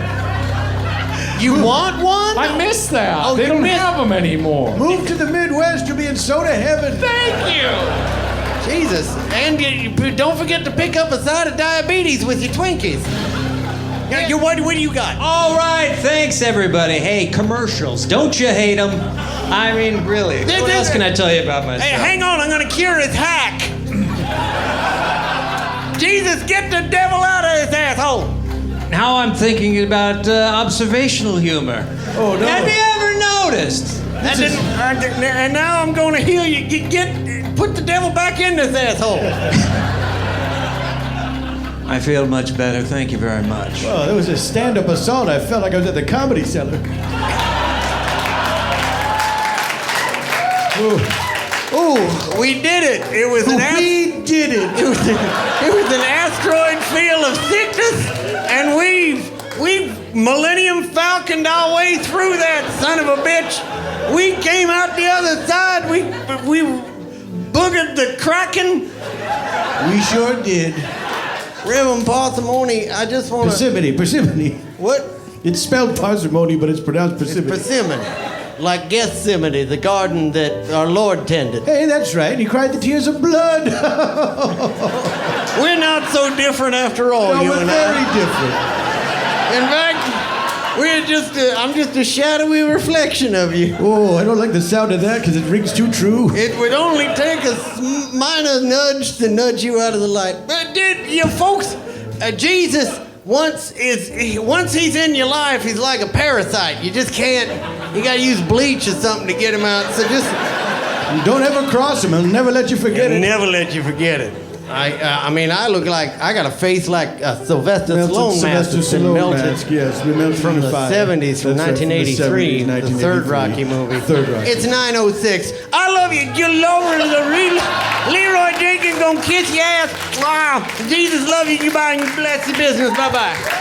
You want one? I miss that. Oh, they don't have them anymore. Move to the Midwest, you'll be in soda heaven. Thank you. Jesus. And don't forget to pick up a side of diabetes with your Twinkies. Yeah, what do you got? All right, thanks everybody. Hey, commercials, don't you hate them? I mean, really. What else can I tell you about myself? Hey, hang on, I'm gonna cure his hack. Jesus, get the devil out of his asshole. Now I'm thinking about observational humor. Oh, no. Have you ever noticed? And now I'm gonna heal you. Put the devil back in this asshole. I feel much better. Thank you very much. Oh, that was a stand-up assault. I felt like I was at the Comedy Cellar. Ooh, we did it. It was We did it. It was an asteroid field of sickness, and we Millennium Falconed our way through that son of a bitch. We came out the other side. We boogered the Kraken. We sure did. Reverend Parsimony, I just want to... Parsimony. What? It's spelled parsimony, but it's pronounced parsimony. Parsimony. Like Gethsemane, the garden that our Lord tended. Hey, that's right. He cried the tears of blood. We're not so different after all, No, you we're and very I. different. In fact, I'm just a shadowy reflection of you. Oh, I don't like the sound of that because it rings too true. It would only take a minor nudge to nudge you out of the light. But you folks, Jesus, once he's in your life, he's like a parasite. You just can't. You gotta use bleach or something to get him out. So just don't ever cross him. He'll never let you forget it. Never let you forget it. I mean, I look like I got a face like a Sylvester Stallone mask that's been melted. Yes, we melted from the 70s, from 1983, the third Rocky movie. It's 9:06. I love you, Gilli. Leroy Jenkins gonna kiss your ass. Wow. Jesus love you. You bless your business. Bye bye.